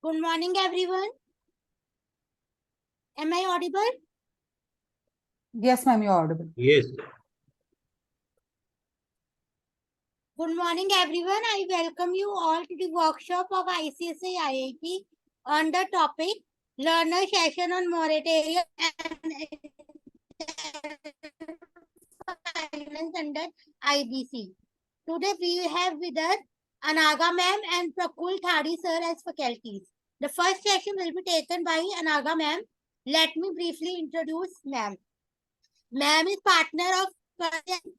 Good morning, everyone. Am I audible? Yes, ma'am, you're audible. Yes. Good morning, everyone. I welcome you all to the workshop of ICSI IIT on the topic Learner Session on Moratorium and Finance under IBC. Today we have with us Anaga ma'am and Prakul Thadi sir as faculties. The first session will be taken by Anaga ma'am. Let me briefly introduce ma'am. Ma'am is partner of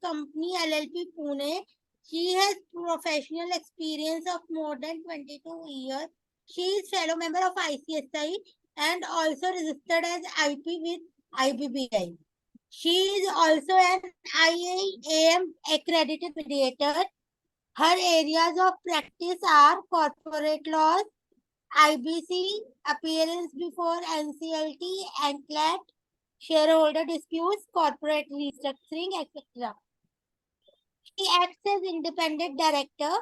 company LLP Pune. She has professional experience of more than 22 years. She is fellow member of ICSI and also registered as IP with IBBI. She is also an IAM accredited mediator. Her areas of practice are corporate laws, IBC, appearance before NCLT, and CLAT, shareholder disputes, corporate restructuring, etc. She acts as independent director.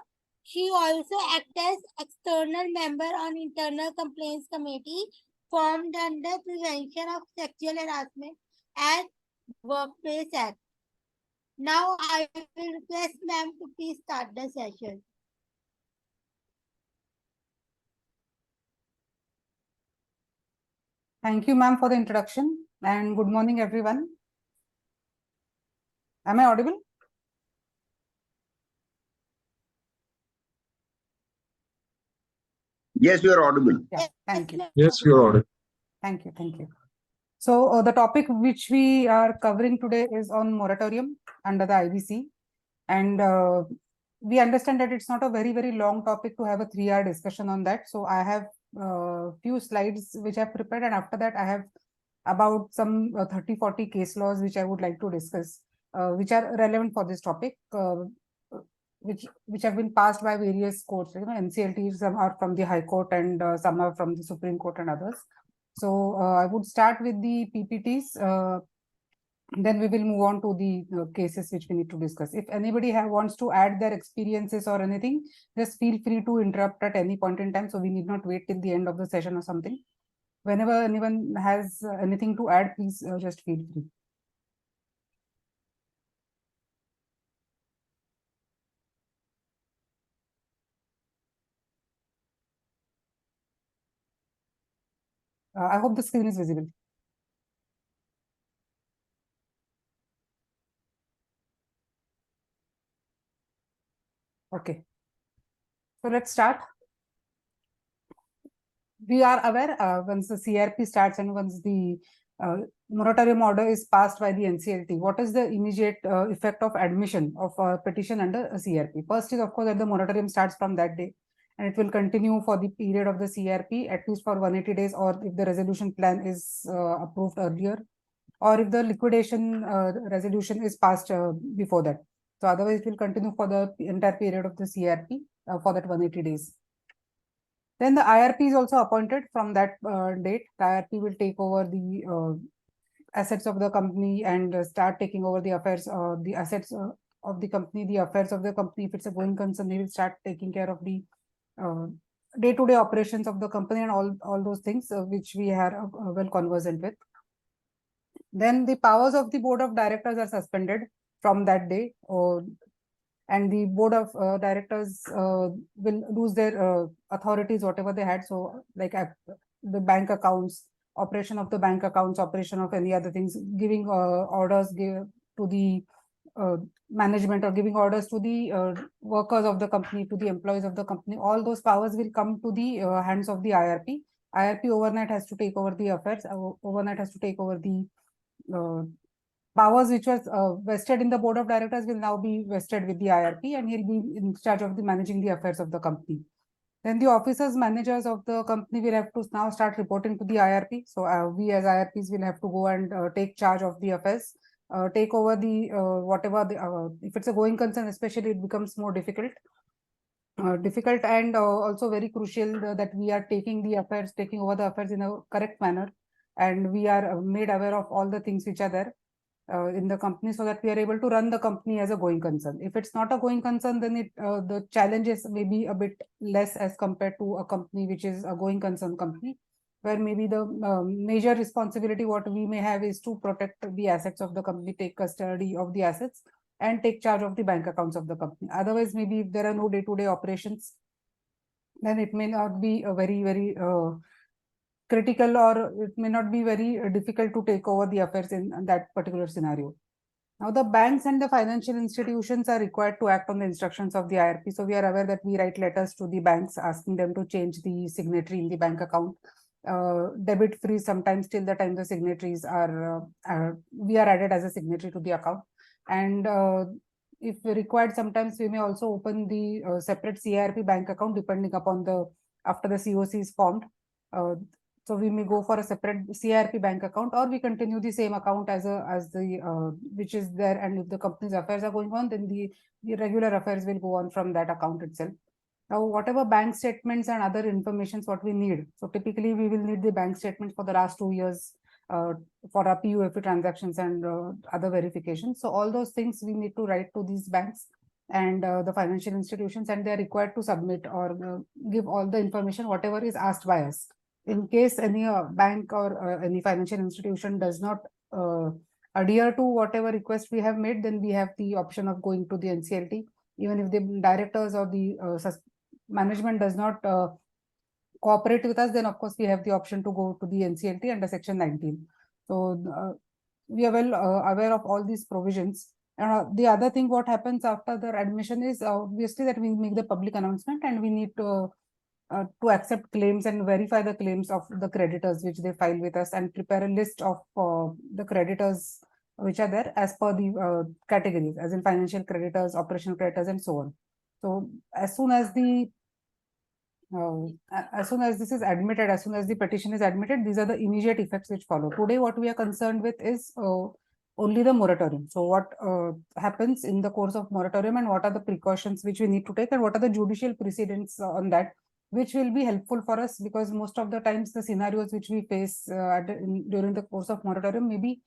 She also acts as external member on internal complaints committee formed under Prevention of Sexual Harassment at Workplace Act. Now I will request ma'am to please start the session. Thank you, ma'am, for the introduction, and good morning, everyone. Am I audible? Yes, you are audible. Yeah, thank you. Yes, you are audible. Thank you. Thank you. So the topic which we are covering today is on moratorium under the IBC. And we understand that it's not a very, very long topic to have a 3-hour discussion on that. So I have few slides which I've prepared, and after that I have about some 30-40 case laws which I would like to discuss, which are relevant for this topic, which have been passed by various courts. You know, NCLT, some are from the High Court and some are from the Supreme Court and others. So I would start with the PPTs. Then we will move on to the cases which we need to discuss. If anybody wants to add their experiences or anything, just feel free to interrupt at any point in time. So we need not wait till the end of the session or something. Whenever anyone has anything to add, please just feel free. I hope the screen is visible. Okay. So let's start. We are aware once the CRP starts and once the moratorium order is passed by the NCLT, what is the immediate effect of admission of a petition under a CRP? First is, of course, that the moratorium starts from that day, and it will continue for the period of the CRP, at least for 180 days, or if the resolution plan is approved earlier, or if the liquidation resolution is passed before that. So otherwise, it will continue for the entire period of the CRP for that 180 days. Then the IRP is also appointed from that date. The IRP will take over the assets of the company and start taking over the affairs, the assets of the company, the affairs of the company. If it's a going concern, they will start taking care of the day-to-day operations of the company and all those things which we are well conversant with. Then the powers of the board of directors are suspended from that day, and the board of directors will lose their authorities, whatever they had. So like the bank accounts, operation of the bank accounts, operation of any other things, giving orders to the management or giving orders to the workers of the company, to the employees of the company, all those powers will come to the hands of the IRP. IRP overnight has to take over the affairs, overnight has to take over the powers which was vested in the board of directors will now be vested with the IRP, and he'll be in charge of the managing the affairs of the company. Then the officers, managers of the company will have to now start reporting to the IRP. So we as IRPs will have to go and take charge of the affairs, take over the whatever the if it's a going concern, especially it becomes more difficult. And also very crucial that we are taking over the affairs in a correct manner, and we are made aware of all the things which are there. in the company, so that we are able to run the company as a going concern. If it's not a going concern, then the challenges may be a bit less as compared to a company which is a going concern company, where maybe the major responsibility what we may have is to protect the assets of the company, take custody of the assets, and take charge of the bank accounts of the company. Otherwise, maybe if there are no day-to-day operations, then it may not be a very critical, or it may not be very difficult to take over the affairs in that particular scenario. Now, the banks and the financial institutions are required to act on the instructions of the IRP. So we are aware that we write letters to the banks asking them to change the signatory in the bank account, debit free sometimes till the time the signatories are, we are added as a signatory to the account. And if required, sometimes we may also open the separate CIRP bank account depending upon the, after the COC is formed. So we may go for a separate CIRP bank account, or we continue the same account as the which is there. And if the company's affairs are going on, then the regular affairs will go on from that account itself. Now, whatever bank statements and other informations what we need. So typically we will need the bank statements for the last 2 years for our PUF transactions and other verifications. So all those things we need to write to these banks and the financial institutions, and they are required to submit or give all the information whatever is asked by us. In case any bank or any financial institution does not adhere to whatever request we have made, then we have the option of going to the NCLT. Even if the directors or the management does not cooperate with us, then of course we have the option to go to the NCLT under section 19. So we are well aware of all these provisions. And the other thing what happens after the admission is obviously that we make the public announcement, and we need to accept claims and verify the claims of the creditors which they file with us, and prepare a list of the creditors which are there as per the categories, as in financial creditors, operational creditors, and so on. So as soon as this is admitted, as soon as the petition is admitted, these are the immediate effects which follow. Today, what we are concerned with is only the moratorium. So what happens in the course of moratorium, and what are the precautions which we need to take, and what are the judicial precedents on that, which will be helpful for us, because most of the times the scenarios which we face during the course of moratorium may be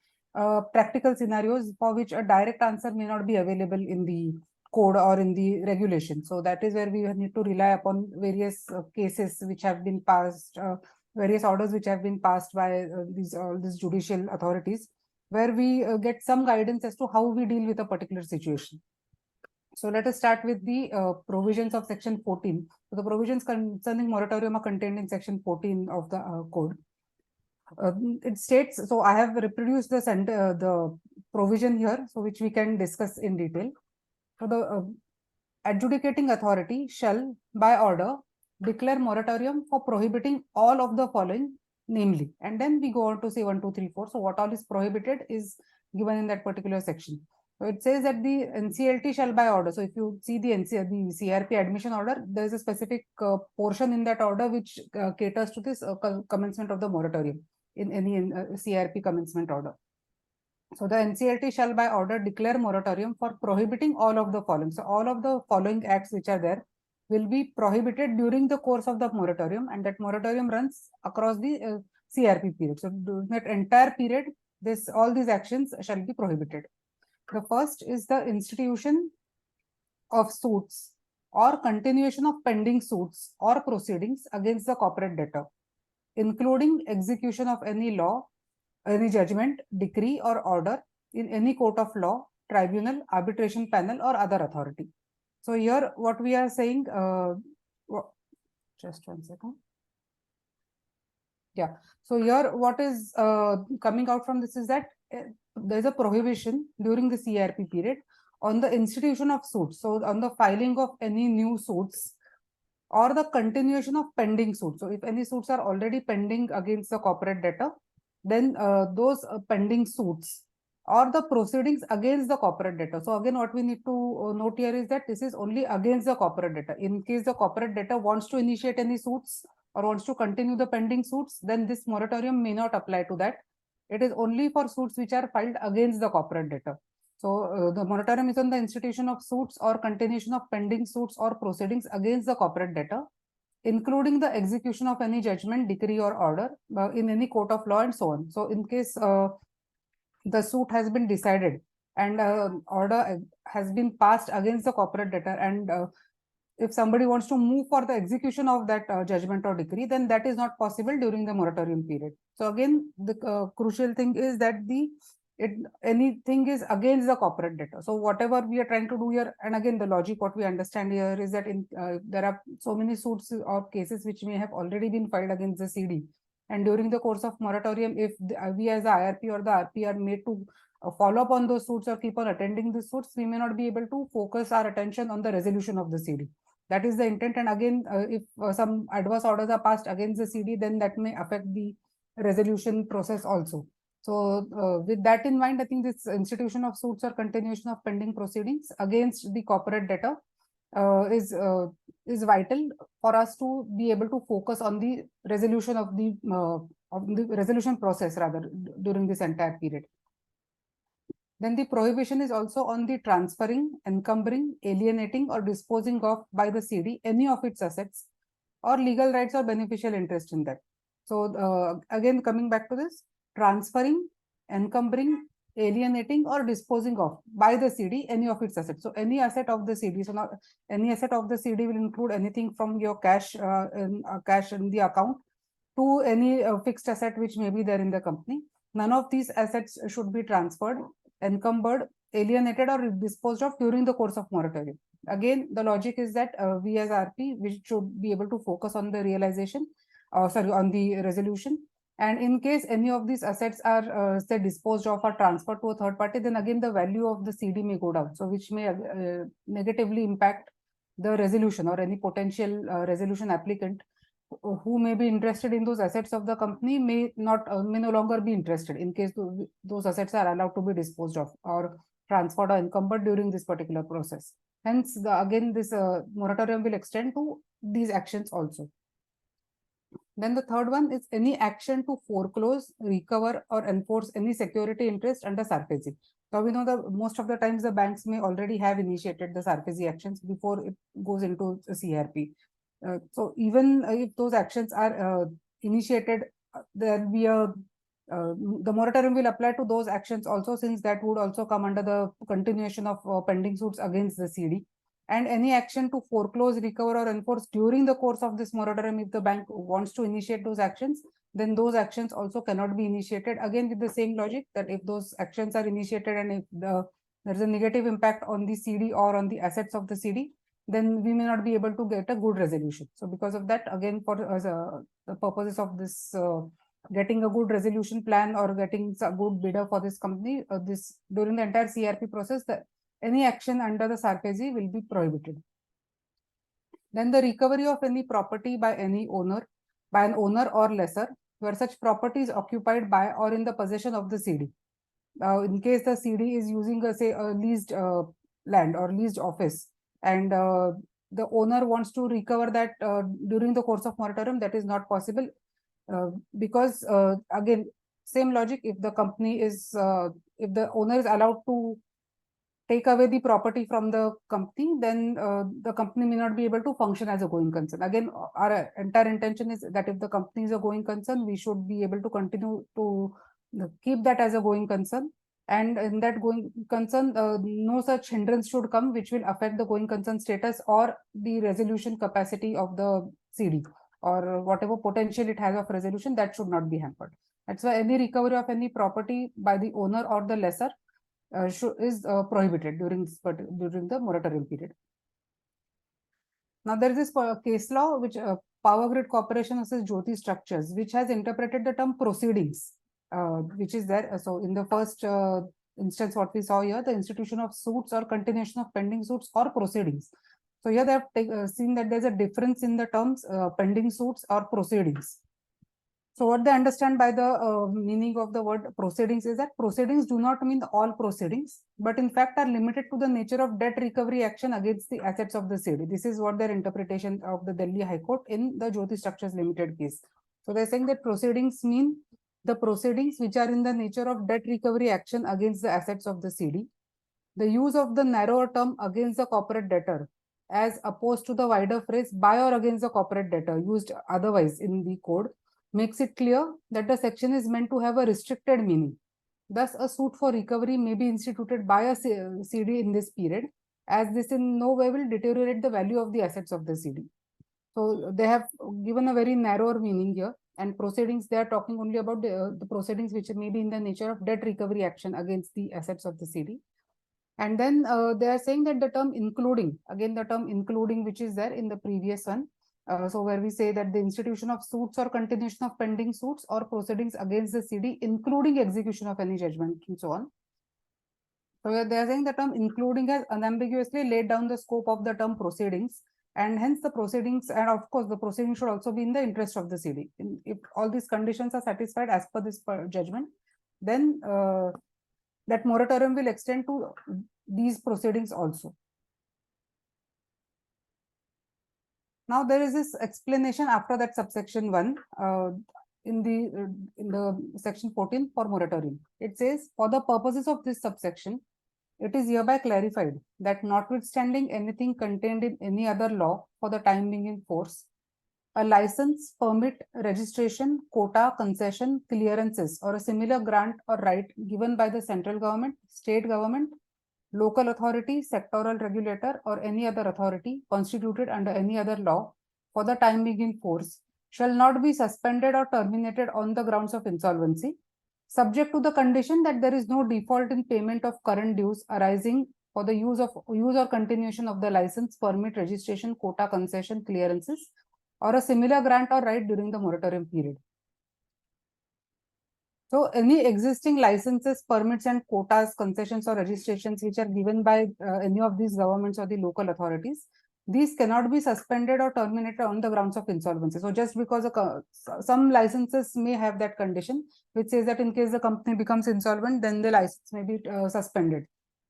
practical scenarios for which a direct answer may not be available in the code or in the regulation. So that is where we need to rely upon various cases which have been passed, various orders which have been passed by these judicial authorities, where we get some guidance as to how we deal with a particular situation. So let us start with the provisions of section 14. So the provisions concerning moratorium are contained in section 14 of the code. It states, so I have reproduced the provision here, so which we can discuss in detail. So the adjudicating authority shall, by order, declare moratorium for prohibiting all of the following, namely, and then we go on to say 1, 2, 3, 4. So what all is prohibited is given in that particular section. So it says that the NCLT shall, by order. So if you see the CRP admission order, there is a specific portion in that order which caters to this commencement of the moratorium in any CRP commencement order. So the NCLT shall, by order, declare moratorium for prohibiting all of the following. So all of the following acts which are there will be prohibited during the course of the moratorium, and that moratorium runs across the CRP period. So during that entire period, all these actions shall be prohibited. The first is the institution of suits or continuation of pending suits or proceedings against the corporate debtor, including execution of any law, any judgment, decree, or order in any court of law, tribunal, arbitration panel, or other authority. So here what we are saying, just 1 second. Yeah. So here what is coming out from this is that there is a prohibition during the CRP period on the institution of suits. So on the filing of any new suits or the continuation of pending suits. So if any suits are already pending against the corporate debtor, then those pending suits or the proceedings against the corporate debtor. So again, what we need to note here is that this is only against the corporate debtor. In case the corporate debtor wants to initiate any suits or wants to continue the pending suits, then this moratorium may not apply to that. It is only for suits which are filed against the corporate debtor. So the moratorium is on the institution of suits or continuation of pending suits or proceedings against the corporate debtor, including the execution of any judgment, decree, or order in any court of law, and so on. So in case the suit has been decided and order has been passed against the corporate debtor, and if somebody wants to move for the execution of that judgment or decree, then that is not possible during the moratorium period. So again, the crucial thing is that anything is against the corporate debtor. So whatever we are trying to do here, and again the logic what we understand here is that there are so many suits or cases which may have already been filed against the CD, and during the course of moratorium, if we as the IRP or the RP are made to follow up on those suits or keep on attending the suits, we may not be able to focus our attention on the resolution of the CD. That is the intent. And again, if some adverse orders are passed against the CD, then that may affect the resolution process also. So with that in mind, I think this institution of suits or continuation of pending proceedings against the corporate debtor is vital for us to be able to focus on the resolution of the resolution process rather during this entire period. Then the prohibition is also on the transferring, encumbering, alienating, or disposing of by the CD any of its assets or legal rights or beneficial interest in that. So again, coming back to this, transferring, encumbering, alienating, or disposing of by the CD any of its assets. So any asset of the CD. So now any asset of the CD will include anything from your cash in the account to any fixed asset which may be there in the company. None of these assets should be transferred, encumbered, alienated, or disposed of during the course of moratorium. Again, the logic is that we as RP, we should be able to focus on the realization, on the resolution. And in case any of these assets are say disposed of or transferred to a third party, then again the value of the CD may go down, so which may negatively impact the resolution or any potential resolution applicant who may be interested in those assets of the company may no longer be interested in case those assets are allowed to be disposed of or transferred or encumbered during this particular process. Hence, again, this moratorium will extend to these actions also. Then the third one is any action to foreclose, recover, or enforce any security interest under SARFAESI. So we know that most of the times the banks may already have initiated the SARFAESI actions before it goes into the CRP. So even if those actions are initiated, there will be the moratorium will apply to those actions also, since that would also come under the continuation of pending suits against the CD. And any action to foreclose, recover, or enforce during the course of this moratorium, if the bank wants to initiate those actions, then those actions also cannot be initiated. Again, with the same logic that if those actions are initiated and if there is a negative impact on the CD or on the assets of the CD, then we may not be able to get a good resolution. So because of that, again, for the purposes of this getting a good resolution plan or getting a good bidder for this company, this during the entire CRP process, any action under the SARFAESI will be prohibited. Then the recovery of any property by any owner, by an owner or lessor, where such property is occupied by or in the possession of the CD. In case the CD is using say a leased land or leased office, and the owner wants to recover that during the course of moratorium, that is not possible because again, same logic, if the company is if the owner is allowed to take away the property from the company, then the company may not be able to function as a going concern. Again, our entire intention is that if the company is a going concern, we should be able to continue to keep that as a going concern. And in that going concern, no such hindrance should come which will affect the going concern status or the resolution capacity of the CD, or whatever potential it has of resolution, that should not be hampered. That's why any recovery of any property by the owner or the lessor is prohibited during the moratorium period. Now there is this case law which Power Grid Corporation versus Jyoti Structures, which has interpreted the term proceedings, which is there. So in the first instance, what we saw here, the institution of suits or continuation of pending suits or proceedings. So here they have seen that there's a difference in the terms pending suits or proceedings. So what they understand by the meaning of the word proceedings is that proceedings do not mean all proceedings, but in fact are limited to the nature of debt recovery action against the assets of the CD. This is what their interpretation of the Delhi High Court in the Jyoti Structures Limited case. So they're saying that proceedings mean the proceedings which are in the nature of debt recovery action against the assets of the CD. The use of the narrower term against the corporate debtor as opposed to the wider phrase by or against the corporate debtor used otherwise in the code makes it clear that the section is meant to have a restricted meaning. Thus, a suit for recovery may be instituted by a CD in this period, as this in no way will deteriorate the value of the assets of the CD. So they have given a very narrower meaning here, and proceedings, they are talking only about the proceedings which may be in the nature of debt recovery action against the assets of the CD. And then they are saying that the term including, again the term including which is there in the previous one. So where we say that the institution of suits or continuation of pending suits or proceedings against the CD, including execution of any judgment and so on. So they are saying the term including has unambiguously laid down the scope of the term proceedings, and hence the proceedings, and of course the proceedings should also be in the interest of the CD. If all these conditions are satisfied as per this judgment, then that moratorium will extend to these proceedings also. Now there is this explanation after that subsection 1 in the section 14 for moratorium. It says, for the purposes of this subsection, it is hereby clarified that notwithstanding anything contained in any other law for the time being in force, a license, permit, registration, quota, concession, clearances, or a similar grant or right given by the central government, state government, local authority, sectoral regulator, or any other authority constituted under any other law for the time being in force shall not be suspended or terminated on the grounds of insolvency, subject to the condition that there is no default in payment of current dues arising for the use or continuation of the license, permit, registration, quota, concession, clearances, or a similar grant or right during the moratorium period. So any existing licenses, permits, and quotas, concessions, or registrations which are given by any of these governments or the local authorities, these cannot be suspended or terminated on the grounds of insolvency. So just because some licenses may have that condition, which says that in case the company becomes insolvent, then the license may be suspended.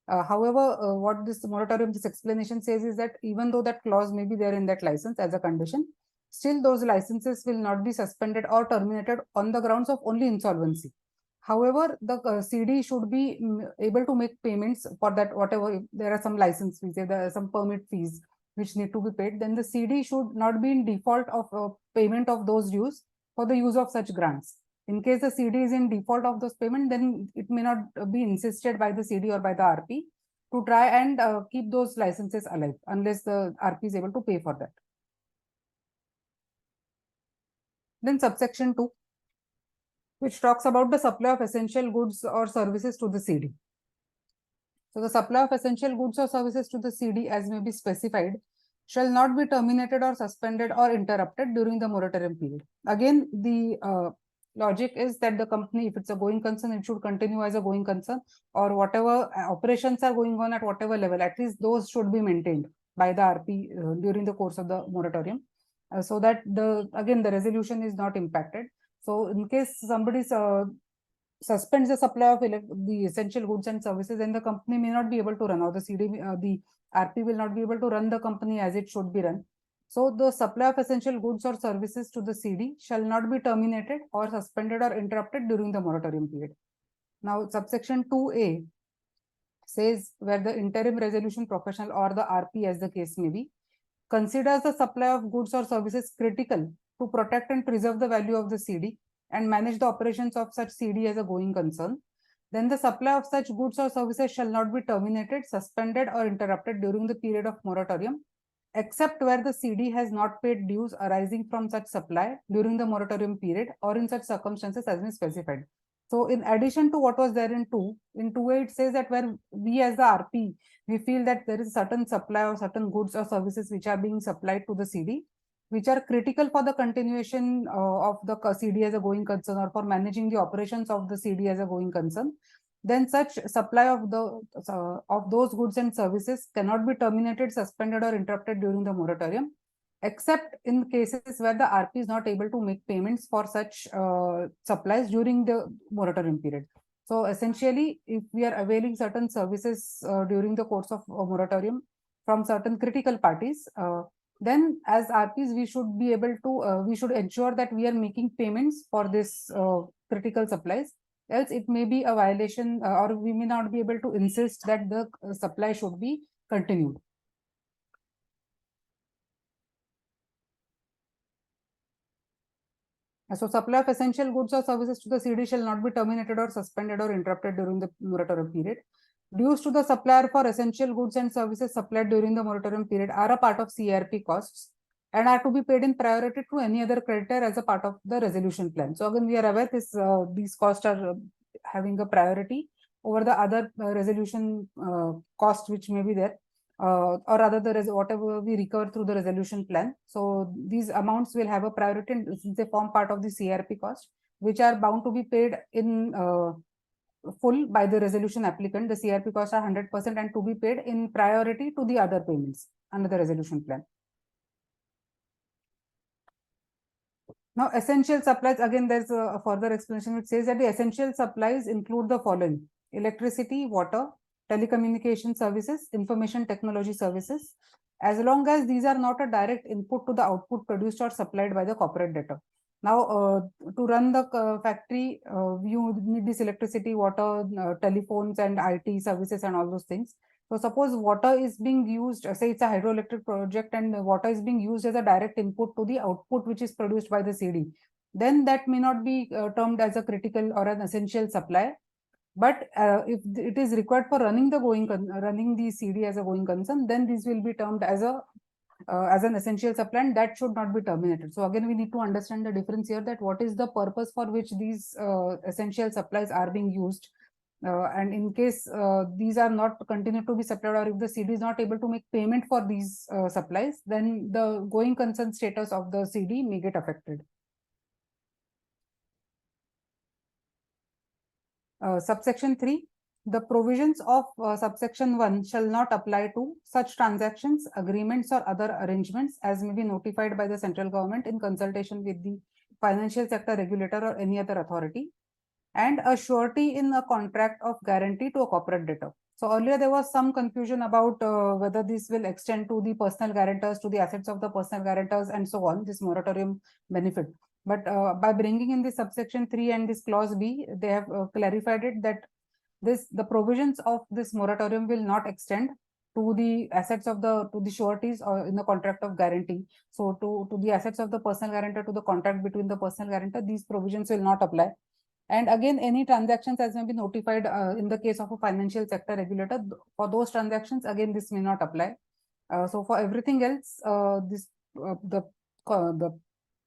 However, what this moratorium, this explanation says is that even though that clause may be there in that license as a condition, still those licenses will not be suspended or terminated on the grounds of only insolvency. However, the CD should be able to make payments for that, whatever, if there are some license fees, there are some permit fees which need to be paid, then the CD should not be in default of payment of those dues for the use of such grants. In case the CD is in default of those payment, then it may not be insisted by the CD or by the RP to try and keep those licenses alive unless the RP is able to pay for that. Then subsection 2, which talks about the supply of essential goods or services to the CD. So the supply of essential goods or services to the CD, as may be specified, shall not be terminated or suspended or interrupted during the moratorium period. Again, the logic is that the company, if it's a going concern, it should continue as a going concern, or whatever operations are going on at whatever level, at least those should be maintained by the RP during the course of the moratorium, so that the resolution is not impacted. So in case somebody suspends the supply of the essential goods and services, then the company may not be able to run, or the the RP will not be able to run the company as it should be run. So the supply of essential goods or services to the CD shall not be terminated or suspended or interrupted during the moratorium period. Now, subsection 2A says, where the interim resolution professional or the RP, as the case may be, considers the supply of goods or services critical to protect and preserve the value of the CD and manage the operations of such CD as a going concern, then the supply of such goods or services shall not be terminated, suspended, or interrupted during the period of moratorium, except where the CD has not paid dues arising from such supply during the moratorium period or in such circumstances as been specified. So in addition to what was there in 2A, it says that where we as the RP, we feel that there is certain supply of certain goods or services which are being supplied to the CD, which are critical for the continuation of the CD as a going concern, or for managing the operations of the CD as a going concern, then such supply of those goods and services cannot be terminated, suspended, or interrupted during the moratorium, except in cases where the RP is not able to make payments for such supplies during the moratorium period. So essentially, if we are availing certain services during the course of moratorium from certain critical parties, then as RPs, we should be able to, we should ensure that we are making payments for this critical supplies. Else it may be a violation, or we may not be able to insist that the supply should be continued. So supply of essential goods or services to the CD shall not be terminated or suspended or interrupted during the moratorium period. Dues to the supplier for essential goods and services supplied during the moratorium period are a part of CRP costs and are to be paid in priority to any other creditor as a part of the resolution plan. So again, we are aware this these costs are having a priority over the other resolution cost which may be there, or rather whatever we recover through the resolution plan. So these amounts will have a priority and since they form part of the CRP cost, which are bound to be paid in full by the resolution applicant. The CRP costs are 100% and to be paid in priority to the other payments under the resolution plan. Now, essential supplies, again, there's a further explanation which says that the essential supplies include the following: electricity, water, telecommunication services, information technology services, as long as these are not a direct input to the output produced or supplied by the corporate debtor. Now, to run the factory, you need this electricity, water, telephones, and IT services, and all those things. So suppose water is being used, say it's a hydroelectric project and water is being used as a direct input to the output which is produced by the CD. Then that may not be termed as a critical or an essential supply. But if it is required for running the CD as a going concern, then this will be termed as an essential supply and that should not be terminated. So again, we need to understand the difference here, that what is the purpose for which these essential supplies are being used. And in case these are not continued to be supplied, or if the CD is not able to make payment for these supplies, then the going concern status of the CD may get affected. Subsection 3, the provisions of subsection 1 shall not apply to such transactions, agreements, or other arrangements as may be notified by the central government in consultation with the financial sector regulator or any other authority, and a surety in a contract of guarantee to a corporate debtor. So earlier there was some confusion about whether this will extend to the personal guarantors, to the assets of the personal guarantors, and so on, this moratorium benefit. But by bringing in the subsection 3 and this clause B, they have clarified it that the provisions of this moratorium will not extend to the assets of to the sureties or in the contract of guarantee. So to the assets of the personal guarantor, to the contract between the personal guarantor, these provisions will not apply. And again, any transactions as may be notified in the case of a financial sector regulator, for those transactions, again, this may not apply. So for everything else, the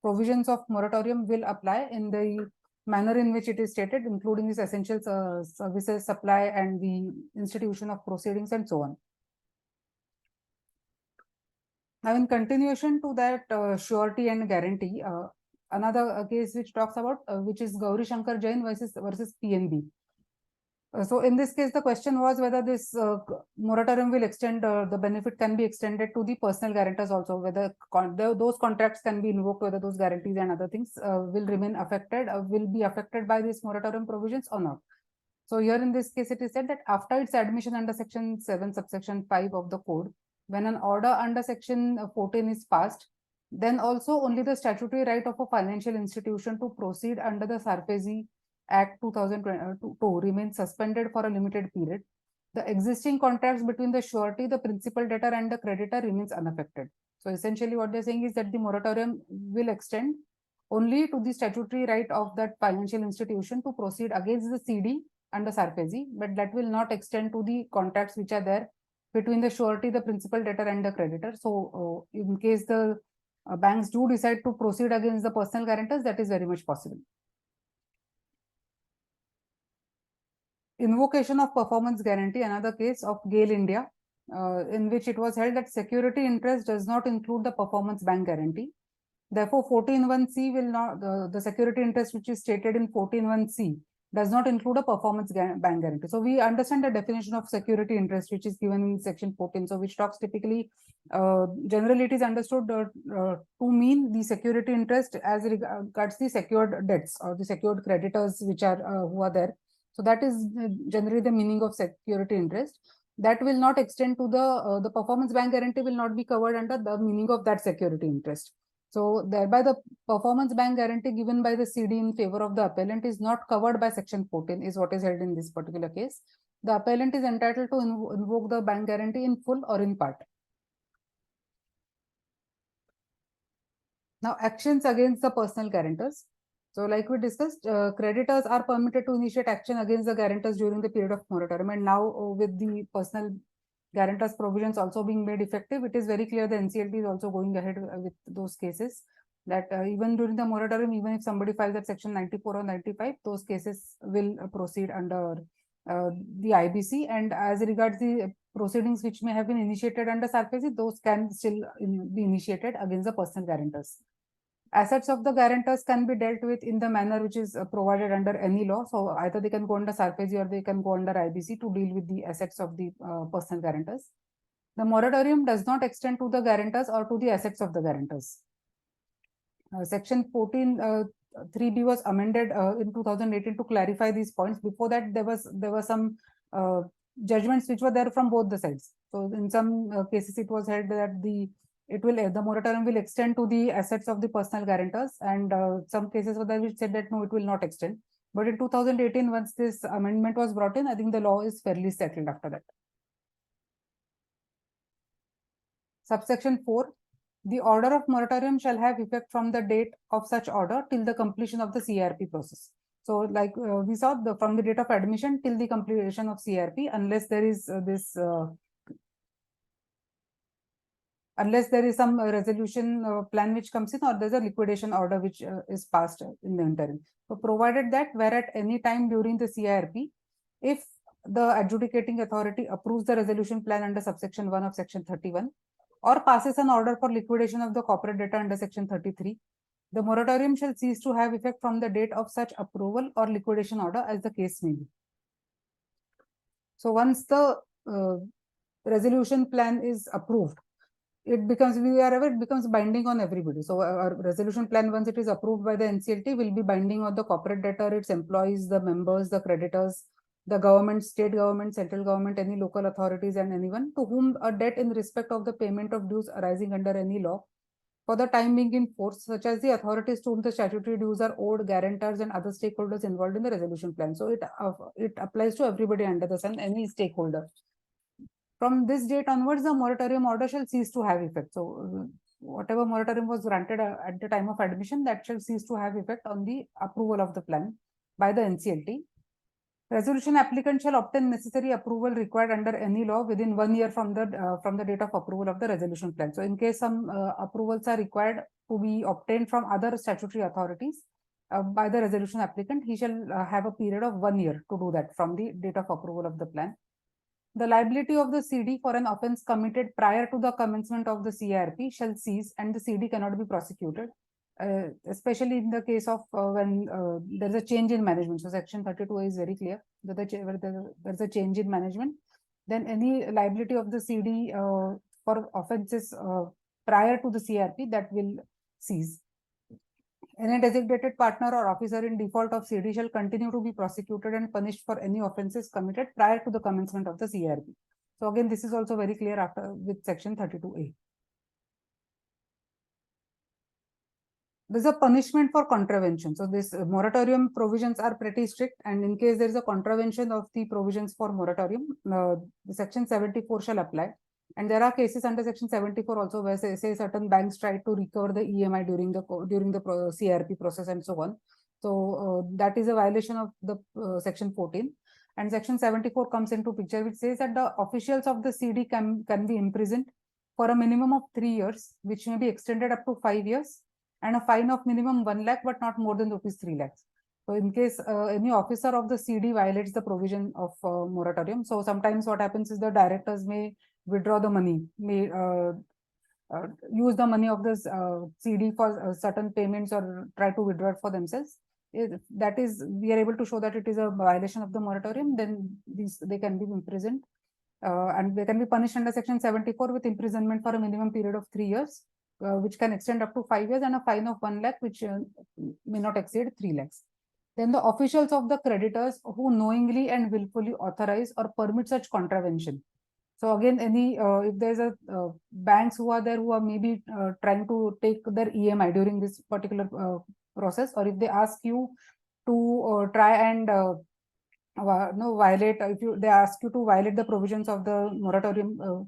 provisions of moratorium will apply in the manner in which it is stated, including these essential services supply and the institution of proceedings and so on. Now, in continuation to that surety and guarantee, another case which talks about which is Gauri Shankar Jain versus PNB. So in this case, the question was whether this moratorium will extend, the benefit can be extended to the personal guarantors also, whether those contracts can be invoked, whether those guarantees and other things will remain affected, will be affected by this moratorium provisions or not. So here in this case, it is said that after its admission under section 7, subsection 5 of the code, when an order under section 14 is passed, then also only the statutory right of a financial institution to proceed under the SARFAESI Act 2022 remains suspended for a limited period. The existing contracts between the surety, the principal debtor, and the creditor remains unaffected. So essentially what they're saying is that the moratorium will extend only to the statutory right of that financial institution to proceed against the CD under SARFAESI, but that will not extend to the contracts which are there between the surety, the principal debtor, and the creditor. So in case the banks do decide to proceed against the personal guarantors, that is very much possible. Invocation of performance guarantee, another case of GAIL India, in which it was held that security interest does not include the performance bank guarantee. Therefore, 14(1)(c) will not, the security interest which is stated in 14(1)(c) does not include a performance bank guarantee. So we understand the definition of security interest which is given in section 14. So which talks typically, generally it is understood to mean the security interest as regards the secured debts or the secured creditors which are who are there. So that is generally the meaning of security interest. That will not extend to the performance bank guarantee will not be covered under the meaning of that security interest. So thereby the performance bank guarantee given by the CD in favor of the appellant is not covered by section 14 is what is held in this particular case. The appellant is entitled to invoke the bank guarantee in full or in part. Now, actions against the personal guarantors. So like we discussed, creditors are permitted to initiate action against the guarantors during the period of moratorium. And now with the personal guarantors provisions also being made effective, it is very clear the NCLT is also going ahead with those cases that even during the moratorium, even if somebody files at section 94 or 95, those cases will proceed under the IBC. And as regards the proceedings which may have been initiated under SARFAESI, those can still be initiated against the personal guarantors. Assets of the guarantors can be dealt with in the manner which is provided under any law. So either they can go under SARFAESI or they can go under IBC to deal with the assets of the personal guarantors. The moratorium does not extend to the guarantors or to the assets of the guarantors. Section 14 3B was amended in 2018 to clarify these points. Before that, there were some judgments which were there from both the sides. So in some cases, it was held that the moratorium will extend to the assets of the personal guarantors, and some cases were there which said that no, it will not extend. But in 2018, once this amendment was brought in, I think the law is fairly settled after that. Subsection 4. The order of moratorium shall have effect from the date of such order till the completion of the CRP process. So like we saw, from the date of admission till the completion of CRP, unless there is unless there is some resolution plan which comes in, or there's a liquidation order which is passed in the interim. So provided that where at any time during the CRP, if the adjudicating authority approves the resolution plan under subsection 1 of section 31, or passes an order for liquidation of the corporate debtor under section 33, the moratorium shall cease to have effect from the date of such approval or liquidation order as the case may be. So once the resolution plan is approved, it becomes binding on everybody. So our resolution plan, once it is approved by the NCLT, will be binding on the corporate debtor, its employees, the members, the creditors, the government, state government, central government, any local authorities, and anyone to whom a debt in respect of the payment of dues arising under any law for the time being in force, such as the authorities to whom the statutory dues are owed, guarantors, and other stakeholders involved in the resolution plan. So it applies to everybody under the sun, any stakeholder. From this date onwards, the moratorium order shall cease to have effect. So whatever moratorium was granted at the time of admission, that shall cease to have effect on the approval of the plan by the NCLT. Resolution applicant shall obtain necessary approval required under any law within 1 year from the date of approval of the resolution plan. So in case some approvals are required to be obtained from other statutory authorities by the resolution applicant, he shall have a period of 1 year to do that from the date of approval of the plan. The liability of the CD for an offence committed prior to the commencement of the CRP shall cease, and the CD cannot be prosecuted, especially in the case of when there is a change in management. So section 32 is very clear that there is a change in management, then any liability of the CD for offences prior to the CRP, that will cease. Any designated partner or officer in default of CD shall continue to be prosecuted and punished for any offences committed prior to the commencement of the CRP. So again, this is also very clear after with section 32A. There's a punishment for contravention. So this moratorium provisions are pretty strict, and in case there is a contravention of the provisions for moratorium, the section 74 shall apply. And there are cases under section 74 also where say certain banks try to recover the EMI during the CRP process and so on. So that is a violation of the section 14. And section 74 comes into picture, which says that the officials of the CD can be imprisoned for a minimum of 3 years, which may be extended up to 5 years, and a fine of minimum 1 lakh, but not more than rupees 3 lakhs. So in case any officer of the CD violates the provision of moratorium, so sometimes what happens is the directors may withdraw the money, may use the money of this CD for certain payments or try to withdraw it for themselves. If that is, we are able to show that it is a violation of the moratorium, then they can be imprisoned and they can be punished under section 74 with imprisonment for a minimum period of 3 years, which can extend up to 5 years, and a fine of 1 lakh, which may not exceed 3 lakhs. Then the officials of the creditors who knowingly and willfully authorize or permit such contravention. So again, any if there's a banks who are there who are maybe trying to take their EMI during this particular process, or if they ask you to try and violate, if they ask you to violate the provisions of the moratorium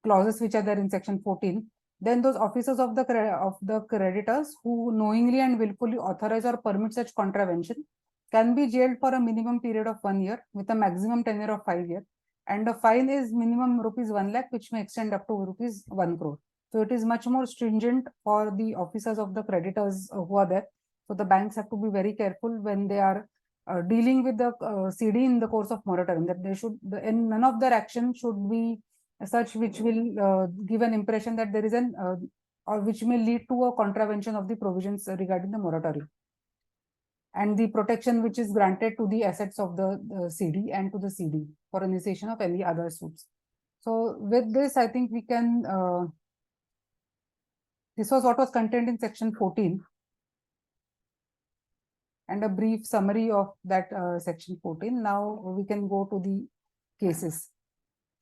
clauses which are there in section 14, then those officers of the creditors who knowingly and willfully authorize or permit such contravention can be jailed for a minimum period of 1 year with a maximum tenure of 5 years, and the fine is minimum rupees 1 lakh, which may extend up to rupees 1 crore. So it is much more stringent for the officers of the creditors who are there. So the banks have to be very careful when they are dealing with the CD in the course of moratorium, that they should, and none of their action should be such which will give an impression that there is an or which may lead to a contravention of the provisions regarding the moratorium and the protection which is granted to the assets of the CD and to the CD for initiation of any other suits. So with this, I think we can, this was what was contained in section 14 and a brief summary of that section 14. Now we can go to the cases.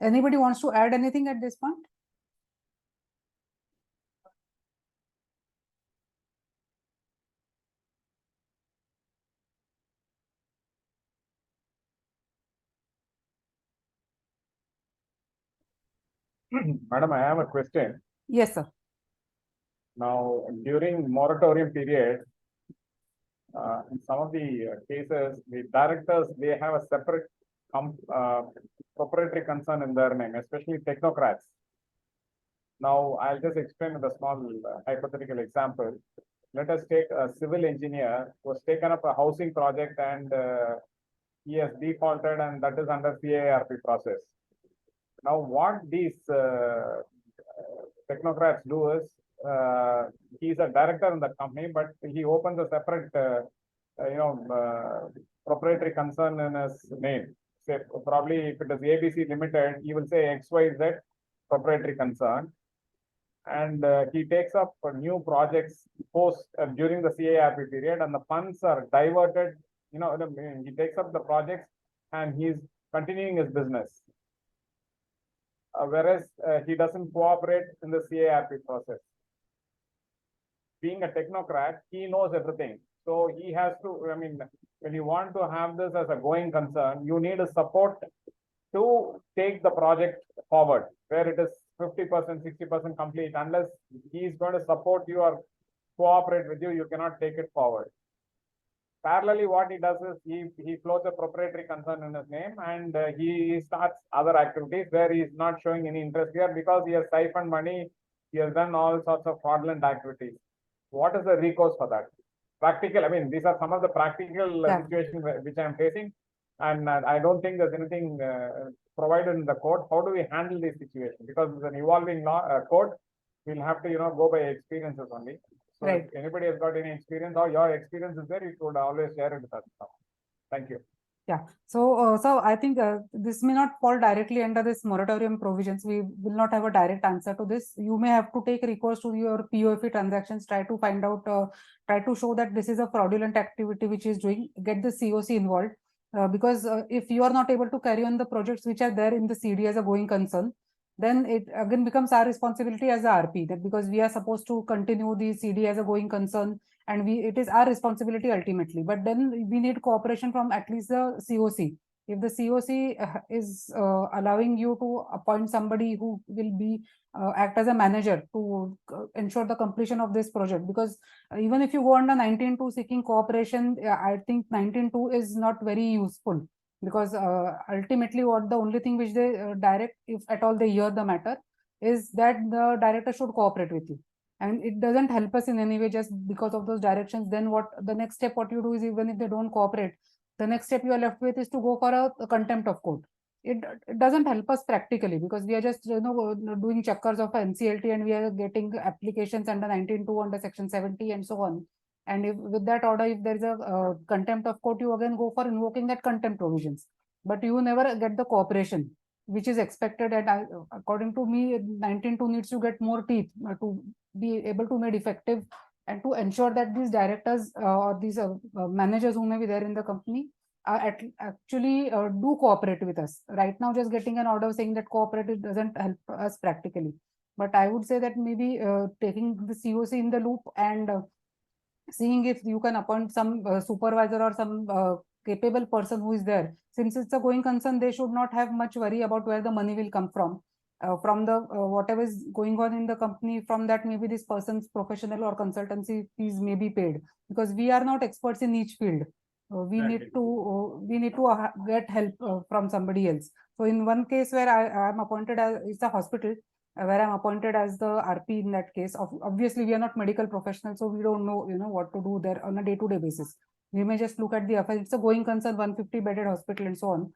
Anybody wants to add anything at this point? Madam, I have a question. Yes, sir. Now, during moratorium period, in some of the cases, the directors, they have a separate proprietary concern in their name, especially technocrats. Now, I'll just explain with a small hypothetical example. Let us take a civil engineer who has taken up a housing project and he has defaulted, and that is under CARP process. Now, what these technocrats do is, he's a director in the company, but he opens a separate, proprietary concern in his name. Say, probably if it is ABC Limited, he will say XYZ proprietary concern. And he takes up new projects post during the CARP period, and the funds are diverted. He takes up the projects and he's continuing his business. Whereas he doesn't cooperate in the CARP process. Being a technocrat, he knows everything. So he has to, when you want to have this as a going concern, you need a support to take the project forward, where it is 50%, 60% complete. Unless he is going to support you or cooperate with you, you cannot take it forward. Parallelly, what he does is he floats a proprietary concern in his name, and he starts other activities where he is not showing any interest here because he has siphoned money, he has done all sorts of fraudulent activities. What is the recourse for that? Practical, these are some of the practical situations which I am facing, and I don't think there's anything provided in the code. How do we handle this situation? Because it's an evolving law, code, we'll have to go by experiences only. So Right. if anybody has got any experience or your experience is there, you could always share it with us. Thank you. Yeah. So I think this may not fall directly under this moratorium provisions. We will not have a direct answer to this. You may have to take recourse to your POF transactions, try to find out, try to show that this is a fraudulent activity which is doing, get the COC involved. Because if you are not able to carry on the projects which are there in the CD as a going concern, then it again becomes our responsibility as a RP, that because we are supposed to continue the CD as a going concern, and it is our responsibility ultimately. But then we need cooperation from at least the COC. If the COC is allowing you to appoint somebody who will be act as a manager to ensure the completion of this project, because even if you go under 19.2 seeking cooperation, I think 19.2 is not very useful, because ultimately what the only thing which they direct, if at all they hear the matter, is that the director should cooperate with you. And it doesn't help us in any way just because of those directions. Then what the next step, what you do is, even if they don't cooperate, the next step you are left with is to go for a contempt of court. It doesn't help us practically, because we are just doing checkers of NCLT, and we are getting applications under 19.2, under section 70 and so on. And if with that order, if there is a contempt of court, you again go for invoking that contempt provisions, but you never get the cooperation which is expected. And according to me, 19.2 needs to get more teeth to be able to made effective, and to ensure that these directors or these managers who may be there in the company actually do cooperate with us. Right now, just getting an order saying that cooperate, it doesn't help us practically. But I would say that maybe taking the COC in the loop and seeing if you can appoint some supervisor or some capable person who is there. Since it's a going concern, they should not have much worry about where the money will come from. from the whatever is going on in the company. From that, maybe this person's professional or consultancy fees may be paid, because we are not experts in each field. We need to get help from somebody else. So in one case where I am appointed as, it's a hospital where I'm appointed as the RP in that case. Obviously, we are not medical professionals, so we don't know, what to do there on a day-to-day basis. We may just look at the affairs. It's a going concern, 150-bedded hospital and so on.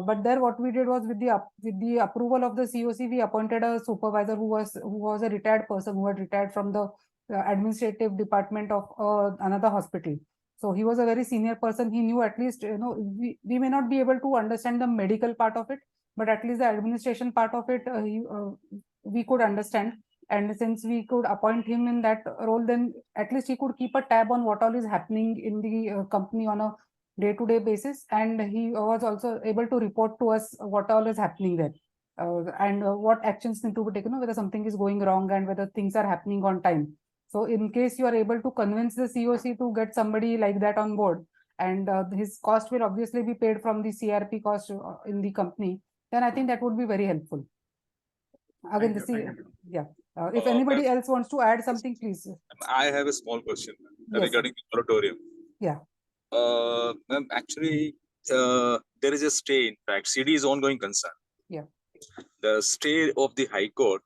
But there, what we did was, with the approval of the COC, we appointed a supervisor who was a retired person who had retired from the administrative department of another hospital. So he was a very senior person. He knew at least, we may not be able to understand the medical part of it, but at least the administration part of it, we could understand. And since we could appoint him in that role, then at least he could keep a tab on what all is happening in the company on a day-to-day basis. And he was also able to report to us what all is happening there, and what actions need to be taken, whether something is going wrong and whether things are happening on time. So in case you are able to convince the COC to get somebody like that on board, and his cost will obviously be paid from the CRP cost in the company, then I think that would be very helpful. Again, if anybody else wants to add something, please. I have a small question Yes, regarding the moratorium. Yeah. Ma'am, actually, there is a stay. In fact, CD is ongoing concern. Yeah. The stay of the High Court.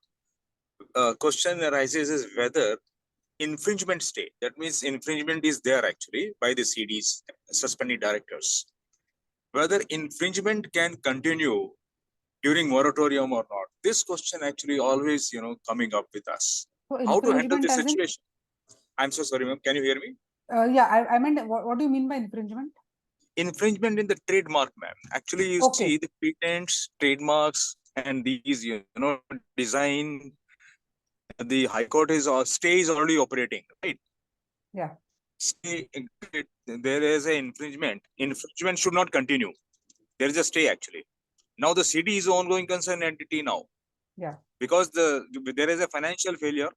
Question arises is whether infringement stay. That means infringement is there actually by the CDs, suspended directors. Whether infringement can continue during moratorium or not. This question actually always, coming up with us. So How to handle infringement this as in? situation? I'm so sorry, ma'am. Can you hear me? Yeah, I meant, what do you mean by infringement? Infringement in the trademark, ma'am. Actually, you Okay. see the patents, trademarks, and these, design. The High Court is stay is already operating, right? Yeah. Stay, there is an infringement. Infringement should not continue. There is a stay actually. Now the CD is ongoing concerned entity now. Yeah. Because there is a financial failure,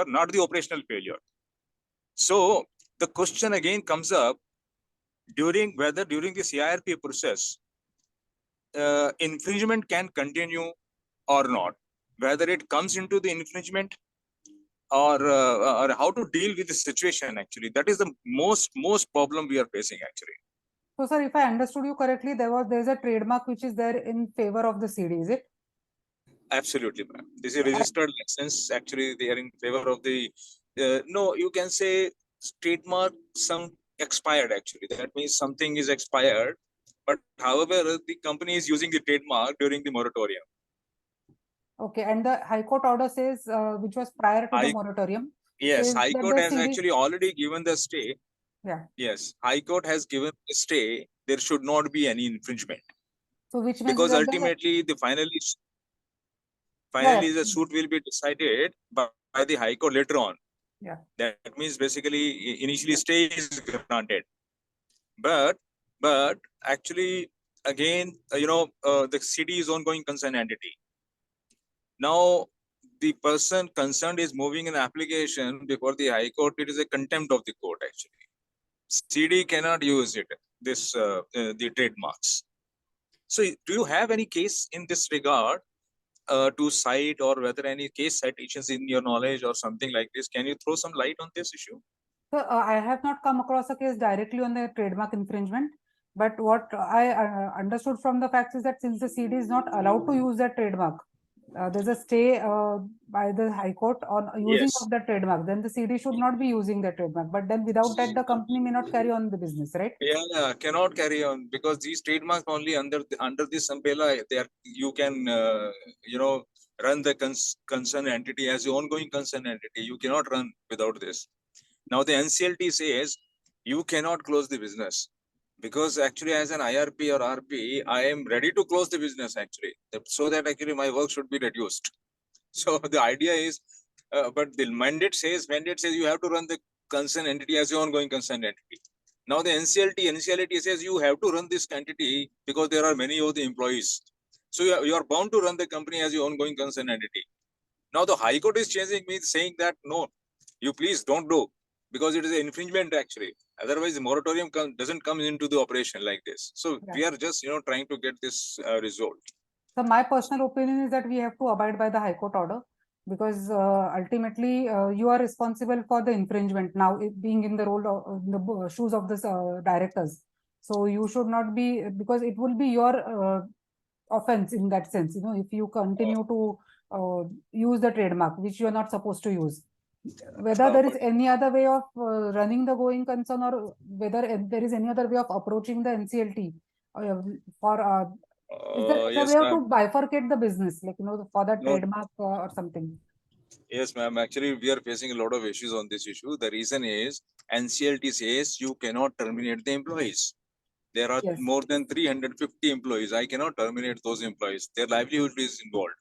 not the operational failure. So the question again comes up during the CIRP process, infringement can continue or not, whether it comes into the infringement or how to deal with the situation. Actually, that is the most problem we are facing actually. So, sir, if I understood you correctly, there is a trademark which is there in favor of the CD, is it? Absolutely, ma'am. This is a registered license. Actually, they are in favor of the. No, you can say trademark some expired. Actually, that means something is expired. But however, the company is using the trademark during the moratorium. Okay, and the High Court order says, which was prior to the moratorium. Yes, High Court has CD... actually already given the stay. Yeah. Yes, High Court has given a stay. There should not be any infringement. So which means because ultimately the finally the suit will be decided by the High Court later on. Yeah. That means basically initially stay is granted, but actually again the CD is ongoing concerned entity. Now the person concerned is moving an application before the High Court. It is a contempt of the court actually. CD cannot use it, the trademarks. So do you have any case in this regard to cite, or whether any case citations in your knowledge or something like this? Can you throw some light on this issue? So I have not come across a case directly on the trademark infringement, but what I understood from the facts is that since the CD is not allowed to use that trademark, there's a stay by the High Court on using of that trademark, then the CD should not be using that trademark. But then without that, the company may not carry on the business, right? Yeah, cannot carry on, because these trademarks only under this umbrella, you can run the concerned entity as the ongoing concerned entity. You cannot run without this. Now the NCLT says you cannot close the business, because actually as an IRP or RP, I am ready to close the business actually, so that actually my work should be reduced. So the idea is, but the mandate says you have to run the concerned entity as your ongoing concerned entity. Now the NCLT says you have to run this entity because there are many of the employees. So you are bound to run the company as your ongoing concerned entity. Now the High Court is changing me, saying that no, you please don't do, because it is an infringement actually. Otherwise, the moratorium doesn't come into the operation like this. So we are just trying to get this resolved. So my personal opinion is that we have to abide by the High Court order, because ultimately you are responsible for the infringement now, being in the role of in the shoes of the directors. So you should not be, because it will be your offense in that sense, if you continue to use the trademark which you are not supposed to use. Whether there is any other way of running the going concern, or whether there is any other way of approaching the NCLT for it's a Yes, way to ma'am. bifurcate the business, like, for the No. trademark or something. Yes, ma'am. Actually, we are facing a lot of issues on this issue. The reason is NCLT says you cannot terminate the employees. There are Yes. more than 350 employees. I cannot terminate those employees. Their livelihood is involved.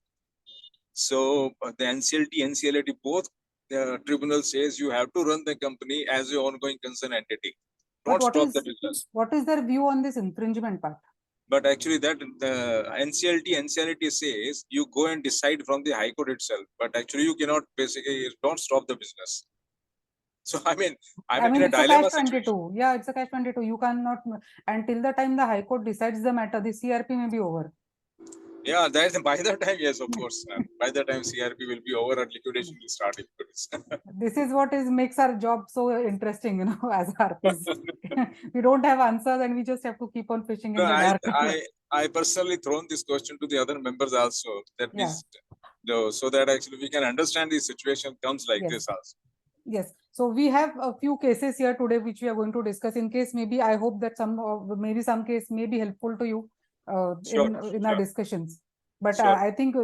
So the NCLT, NCLT, both tribunal says you have to run the company as your ongoing concern entity. But Don't stop the business. what is their view on this infringement part? But actually, that the NCLT says you go and decide from the High Court itself. But actually, you cannot basically don't stop the business. So I'm in a it's a dilemma catch-22. situation. Yeah, it's a catch-22. You cannot, until the time the High Court decides the matter, the CRP may be over. Yeah, that by that time, yes, of course. By the time CRP will be over and liquidation will start. This is what makes our job so interesting, as RPs. We don't have answers and we just have to keep on fishing in No, the dark. I personally thrown this question to the other members also. That Yeah. means, so that actually we can understand the situation comes like Yes. this also. Yes. So we have a few cases here today which we are going to discuss. In case maybe I hope that maybe some case may be helpful to you in our discussions. But Sure. I think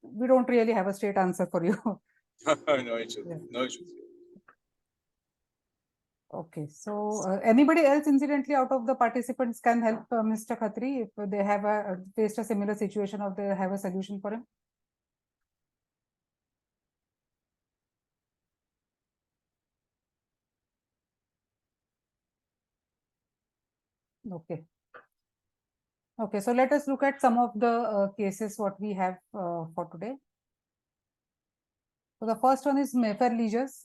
we don't really have a straight answer for you. No issues. Yes. No issues. Okay, so anybody else incidentally out of the participants can help Mr. Khatri if they have faced a similar situation, or they have a solution for him? Okay. Okay, so let us look at some of the cases what we have for today. So the first one is Mayfair Leisures.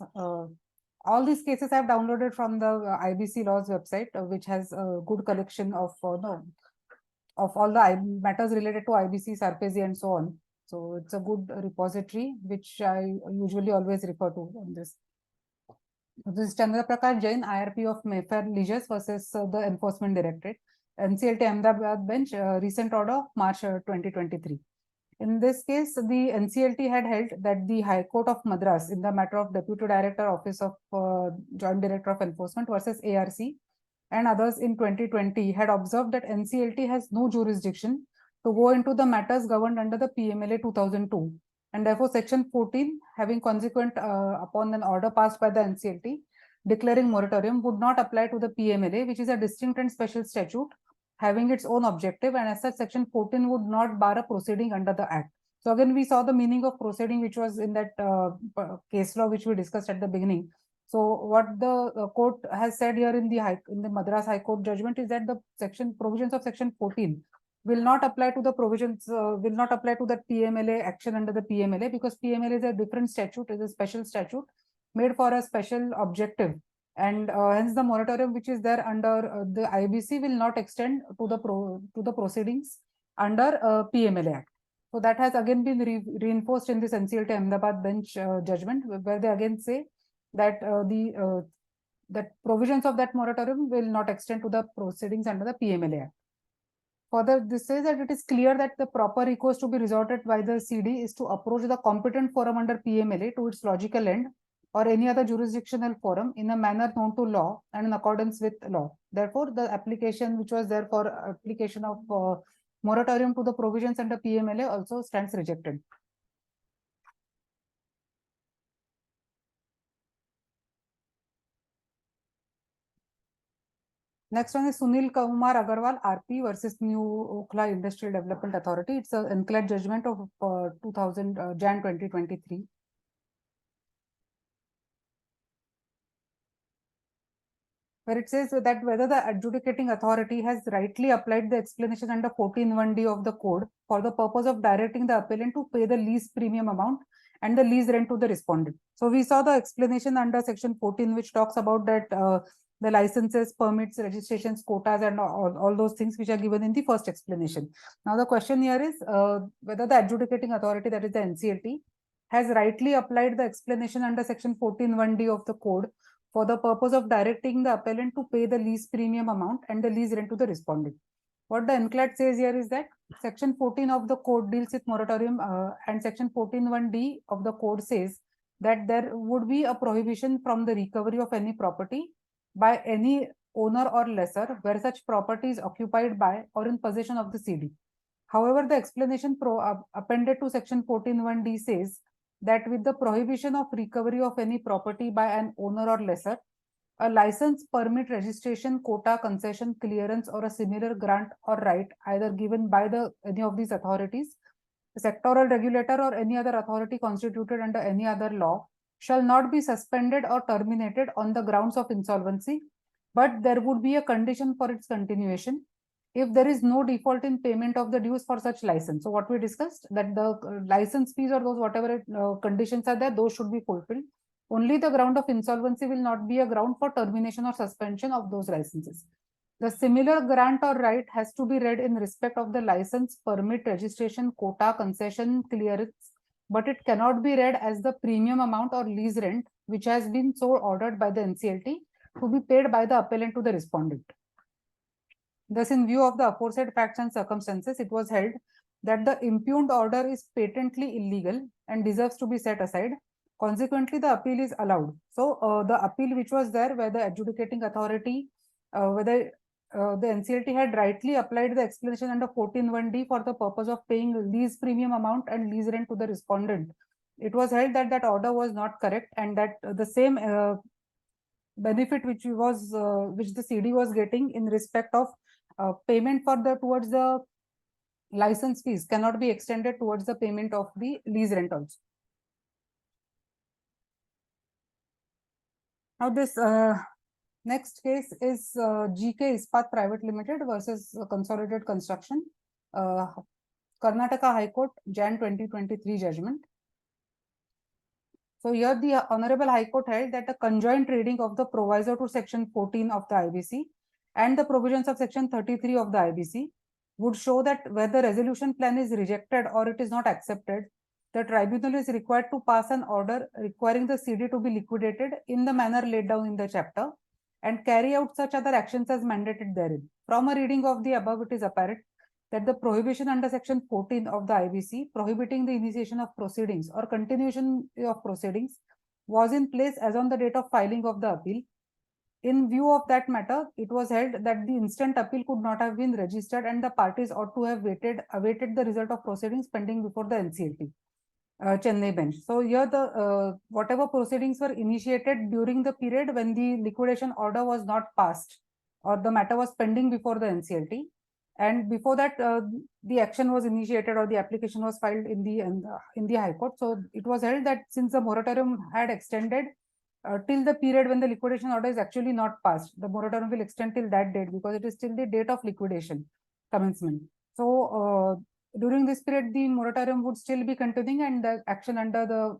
All these cases I have downloaded from the IBC laws website, which has a good collection of of all the matters related to IBC, SARPESI, and so on. So it's a good repository, which I usually always refer to on this. This is Chandra Prakash Jain, IRP of Mayfair Leisures versus the Enforcement Directorate, NCLT Ahmedabad bench, recent order, March 2023. In this case, the NCLT had held that the High Court of Madras, in the matter of Deputy Director, Office of Joint Director of Enforcement versus ARC and others in 2020, had observed that NCLT has no jurisdiction to go into the matters governed under the PMLA 2002. And therefore, Section 14, having consequent upon an order passed by the NCLT declaring moratorium, would not apply to the PMLA, which is a distinct and special statute having its own objective, and as such, Section 14 would not bar a proceeding under the Act. So again, we saw the meaning of proceeding, which was in that case law which we discussed at the beginning. So what the court has said here in the Madras High Court judgment is that the provisions of Section 14 will not apply to the provisions, will not apply to that PMLA action under the PMLA, because PMLA is a different statute, is a special statute made for a special objective, and hence the moratorium which is there under the IBC will not extend to the proceedings under PMLA Act. So that has again been reinforced in this NCLT Ahmedabad bench judgment, where they again say that that provisions of that moratorium will not extend to the proceedings under the PMLA Act. Further, this says that it is clear that the proper recourse to be resorted by the CD is to approach the competent forum under PMLA to its logical end, or any other jurisdictional forum, in a manner known to law and in accordance with law. Therefore, the application which was there for application of moratorium to the provisions under PMLA also stands rejected. Next one is Sunil Kumar Agarwal, RP versus New Okhla Industrial Development Authority. It's an NCLAT judgment of Jan 2023. Where it says that whether the adjudicating authority has rightly applied the explanation under 14(1)(d) of the code for the purpose of directing the appellant to pay the lease premium amount and the lease rent to the respondent. So we saw the explanation under Section 14, which talks about that the licenses, permits, registrations, quotas, and all those things which are given in the first explanation. Now, the question here is whether the adjudicating authority, that is the NCLT, has rightly applied the explanation under section 14(1)(d) of the code for the purpose of directing the appellant to pay the lease premium amount and the lease rent to the respondent. What the NCLAT says here is that section 14 of the code deals with moratorium and section 14(1)(d) of the code says that there would be a prohibition from the recovery of any property by any owner or lessor where such property is occupied by or in possession of the CD. However, the explanation appended to section 14(1)(d) says that with the prohibition of recovery of any property by an owner or lessor, a license, permit, registration, quota, concession, clearance, or a similar grant or right, either given by any of these authorities, sectoral regulator, or any other authority constituted under any other law, shall not be suspended or terminated on the grounds of insolvency, but there would be a condition for its continuation if there is no default in payment of the dues for such license. So what we discussed, that the license fees or those whatever conditions are there, those should be fulfilled. Only the ground of insolvency will not be a ground for termination or suspension of those licenses. The similar grant or right has to be read in respect of the license, permit, registration, quota, concession, clearance, but it cannot be read as the premium amount or lease rent which has been so ordered by the NCLT to be paid by the appellant to the respondent. Thus, in view of the aforesaid facts and circumstances, it was held that the impugned order is patently illegal and deserves to be set aside. Consequently, the appeal is allowed. So, the appeal which was there where the adjudicating authority, whether the NCLT had rightly applied the explanation under 14(1)(d) for the purpose of paying lease premium amount and lease rent to the respondent, it was held that that order was not correct and that the same benefit which the CD was getting in respect of payment for towards the license fees cannot be extended towards the payment of the lease rent also. Now this next case is GK Ispat Private Limited versus Consolidated Construction, Karnataka High Court, Jan 2023 judgment. So here the Honorable High Court held that the conjoint reading of the proviso to section 14 of the IBC and the provisions of section 33 of the IBC would show that where the resolution plan is rejected or it is not accepted, the tribunal is required to pass an order requiring the CD to be liquidated in the manner laid down in the chapter and carry out such other actions as mandated therein. From a reading of the above, it is apparent that the prohibition under section 14 of the IBC prohibiting the initiation of proceedings or continuation of proceedings was in place as on the date of filing of the appeal. In view of that matter, it was held that the instant appeal could not have been registered and the parties ought to have awaited the result of proceedings pending before the NCLT. Chennai bench. So here the whatever proceedings were initiated during the period when the liquidation order was not passed or the matter was pending before the NCLT, and before that the action was initiated or the application was filed in the High Court. So it was held that since the moratorium had extended till the period when the liquidation order is actually not passed, the moratorium will extend till that date because it is till the date of liquidation commencement. So during this period, the moratorium would still be continuing and the action under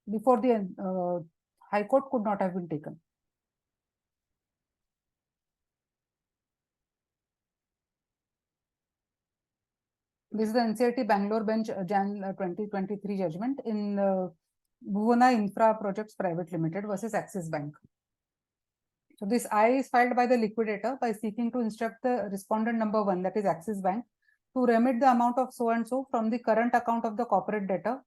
before the High Court could not have been taken. This is the NCLT Bangalore bench Jan 2023 judgment in Bhuvana Infra Projects Private Limited versus Axis Bank. So this I is filed by the liquidator by seeking to instruct the respondent number 1, that is Axis Bank, to remit the amount of so and so from the current account of the corporate debtor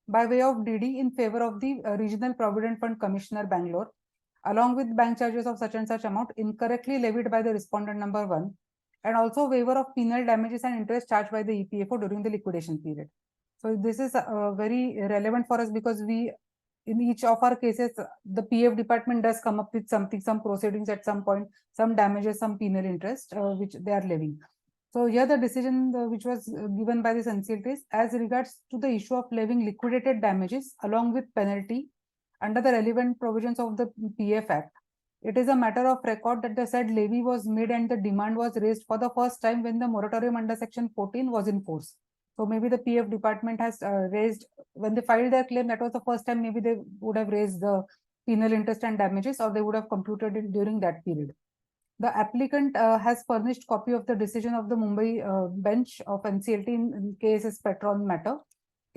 by way of DD in favor of the Regional Provident Fund Commissioner Bangalore, along with bank charges of such and such amount incorrectly levied by the respondent number 1, and also waiver of penal damages and interest charged by the EPFO during the liquidation period. So this is very relevant for us because in each of our cases, the PF department does come up with some proceedings at some point, some damages, some penal interest, which they are levying. So here the decision which was given by this NCLT is as regards to the issue of levying liquidated damages along with penalty under the relevant provisions of the PF Act. It is a matter of record that the said levy was made and the demand was raised for the first time when the moratorium under section 14 was in force. So maybe the PF department has raised, when they filed their claim, that was the first time maybe they would have raised the penal interest and damages, or they would have computed it during that period. The applicant has furnished copy of the decision of the Mumbai bench of NCLT in cases Petron matter,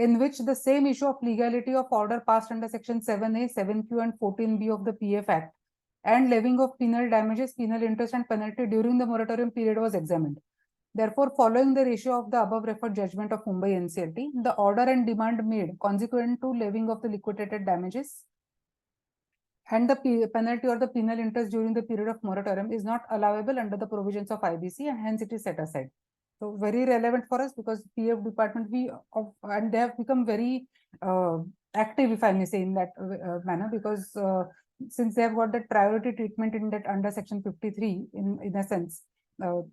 in which the same issue of legality of order passed under section 7A, 7Q and 14B of the PF Act and levying of penal damages, penal interest and penalty during the moratorium period was examined. Therefore, following the ratio of the above referred judgment of Mumbai NCLT, the order and demand made consequent to levying of the liquidated damages and the penalty or the penal interest during the period of moratorium is not allowable under the provisions of IBC, and hence it is set aside. So very relevant for us, because PF department and they have become very active, if I may say, in that manner, because since they have got that priority treatment in that under section 53 in a sense.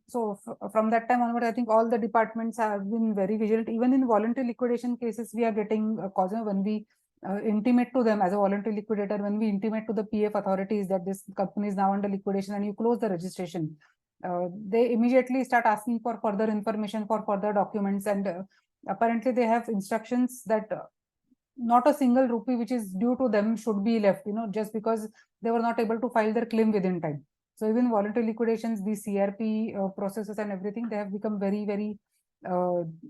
So from that time onward, I think all the departments have been very vigilant. Even in voluntary liquidation cases, we are getting cause when we intimate to them as a voluntary liquidator, when we intimate to the PF authorities that this company is now under liquidation and you close the registration, they immediately start asking for further information, for further documents, and apparently they have instructions that not a single rupee which is due to them should be left, just because they were not able to file their claim within time. So even voluntary liquidations, the CRP processes and everything, they have become very, very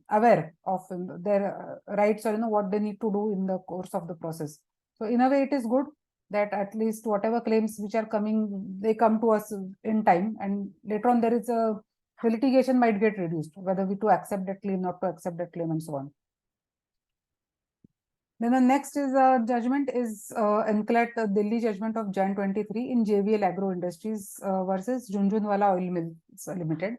aware of their rights, or what they need to do in the course of the process. So in a way, it is good that at least whatever claims which are coming, they come to us in time, and later on there is the litigation might get reduced, whether we to accept that claim, not to accept that claim, and so on. Then the next is judgment is NCLAT Delhi judgment of Jan 23 in JVL Agro Industries versus Junjunwala Oil Mills Limited.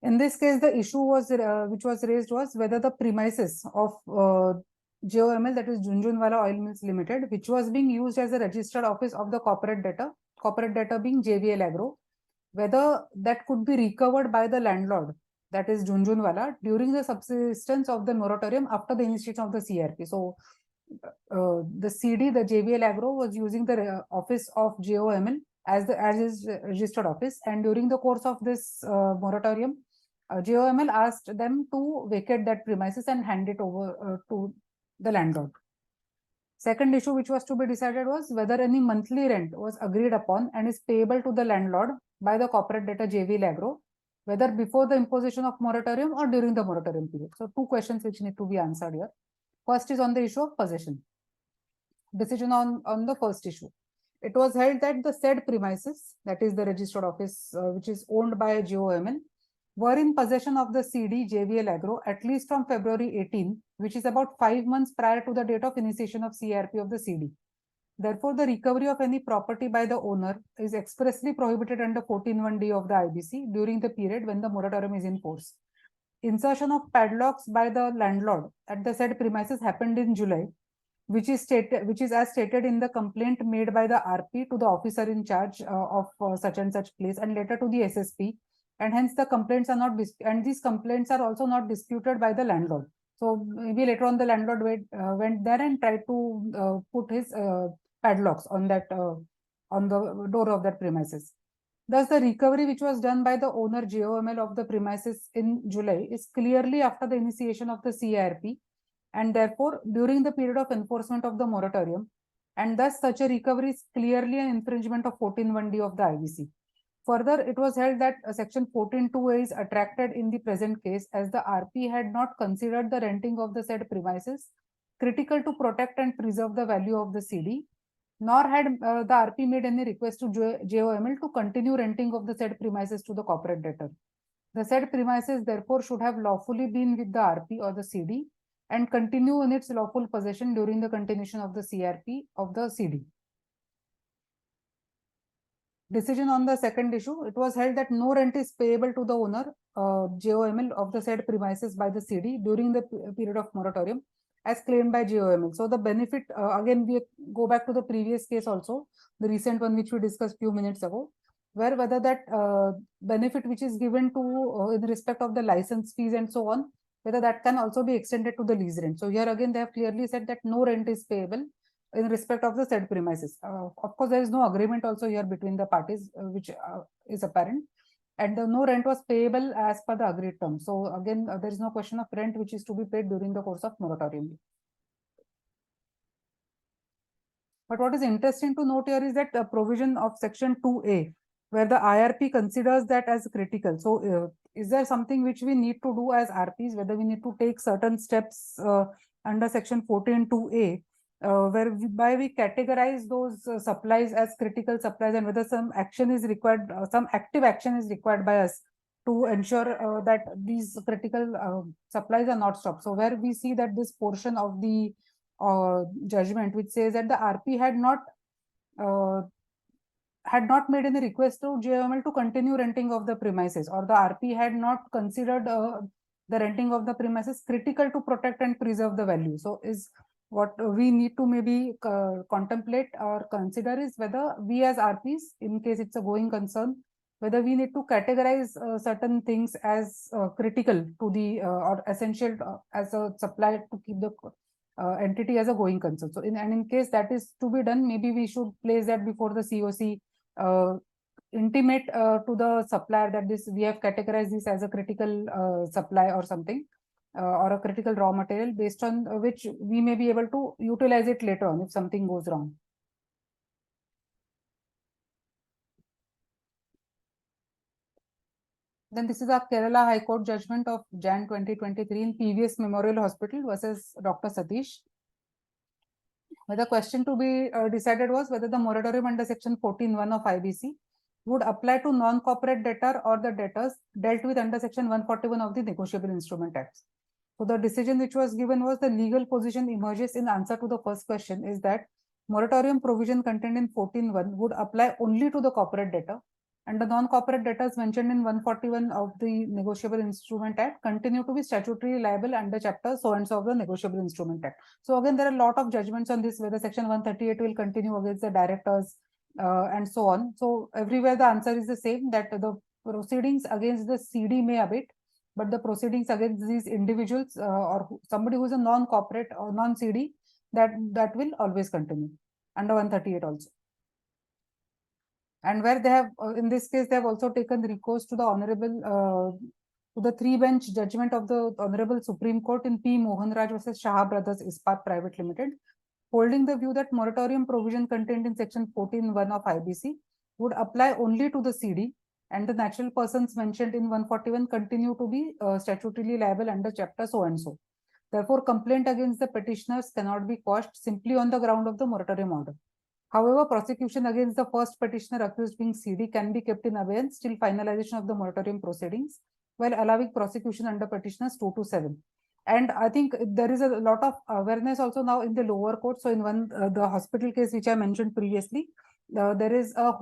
In this case, the issue was which was raised was whether the premises of JOML, that is Junjunwala Oil Mills Limited, which was being used as a registered office of the corporate debtor being JVL Agro, whether that could be recovered by the landlord, that is Junjunwala, during the subsistence of the moratorium after the initiation of the CRP. So the CD, the JVL Agro, was using the office of JOML as his registered office, and during the course of this moratorium, JOML asked them to vacate that premises and hand it over to the landlord. Second issue which was to be decided was whether any monthly rent was agreed upon and is payable to the landlord by the corporate debtor JVL Agro, whether before the imposition of moratorium or during the moratorium period. So two questions which need to be answered here. First is on the issue of possession. Decision on the first issue. It was held that the said premises, that is the registered office which is owned by JOML, were in possession of the CD JVL Agro at least from February 18, which is about 5 months prior to the date of initiation of CRP of the CD. Therefore, the recovery of any property by the owner is expressly prohibited under 14(1)(d) of the IBC during the period when the moratorium is in force. Insertion of padlocks by the landlord at the said premises happened in July, which is as stated in the complaint made by the RP to the officer in charge of such and such place, and later to the SSP, and hence the complaints are not and these complaints are also not disputed by the landlord. So maybe later on the landlord went there and tried to put his padlocks on that on the door of that premises. Thus, the recovery which was done by the owner JOML of the premises in July is clearly after the initiation of the CRP, and therefore during the period of enforcement of the moratorium, and thus such a recovery is clearly an infringement of 14(1)(d) of the IBC. Further, it was held that section 14(2)(a) is attracted in the present case, as the RP had not considered the renting of the said premises critical to protect and preserve the value of the CD, nor had the RP made any request to JOML to continue renting of the said premises to the corporate debtor. The said premises therefore should have lawfully been with the RP or the CD and continue in its lawful possession during the continuation of the CRP of the CD. Decision on the second issue, it was held that no rent is payable to the owner, JOML, of the said premises by the CD during the period of moratorium as claimed by JOML. So the benefit, again, we go back to the previous case also, the recent one which we discussed few minutes ago, where whether that benefit which is given to in respect of the license fees and so on, whether that can also be extended to the lease rent. So here again, they have clearly said that no rent is payable in respect of the said premises. Of course, there is no agreement also here between the parties, which is apparent, and no rent was payable as per the agreed terms. So again, there is no question of rent which is to be paid during the course of moratorium. But what is interesting to note here is that the provision of section 2A, where the IRP considers that as critical. So is there something which we need to do as RPs, whether we need to take certain steps under section 14(2)(a), whereby we categorize those supplies as critical supplies, and whether some action is required, some active action is required by us to ensure that these critical supplies are not stopped. So where we see that this portion of the judgment which says that the RP had not made any request to JML to continue renting of the premises, or the RP had not considered the renting of the premises critical to protect and preserve the value. So is what we need to maybe contemplate or consider is whether we as RPs, in case it's a going concern, whether we need to categorize certain things as critical to the or essential as a supply to keep the entity as a going concern. So in case that is to be done, maybe we should place that before the COC, intimate to the supplier that this we have categorized this as a critical supply or something, or a critical raw material, based on which we may be able to utilize it later on if something goes wrong. Then this is a Kerala High Court judgment of Jan 2023 in PVS Memorial Hospital versus Dr. Satish. Where the question to be decided was whether the moratorium under section 14(1) of IBC would apply to non-corporate debtor or the debtors dealt with under section 141 of the Negotiable Instrument Act. So the decision which was given was the legal position emerges in answer to the first question is that moratorium provision contained in 14(1) would apply only to the corporate debtor, and the non-corporate debtors mentioned in 141 of the Negotiable Instrument Act continue to be statutorily liable under chapter so and so of the Negotiable Instrument Act. So again, there are a lot of judgments on this, whether section 138 will continue against the directors and so on. So everywhere the answer is the same, that the proceedings against the CD may abate, but the proceedings against these individuals or somebody who is a non-corporate or non-CD, that will always continue under 138 also. And where they have, in this case, they have also taken recourse to the honorable, to the 3-bench judgment of the Honorable Supreme Court in P. Mohanraj versus Shah Brothers Ispat Private Limited, holding the view that moratorium provision contained in section 14(1) of IBC would apply only to the CD, and the natural persons mentioned in 141 continue to be statutorily liable under chapter so and so. Therefore, complaint against the petitioners cannot be quashed simply on the ground of the moratorium order. However, prosecution against the first petitioner accused being CD can be kept in abeyance till finalization of the moratorium proceedings, while allowing prosecution under petitioners 2 to 7. And I think there is a lot of awareness also now in the lower court. So in the hospital case which I mentioned previously, there is a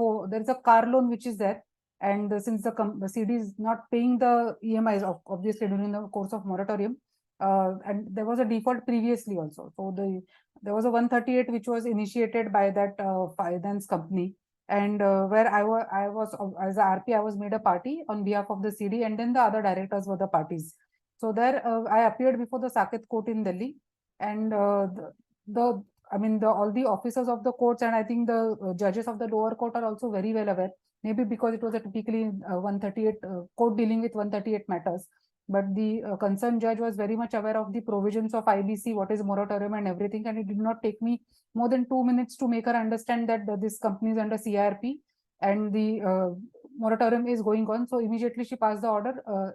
car loan which is there, and since the CD is not paying the EMIs obviously during the course of moratorium, and there was a default previously also. So there was a 138 which was initiated by that finance company, and where I was as a RP, I was made a party on behalf of the CD, and then the other directors were the parties. So there I appeared before the Saket court in Delhi, and all the officers of the courts, and I think the judges of the lower court are also very well aware, maybe because it was a typically 138 court dealing with 138 matters. But the concerned judge was very much aware of the provisions of IBC, what is moratorium and everything, and it did not take me more than 2 minutes to make her understand that this company is under CIRP and the moratorium is going on. So immediately she passed the order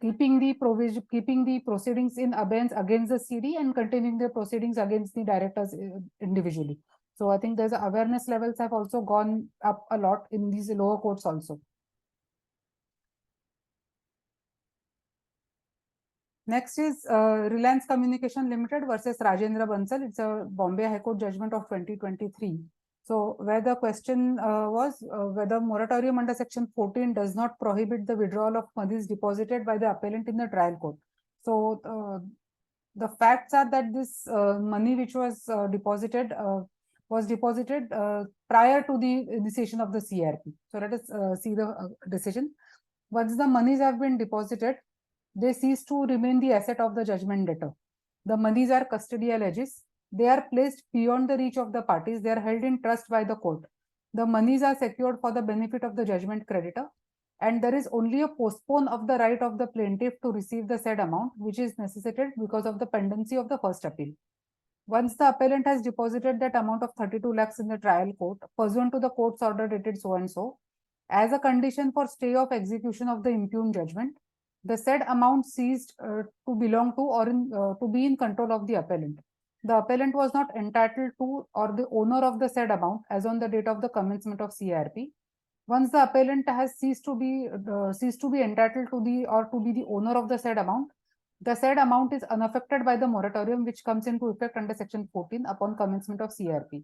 keeping the proceedings in abeyance against the CD and continuing the proceedings against the directors individually. So I think there's awareness levels have also gone up a lot in these lower courts also. Next is Reliance Communication Limited versus Rajendra Bansal. It's a Bombay High Court judgment of 2023. So where the question was whether moratorium under section 14 does not prohibit the withdrawal of monies deposited by the appellant in the trial court. So the facts are that this money which was deposited prior to the initiation of the CRP. So let us see the decision. Once the monies have been deposited, they cease to remain the asset of the judgment debtor. The monies are custodial edges. They are placed beyond the reach of the parties. They are held in trust by the court. The monies are secured for the benefit of the judgment creditor, and there is only a postpone of the right of the plaintiff to receive the said amount, which is necessitated because of the pendency of the first appeal. Once the appellant has deposited that amount of 32 lakhs in the trial court, pursuant to the court's order dated so and so, as a condition for stay of execution of the impugned judgment, the said amount ceased to belong to or to be in control of the appellant. The appellant was not entitled to or the owner of the said amount as on the date of the commencement of CARP. Once the appellant has ceased to be entitled to the or to be the owner of the said amount, the said amount is unaffected by the moratorium which comes into effect under section 14 upon commencement of CARP.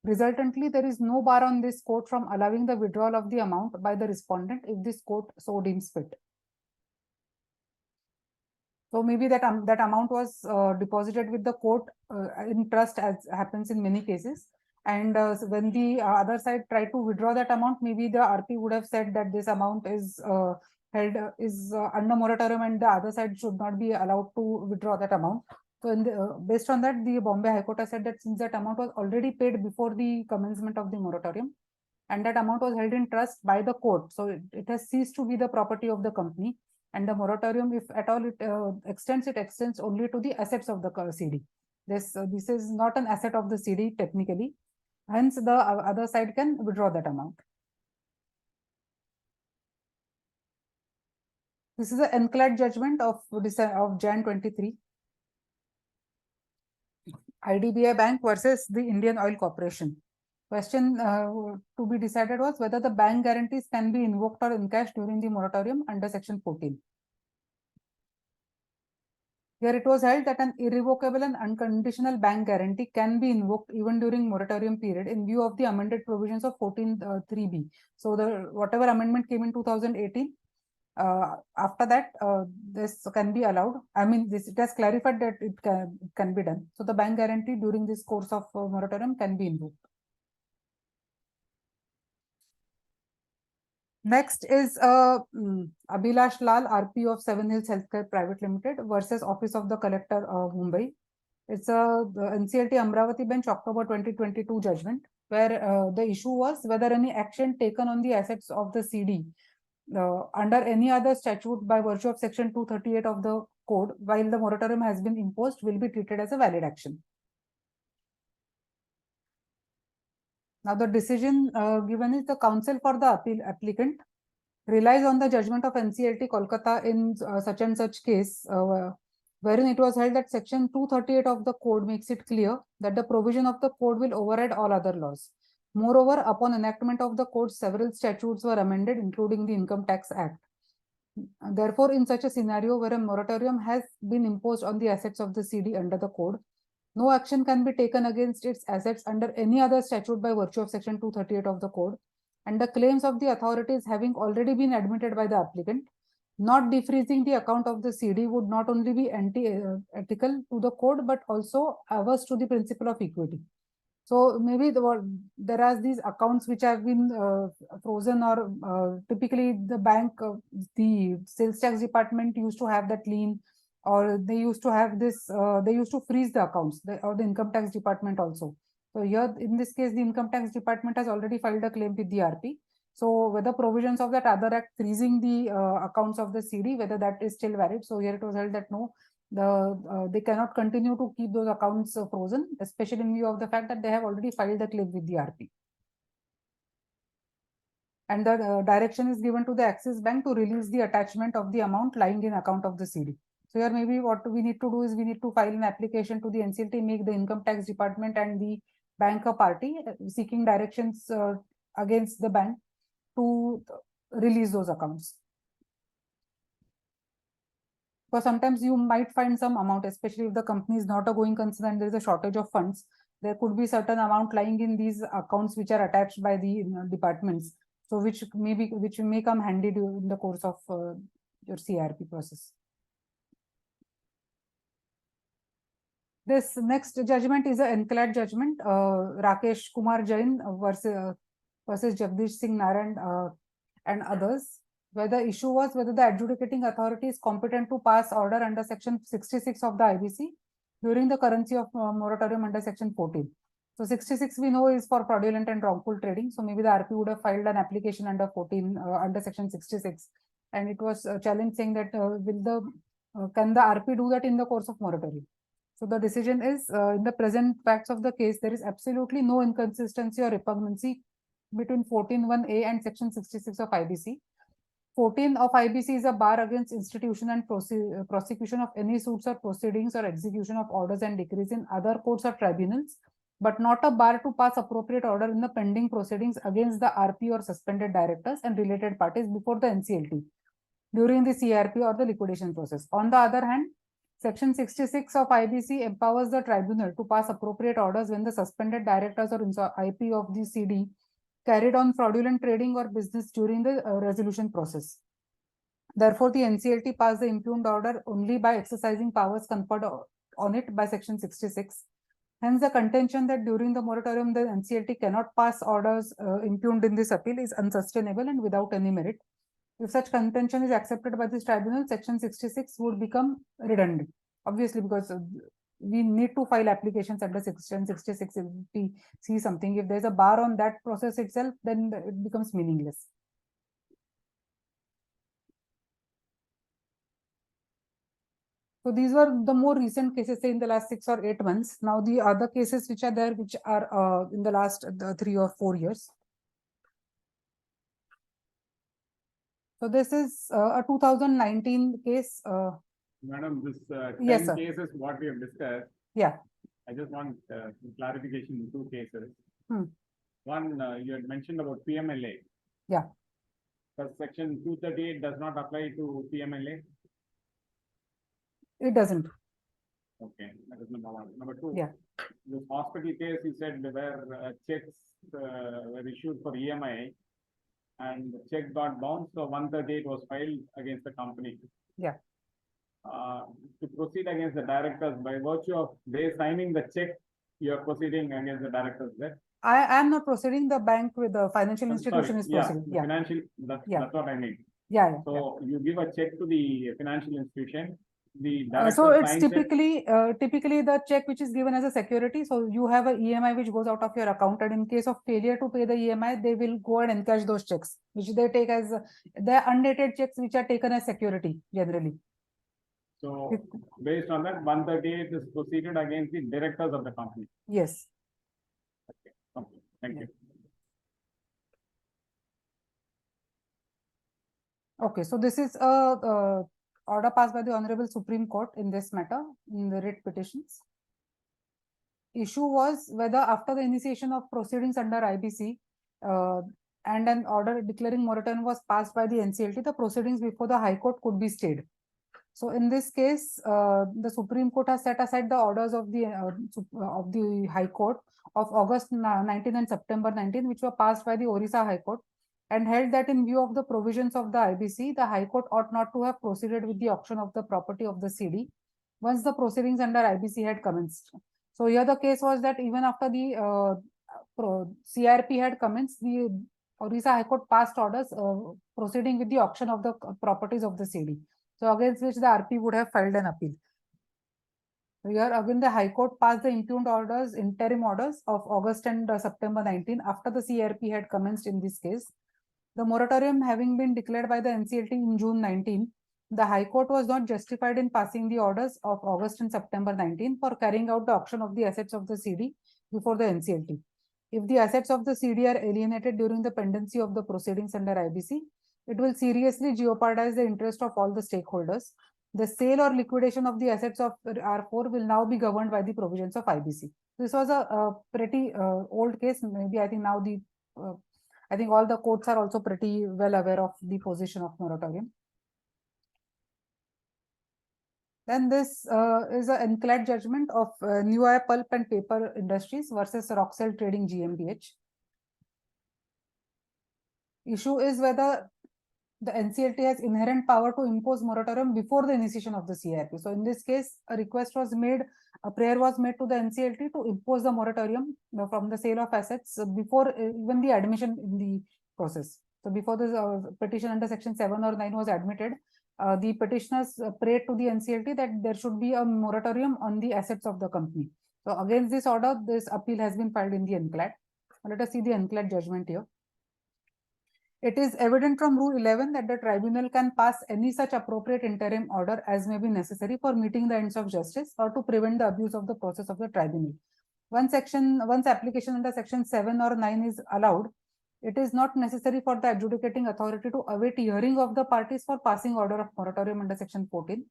Resultantly, there is no bar on this court from allowing the withdrawal of the amount by the respondent if this court so deems fit. So maybe that amount was deposited with the court in trust, as happens in many cases. And so when the other side tried to withdraw that amount, maybe the RP would have said that this amount is held under moratorium and the other side should not be allowed to withdraw that amount. So in the, based on that, the Bombay High Court has said that since that amount was already paid before the commencement of the moratorium and that amount was held in trust by the court, so it has ceased to be the property of the company. And the moratorium, if at all it extends only to the assets of the CD. This is not an asset of the CD technically. Hence, the other side can withdraw that amount. This is an enclad judgment of Jan 23. IDBI Bank versus the Indian Oil Corporation. Question to be decided was whether the bank guarantees can be invoked or encashed during the moratorium under section 14. Here it was held that an irrevocable and unconditional bank guarantee can be invoked even during moratorium period in view of the amended provisions of 14(3)(b). So the whatever amendment came in 2018, after that this can be allowed. I mean, it has clarified that it can be done. So the bank guarantee during this course of moratorium can be invoked. Next is Abhilash Lal, RP of Seven Hills Healthcare Private Limited versus Office of the Collector of Mumbai. It's the NCLT Amravati bench October 2022 judgment, where the issue was whether any action taken on the assets of the CD under any other statute by virtue of section 238 of the code while the moratorium has been imposed will be treated as a valid action. Now, the decision given is the counsel for the applicant relies on the judgment of NCLT Kolkata in such and such case, wherein it was held that section 238 of the code makes it clear that the provision of the code will override all other laws. Moreover, upon enactment of the code, several statutes were amended, including the Income Tax Act. Therefore, in such a scenario where a moratorium has been imposed on the assets of the CD under the code, no action can be taken against its assets under any other statute by virtue of section 238 of the code, and the claims of the authorities having already been admitted by the applicant, not defreezing the account of the CD would not only be anti-ethical to the code, but also averse to the principle of equity. So maybe there are these accounts which have been frozen, or typically the bank, the sales tax department used to have that lien, or they used to have this, they used to freeze the accounts, or the income tax department also. So here, in this case, the income tax department has already filed a claim with the RP. So whether provisions of that other act freezing the accounts of the CD, whether that is still valid. So here it was held that no, they cannot continue to keep those accounts frozen, especially in view of the fact that they have already filed a claim with the RP. And the direction is given to the Axis Bank to release the attachment of the amount lying in account of the CD. So here maybe what we need to do is we need to file an application to the NCLT, make the income tax department and the bank a party, seeking directions against the bank to release those accounts. Because sometimes you might find some amount, especially if the company is not a going concern and there is a shortage of funds, there could be certain amount lying in these accounts which are attached by the departments. So which may come handy during the course of your CRP process. This next judgment is an enclad judgment, Rakesh Kumar Jain versus Jagdish Singh Narayan and others, where the issue was whether the adjudicating authority is competent to pass order under section 66 of the IBC during the currency of moratorium under section 14. So 66 we know is for fraudulent and wrongful trading. So maybe the RP would have filed an application under 14 under section 66, and it was challenged saying that can the RP do that in the course of moratorium? So the decision is, in the present facts of the case, there is absolutely no inconsistency or repugnancy between 14(1)(a) and section 66 of IBC. 14 of IBC is a bar against institution and prosecution of any suits or proceedings or execution of orders and decrees in other courts or tribunals, but not a bar to pass appropriate order in the pending proceedings against the RP or suspended directors and related parties before the NCLT during the CRP or the liquidation process. On the other hand, Section 66 of IBC empowers the tribunal to pass appropriate orders when the suspended directors or IP of the CD carried on fraudulent trading or business during the resolution process. Therefore, the NCLT passed the impugned order only by exercising powers conferred on it by Section 66. Hence, the contention that during the moratorium, the NCLT cannot pass orders impugned in this appeal is unsustainable and without any merit. If such contention is accepted by this tribunal, Section 66 would become redundant. Obviously, because we need to file applications under Section 66 if we see something. If there's a bar on that process itself, then it becomes meaningless. So these were the more recent cases, say in the last 6 or 8 months. Now the other cases which are there, which are in the last 3 or 4 years. So this is a 2019 case. Madam, this Yes, 10 sir. cases what we have discussed. Yeah. I just want clarification in 2 cases. Hmm. One, you had mentioned about PMLA. Yeah. Because Section 238 does not apply to PMLA. It doesn't. Okay, that is number 1. Number 2. Yeah. This hospital case, you said where checks were issued for EMI and the check got bounced, so 138 was filed against the company. Yeah. To proceed against the directors by virtue of they signing the check, you are proceeding against the directors there. I am not proceeding. The bank with the financial I'm institution sorry, is yeah, proceeding. the Yeah. financial, that's what I mean. Yeah. So you give a check to the financial institution, the So director it's signs it. typically the check which is given as a security. So you have a EMI which goes out of your account, and in case of failure to pay the EMI, they will go and encash those checks, which they take as the undated checks which are taken as security generally. So based on that, 138 is proceeded against the directors of the company. Yes. Okay, thank you. Okay, so this is a order passed by the Honorable Supreme Court in this matter, in the writ petitions. Issue was whether after the initiation of proceedings under IBC and an order declaring moratorium was passed by the NCLT, the proceedings before the High Court could be stayed. So in this case, the Supreme Court has set aside the orders of the High Court of August 19 and September 19, which were passed by the Orissa High Court, and held that in view of the provisions of the IBC, the High Court ought not to have proceeded with the auction of the property of the CD once the proceedings under IBC had commenced. So here the case was that even after the CRP had commenced, the Orissa High Court passed orders proceeding with the auction of the properties of the CD. So against which the RP would have filed an appeal. Here again the High Court passed the impugned orders, interim orders of August and September 19 after the CRP had commenced in this case. The moratorium having been declared by the NCLT in June 19, the High Court was not justified in passing the orders of August and September 19 for carrying out the auction of the assets of the CD before the NCLT. If the assets of the CD are alienated during the pendency of the proceedings under IBC, it will seriously jeopardize the interest of all the stakeholders. The sale or liquidation of the assets of R4 will now be governed by the provisions of IBC. This was a pretty old case. Maybe I think now I think all the courts are also pretty well aware of the position of moratorium. Then this is an NCLAT judgment of New Eye Pulp and Paper Industries versus Roxel Trading GmbH. Issue is whether the NCLT has inherent power to impose moratorium before the initiation of the CRP. So in this case, a request was made, a prayer was made to the NCLT to impose the moratorium from the sale of assets before even the admission in the process. So before the petition under section 7 or 9 was admitted, the petitioners prayed to the NCLT that there should be a moratorium on the assets of the company. So against this order, this appeal has been filed in the NCLAT. Let us see the NCLAT judgment here. It is evident from Rule 11 that the tribunal can pass any such appropriate interim order as may be necessary for meeting the ends of justice or to prevent the abuse of the process of the tribunal. Once application under section 7 or 9 is allowed, it is not necessary for the adjudicating authority to await hearing of the parties for passing order of moratorium under section 14.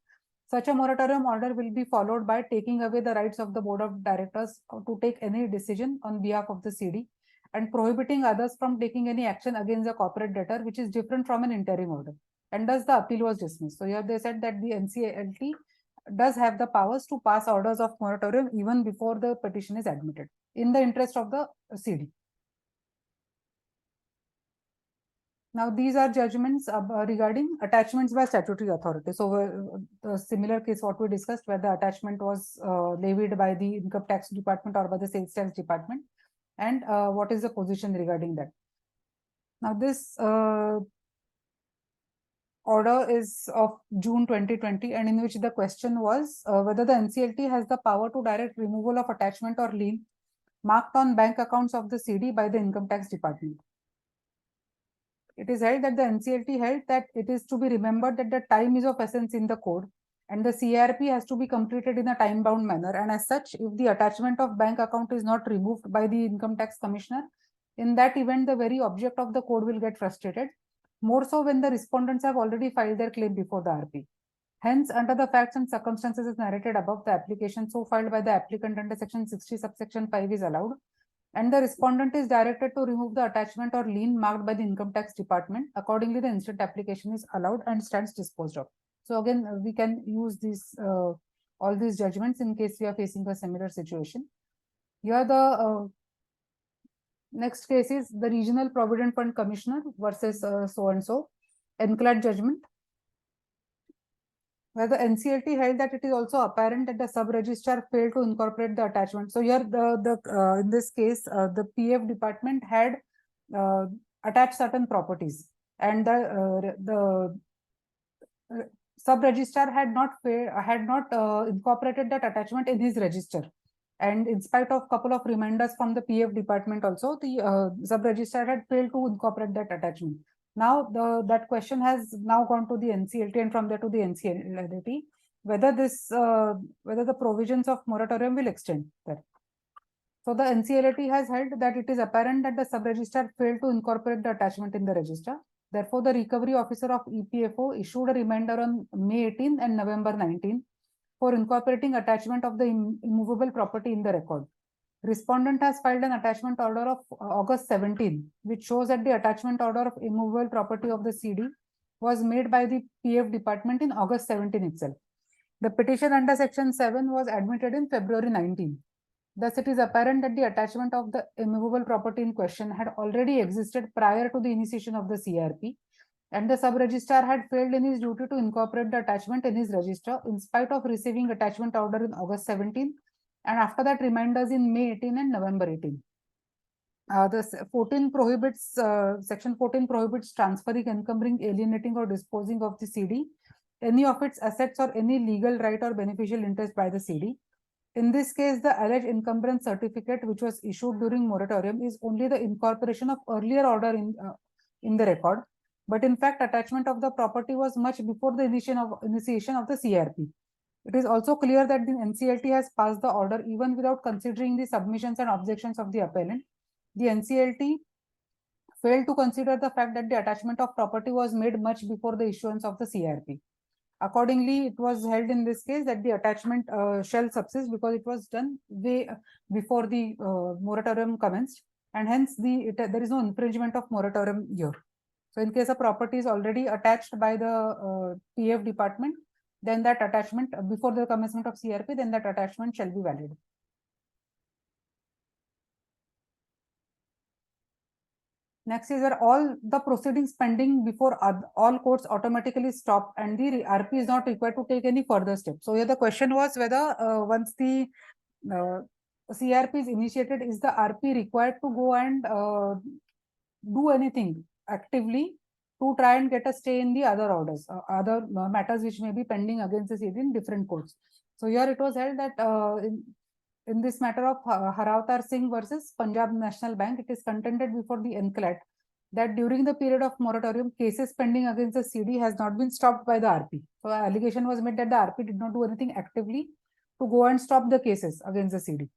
Such a moratorium order will be followed by taking away the rights of the board of directors to take any decision on behalf of the CD and prohibiting others from taking any action against the corporate debtor, which is different from an interim order. And thus the appeal was dismissed. So here they said that the NCLT does have the powers to pass orders of moratorium even before the petition is admitted in the interest of the CD. Now, these are judgments regarding attachments by statutory authority. So, the similar case what we discussed, where the attachment was levied by the income tax department or by the sales tax department, and what is the position regarding that. Now, this order is of June 2020, and in which the question was whether the NCLT has the power to direct removal of attachment or lien marked on bank accounts of the CD by the income tax department. It is held that the NCLT held that it is to be remembered that the time is of essence in the code and the CRP has to be completed in a time-bound manner. And as such, if the attachment of bank account is not removed by the income tax commissioner, in that event, the very object of the code will get frustrated, more so when the respondents have already filed their claim before the RP. Hence, under the facts and circumstances as narrated above, the application so filed by the applicant under section 60 subsection 5 is allowed, and the respondent is directed to remove the attachment or lien marked by the income tax department. Accordingly, the instant application is allowed and stands disposed of. So again, we can use these all these judgments in case we are facing a similar situation. Here the next case is the Regional Provident Fund Commissioner versus so-and-so NCLAT judgment, where the NCLT held that it is also apparent that the sub-registrar failed to incorporate the attachment. So here in this case, the PF department had attached certain properties, and the sub-registrar had not incorporated that attachment in his register. And in spite of couple of reminders from the PF department also, the sub-registrar had failed to incorporate that attachment. Now, that question has now gone to the NCLT and from there to the NCLT, whether the provisions of moratorium will extend there. So the NCLT has held that it is apparent that the sub-registrar failed to incorporate the attachment in the register. Therefore, the recovery officer of EPFO issued a reminder on May 18 and November 19 for incorporating attachment of the immovable property in the record. Respondent has filed an attachment order of August 17, which shows that the attachment order of immovable property of the CD was made by the PF department in August 17 itself. The petition under section 7 was admitted in February 19. Thus, it is apparent that the attachment of the immovable property in question had already existed prior to the initiation of the CRP, and the sub-registrar had failed in his duty to incorporate the attachment in his register in spite of receiving attachment order in August 17 and after that reminders in May 18 and November 18. Section 14 prohibits transferring, encumbering, alienating or disposing of the CD, any of its assets or any legal right or beneficial interest by the CD. In this case, the alleged encumbrance certificate which was issued during moratorium is only the incorporation of earlier order in the record. But in fact, attachment of the property was much before the initiation of the CRP. It is also clear that the NCLT has passed the order even without considering the submissions and objections of the appellant. The NCLT failed to consider the fact that the attachment of property was made much before the issuance of the CRP. Accordingly, it was held in this case that the attachment shall subsist because it was done way before the moratorium commenced, and hence there is no infringement of moratorium here. So in case a property is already attached by the PF department, then that attachment before the commencement of CRP, then that attachment shall be valid. Next is that all the proceedings pending before all courts automatically stop and the RP is not required to take any further steps. So here the question was whether once the CRP is initiated, is the RP required to go and do anything actively to try and get a stay in the other orders, other matters which may be pending against the CD in different courts. So here it was held that in this matter of Haravtar Singh versus Punjab National Bank, it is contended before the NCLAT that during the period of moratorium, cases pending against the CD has not been stopped by the RP. So allegation was made that the RP did not do anything actively to go and stop the cases against the CD.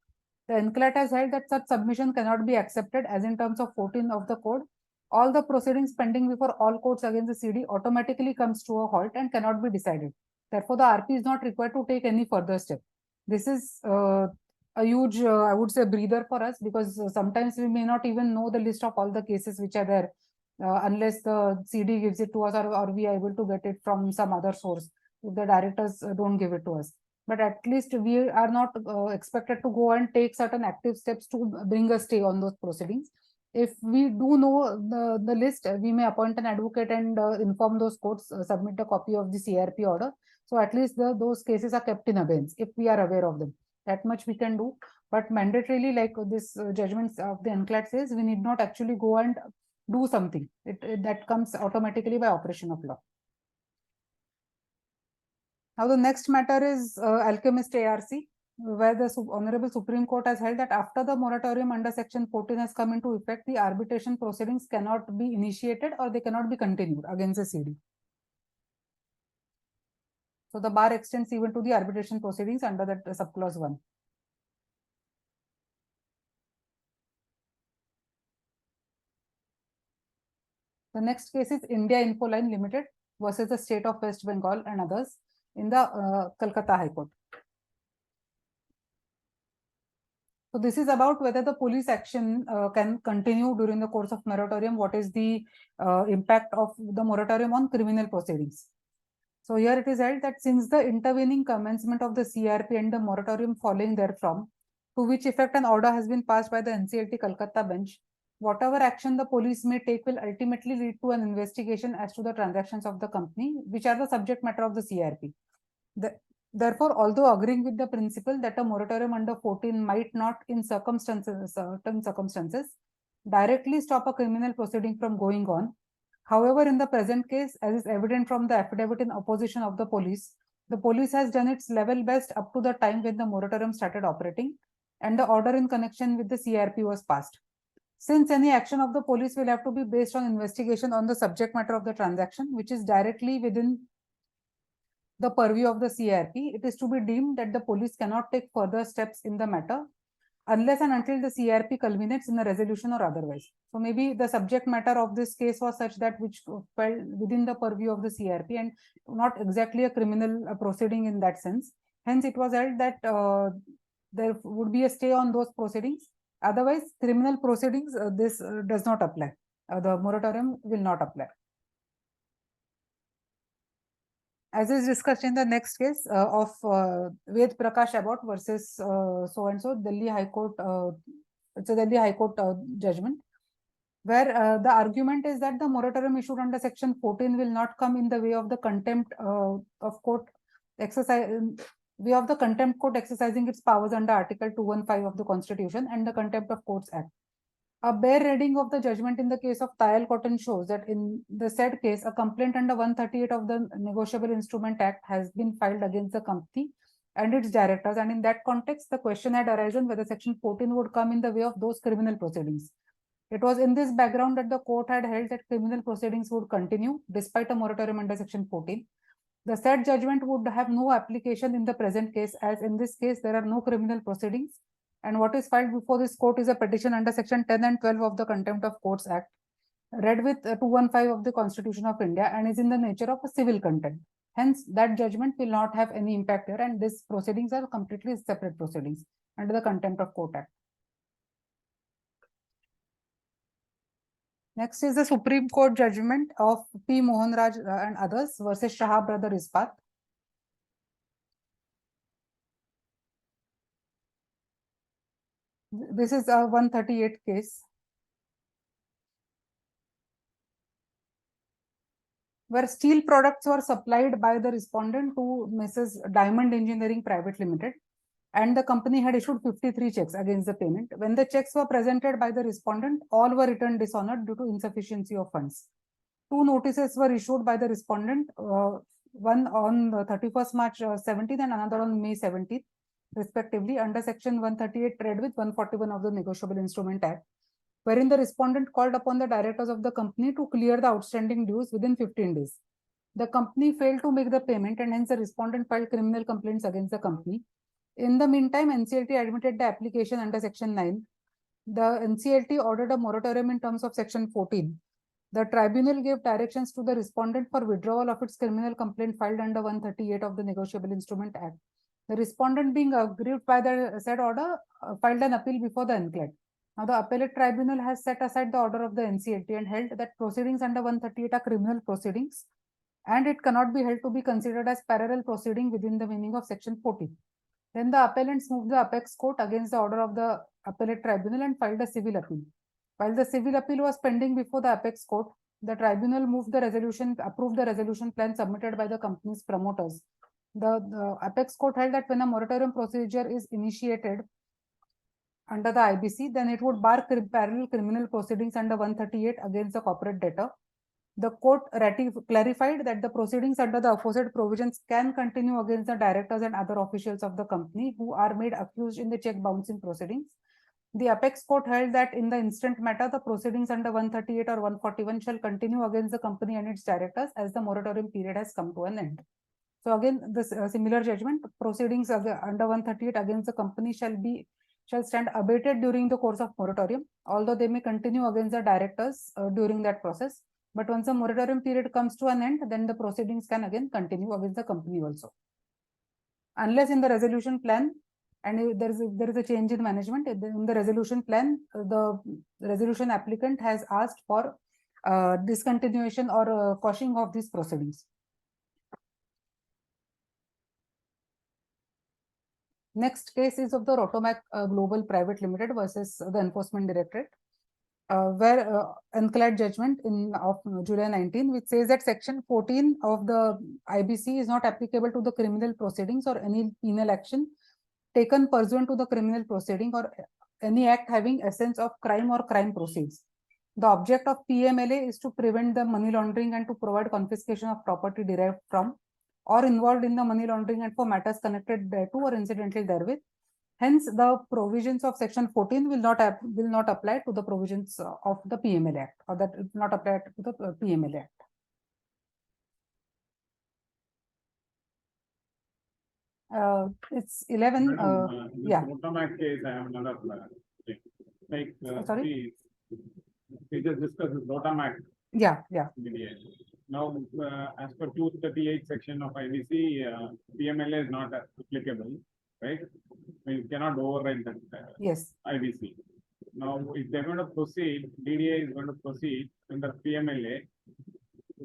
The NCLAT has held that such submission cannot be accepted, as in terms of 14 of the code, all the proceedings pending before all courts against the CD automatically comes to a halt and cannot be decided. Therefore, the RP is not required to take any further step. This is a huge, I would say, breather for us, because sometimes we may not even know the list of all the cases which are there unless the CD gives it to us, or we are able to get it from some other source if the directors don't give it to us. But at least we are not expected to go and take certain active steps to bring a stay on those proceedings. If we do know the list, we may appoint an advocate and inform those courts, submit a copy of the CRP order. So at least those cases are kept in abeyance if we are aware of them. That much we can do. But mandatorily, like this judgments of the NCLAT says, we need not actually go and do something. That comes automatically by operation of law. Now the next matter is Alchemist ARC, where the Honorable Supreme Court has held that after the moratorium under Section 14 has come into effect, the arbitration proceedings cannot be initiated or they cannot be continued against the CD. So the bar extends even to the arbitration proceedings under that subclause 1. The next case is India Infoline Limited versus the state of West Bengal and others in the Kolkata High Court. So this is about whether the police action can continue during the course of moratorium. What is the impact of the moratorium on criminal proceedings? So here it is held that since the intervening commencement of the CRP and the moratorium following therefrom, to which effect an order has been passed by the NCLT Kolkata bench, whatever action the police may take will ultimately lead to an investigation as to the transactions of the company, which are the subject matter of the CRP. Therefore, although agreeing with the principle that a moratorium under 14 might not, in certain circumstances, directly stop a criminal proceeding from going on, however, in the present case, as is evident from the affidavit in opposition of the police has done its level best up to the time when the moratorium started operating and the order in connection with the CRP was passed. Since any action of the police will have to be based on investigation on the subject matter of the transaction, which is directly within the purview of the CRP, it is to be deemed that the police cannot take further steps in the matter unless and until the CRP culminates in a resolution or otherwise. So maybe the subject matter of this case was such that which fell within the purview of the CRP and not exactly a criminal proceeding in that sense. Hence, it was held that there would be a stay on those proceedings. Otherwise, criminal proceedings, this does not apply. The moratorium will not apply. As is discussed in the next case of Ved Prakash Abbott versus so-and-so, Delhi High Court, it's a Delhi High Court judgment, where the argument is that the moratorium issued under Section 14 will not come in the way of the contempt of court exercise, way of the contempt court exercising its powers under Article 215 of the Constitution and the Contempt of Courts Act. A bare reading of the judgment in the case of Tayal Cotton shows that in the said case, a complaint under 138 of the Negotiable Instrument Act has been filed against the company and its directors. And in that context, the question had arisen whether Section 14 would come in the way of those criminal proceedings. It was in this background that the court had held that criminal proceedings would continue despite a moratorium under Section 14. The said judgment would have no application in the present case, as in this case, there are no criminal proceedings. And what is filed before this court is a petition under Section 10 and 12 of the Contempt of Courts Act, read with 215 of the Constitution of India, and is in the nature of a civil contempt. Hence, that judgment will not have any impact here, and these proceedings are completely separate proceedings under the Contempt of Court Act. Next is the Supreme Court judgment of P. Mohan Raj and others versus Shah Brother Ispat. This is a 138 case, where steel products were supplied by the respondent to Mrs. Diamond Engineering Private Limited, and the company had issued 53 checks against the payment. When the checks were presented by the respondent, all were returned dishonored due to insufficiency of funds. 2 notices were issued by the respondent, one on 31st March 17th and another on May 17th, respectively, under Section 138 read with 141 of the Negotiable Instrument Act. wherein the respondent called upon the directors of the company to clear the outstanding dues within 15 days. The company failed to make the payment, and hence the respondent filed criminal complaints against the company. In the meantime, NCLT admitted the application under Section 9. The NCLT ordered a moratorium in terms of Section 14. The tribunal gave directions to the respondent for withdrawal of its criminal complaint filed under 138 of the Negotiable Instrument Act. The respondent, being aggrieved by the said order, filed an appeal before the NCLT. Now, the appellate tribunal has set aside the order of the NCLT and held that proceedings under 138 are criminal proceedings, and it cannot be held to be considered as parallel proceeding within the meaning of Section 14. Then the appellants moved the apex court against the order of the appellate tribunal and filed a civil appeal. While the civil appeal was pending before the apex court, the tribunal approved the resolution plan submitted by the company's promoters. The apex court held that when a moratorium procedure is initiated under the IBC, then it would bar parallel criminal proceedings under 138 against the corporate debtor. The court clarified that the proceedings under the aforesaid provisions can continue against the directors and other officials of the company who are made accused in the check bouncing proceedings. The apex court held that in the instant matter, the proceedings under 138 or 141 shall continue against the company and its directors as the moratorium period has come to an end. So again, this similar judgment, proceedings under 138 against the company shall stand abated during the course of moratorium, although they may continue against the directors during that process. But once the moratorium period comes to an end, then the proceedings can again continue against the company also. Unless in the resolution plan, and if there is a change in management, in the resolution plan, the resolution applicant has asked for discontinuation or quashing of these proceedings. Next case is of the Rotomac Global Private Limited versus the Enforcement Directorate, where unclad judgment of July 19, which says that Section 14 of the IBC is not applicable to the criminal proceedings or any penal action taken pursuant to the criminal proceeding or any act having essence of crime or crime proceeds. The object of PMLA is to prevent the money laundering and to provide confiscation of property derived from or involved in the money laundering and for matters connected thereto or incidental therewith. Hence, the provisions of Section 14 will not apply to the provisions of the PMLA Act, or that will not apply to the PMLA Act. It's 11. Yeah. Rotomac case, I have another thing. Like, sorry? we just discussed this Rotomac. Yeah. Now, as per 238 section of IBC, PMLA is not applicable, right? We cannot override that. Yes. IBC. Now, if they're going to proceed, DDA is going to proceed under PMLA.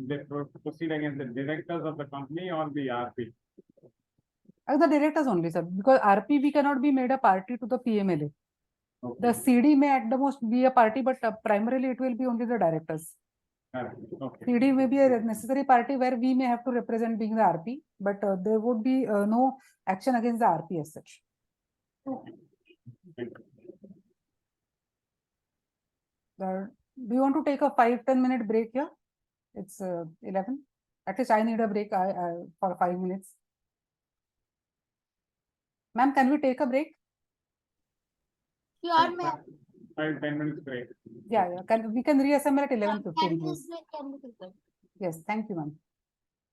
They proceed against the directors of the company or the RP. The directors only, sir, because RP we cannot be made a party to the PMLA. Okay. The CD may at the most be a party, but primarily it will be only the directors. Okay. CD may be a necessary party where we may have to represent being the RP, but there would be no action against the RP as such. Okay. Do you want to take a 5-10 minute break here? It's 11. At least I need a break for 5 minutes. Ma'am, can we take a break? Sure, ma'am. 5-10 minutes break. Yeah. We can reassemble at 11:15, please. Can be taken. Yes, thank you, ma'am.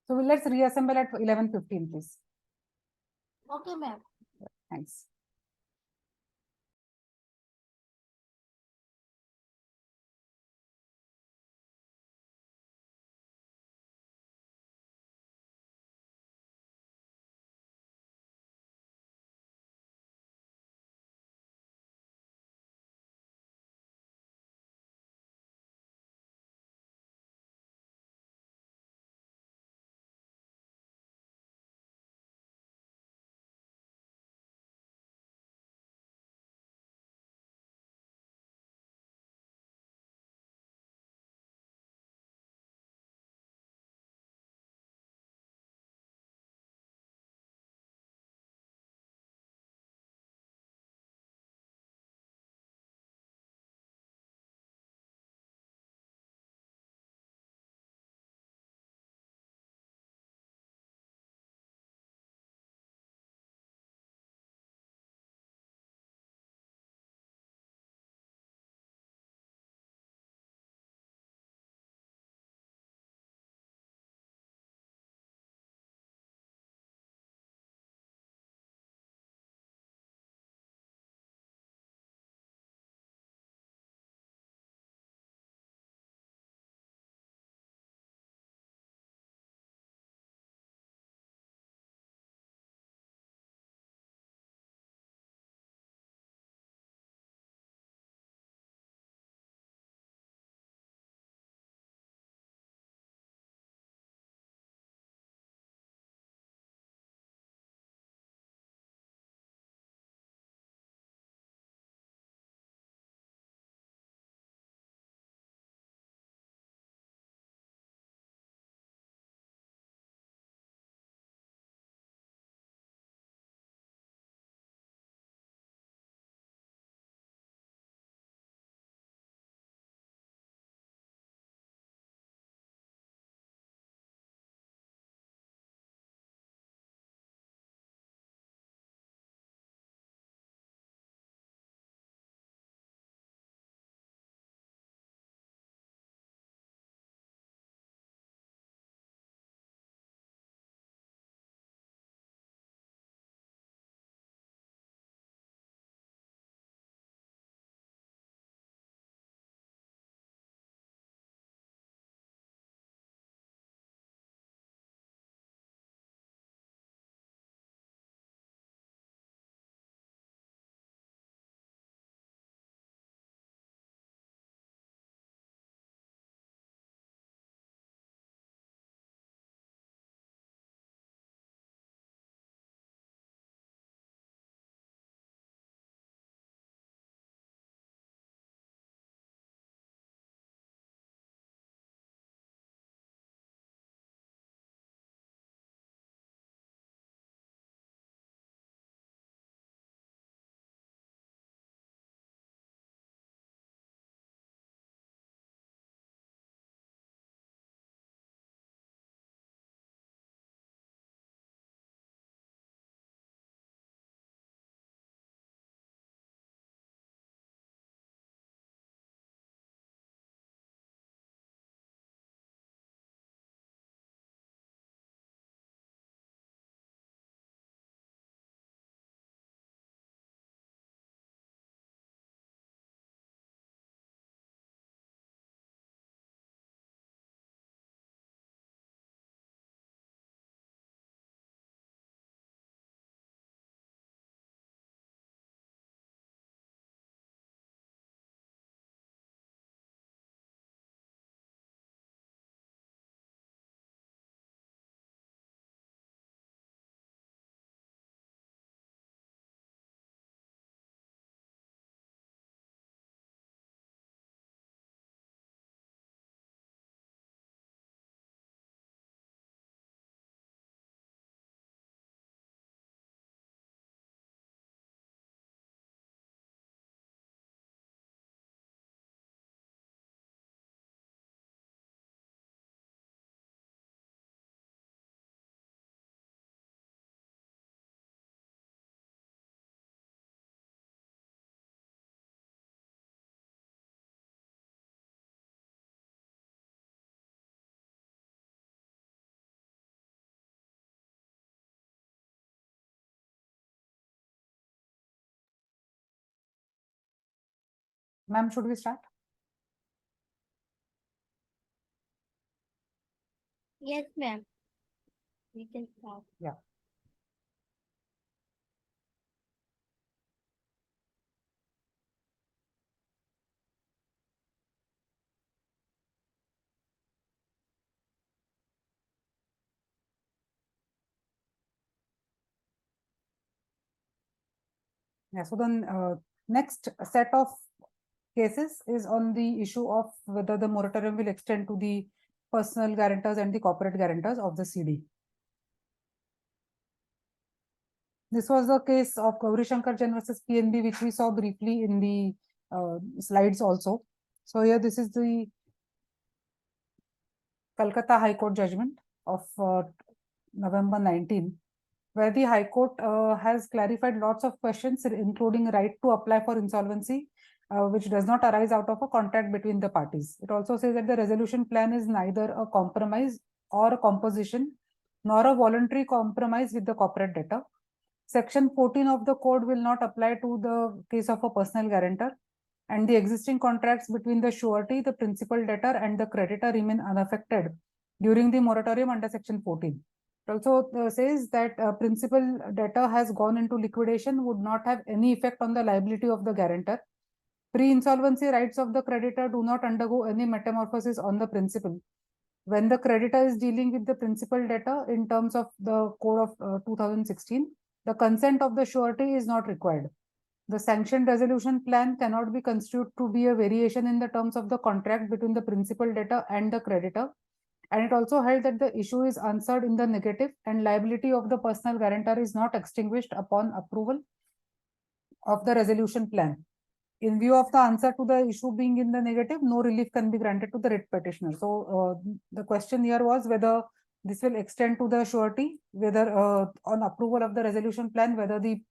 So let's reassemble at 11:15, please. Okay, ma'am. Thanks. Ma'am, should we start? Yes, ma'am. We can start. Yeah. Yeah, so then next set of cases is on the issue of whether the moratorium will extend to the personal guarantors and the corporate guarantors of the CD. This was the case of Gauri Shankar Jain versus PNB, which we saw briefly in the slides also. So here this is the Calcutta High Court judgment of November 19, where the High Court has clarified lots of questions, including right to apply for insolvency, which does not arise out of a contract between the parties. It also says that the resolution plan is neither a compromise or a composition, nor a voluntary compromise with the corporate debtor. Section 14 of the code will not apply to the case of a personal guarantor, and the existing contracts between the surety, the principal debtor, and the creditor remain unaffected during the moratorium under Section 14. It also says that principal debtor has gone into liquidation would not have any effect on the liability of the guarantor. Pre-insolvency rights of the creditor do not undergo any metamorphosis on the principal. When the creditor is dealing with the principal debtor in terms of the code of 2016, the consent of the surety is not required. The sanctioned resolution plan cannot be construed to be a variation in the terms of the contract between the principal debtor and the creditor. And it also held that the issue is answered in the negative and liability of the personal guarantor is not extinguished upon approval of the resolution plan. In view of the answer to the issue being in the negative, no relief can be granted to the writ petitioner. So the question here was whether this will extend to the surety, whether on approval of the resolution plan, whether the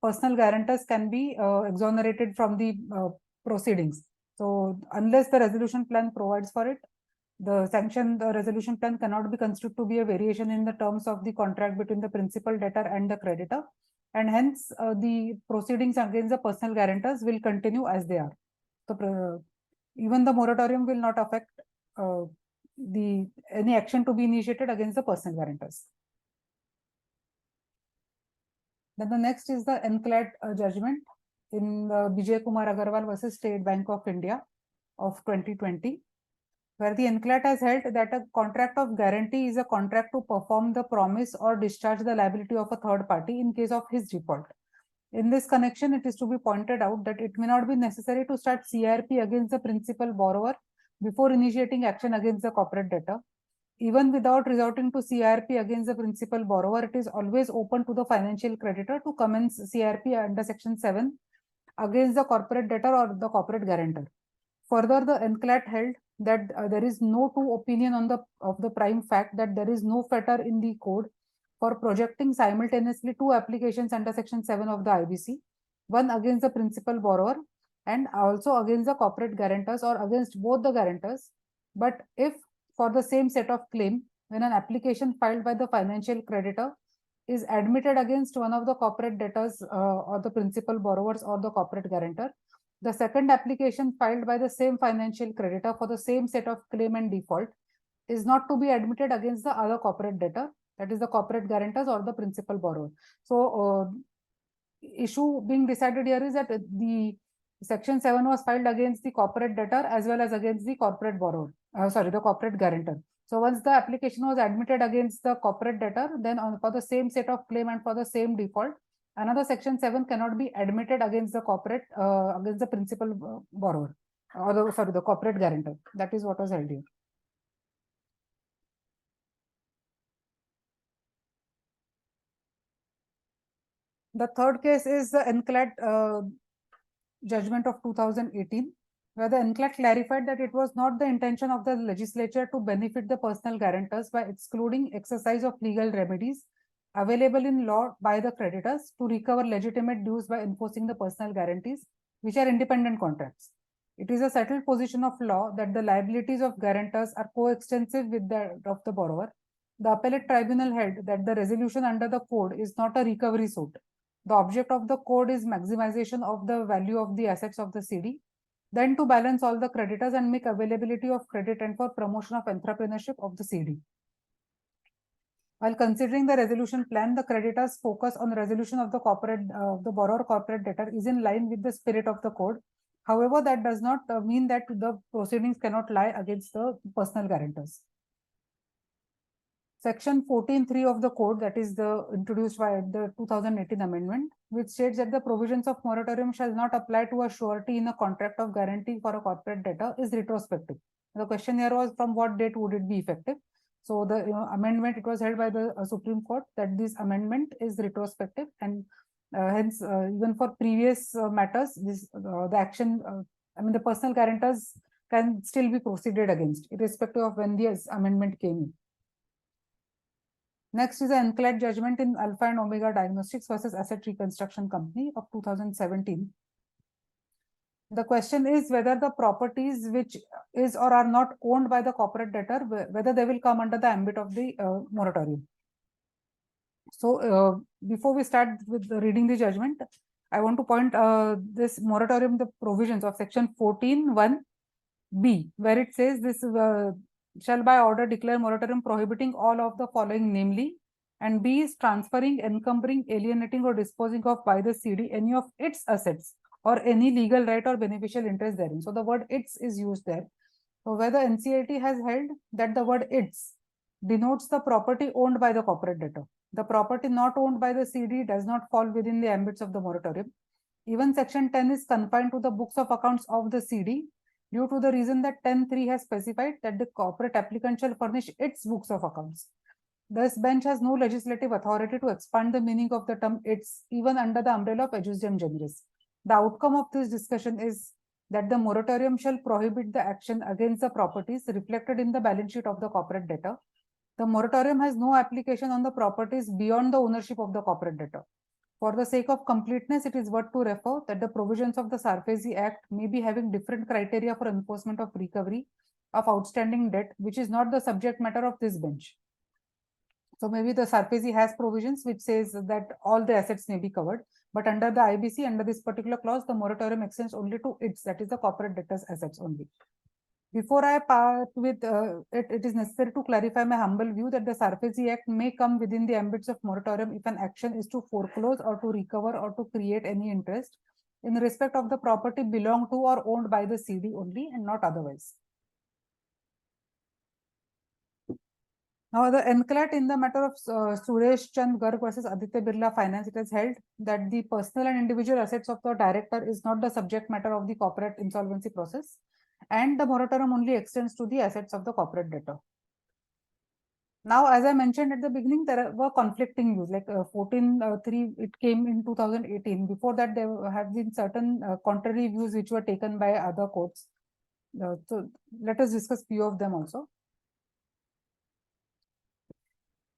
personal guarantors can be exonerated from the proceedings. So unless the resolution plan provides for it, the resolution plan cannot be construed to be a variation in the terms of the contract between the principal debtor and the creditor, and hence the proceedings against the personal guarantors will continue as they are. So even the moratorium will not affect any action to be initiated against the personal guarantors. Then the next is the NCLAT judgment in Vijay Kumar Agarwal versus State Bank of India of 2020, where the NCLAT has held that a contract of guarantee is a contract to perform the promise or discharge the liability of a third party in case of his default. In this connection, it is to be pointed out that it may not be necessary to start CRP against the principal borrower before initiating action against the corporate debtor. Even without resorting to CRP against the principal borrower, it is always open to the financial creditor to commence CRP under Section 7 against the corporate debtor or the corporate guarantor. Further, the NCLAT held that there is no two opinion on the prime fact that there is no fetter in the code for projecting simultaneously two applications under Section 7 of the IBC, one against the principal borrower and also against the corporate guarantors or against both the guarantors. But if for the same set of claim, when an application filed by the financial creditor is admitted against one of the corporate debtors or the principal borrowers or the corporate guarantor, the second application filed by the same financial creditor for the same set of claim and default is not to be admitted against the other corporate debtor, that is the corporate guarantors or the principal borrower. So issue being decided here is that the Section 7 was filed against the corporate debtor as well as against the corporate borrower, the corporate guarantor. So once the application was admitted against the corporate debtor, then for the same set of claim and for the same default, another Section 7 cannot be admitted against the corporate, against the principal borrower, or the corporate guarantor. That is what was held here. The third case is the NCLAT judgment of 2018, where the NCLAT clarified that it was not the intention of the legislature to benefit the personal guarantors by excluding exercise of legal remedies available in law by the creditors to recover legitimate dues by enforcing the personal guarantees, which are independent contracts. It is a settled position of law that the liabilities of guarantors are coextensive with that of the borrower. The appellate tribunal held that the resolution under the code is not a recovery suit. The object of the code is maximization of the value of the assets of the CD. Then to balance all the creditors and make availability of credit and for promotion of entrepreneurship of the CD. While considering the resolution plan, the creditors' focus on resolution of the the borrower corporate debtor is in line with the spirit of the code. However, that does not mean that the proceedings cannot lie against the personal guarantors. Section 14.3 of the code, that is introduced by the 2018 amendment, which states that the provisions of moratorium shall not apply to a surety in a contract of guarantee for a corporate debtor, is retrospective. The question here was, from what date would it be effective? So the amendment, it was held by the Supreme Court that this amendment is retrospective, and hence even for previous matters, this the action, the personal guarantors can still be proceeded against, irrespective of when the amendment came in. Next is the NCLAT judgment in Alpha and Omega Diagnostics versus Asset Reconstruction Company of 2017. The question is whether the properties which is or are not owned by the corporate debtor, whether they will come under the ambit of the moratorium. So before we start with reading the judgment, I want to point this moratorium, the provisions of section 14(1)(b), where it says this shall by order declare moratorium prohibiting all of the following, namely, and B is transferring, encumbering, alienating, or disposing of by the CD any of its assets or any legal right or beneficial interest therein. So the word its is used there. So where the NCLT has held that the word its denotes the property owned by the corporate debtor. The property not owned by the CD does not fall within the ambits of the moratorium. Even section 10 is confined to the books of accounts of the CD due to the reason that 10.3 has specified that the corporate applicant shall furnish its books of accounts. This bench has no legislative authority to expand the meaning of the term its, even under the umbrella of adjustum generis. The outcome of this discussion is that the moratorium shall prohibit the action against the properties reflected in the balance sheet of the corporate debtor. The moratorium has no application on the properties beyond the ownership of the corporate debtor. For the sake of completeness, it is worth to refer that the provisions of the SARFAESI Act may be having different criteria for enforcement of recovery of outstanding debt, which is not the subject matter of this bench. So maybe the SARFAESI has provisions which says that all the assets may be covered, but under the IBC, under this particular clause, the moratorium extends only to its, that is the corporate debtor's assets only. Before I part with it is necessary to clarify my humble view that the SARFAESI Act may come within the ambits of moratorium if an action is to foreclose or to recover or to create any interest in respect of the property belonged to or owned by the CD only and not otherwise. Now, the NCLAT in the matter of Suresh Chand Garg versus Aditya Birla Finance, it has held that the personal and individual assets of the director is not the subject matter of the corporate insolvency process, and the moratorium only extends to the assets of the corporate debtor. Now, as I mentioned at the beginning, there were conflicting views, like 14.3, it came in 2018. Before that, there have been certain contrary views which were taken by other courts. So let us discuss few of them also.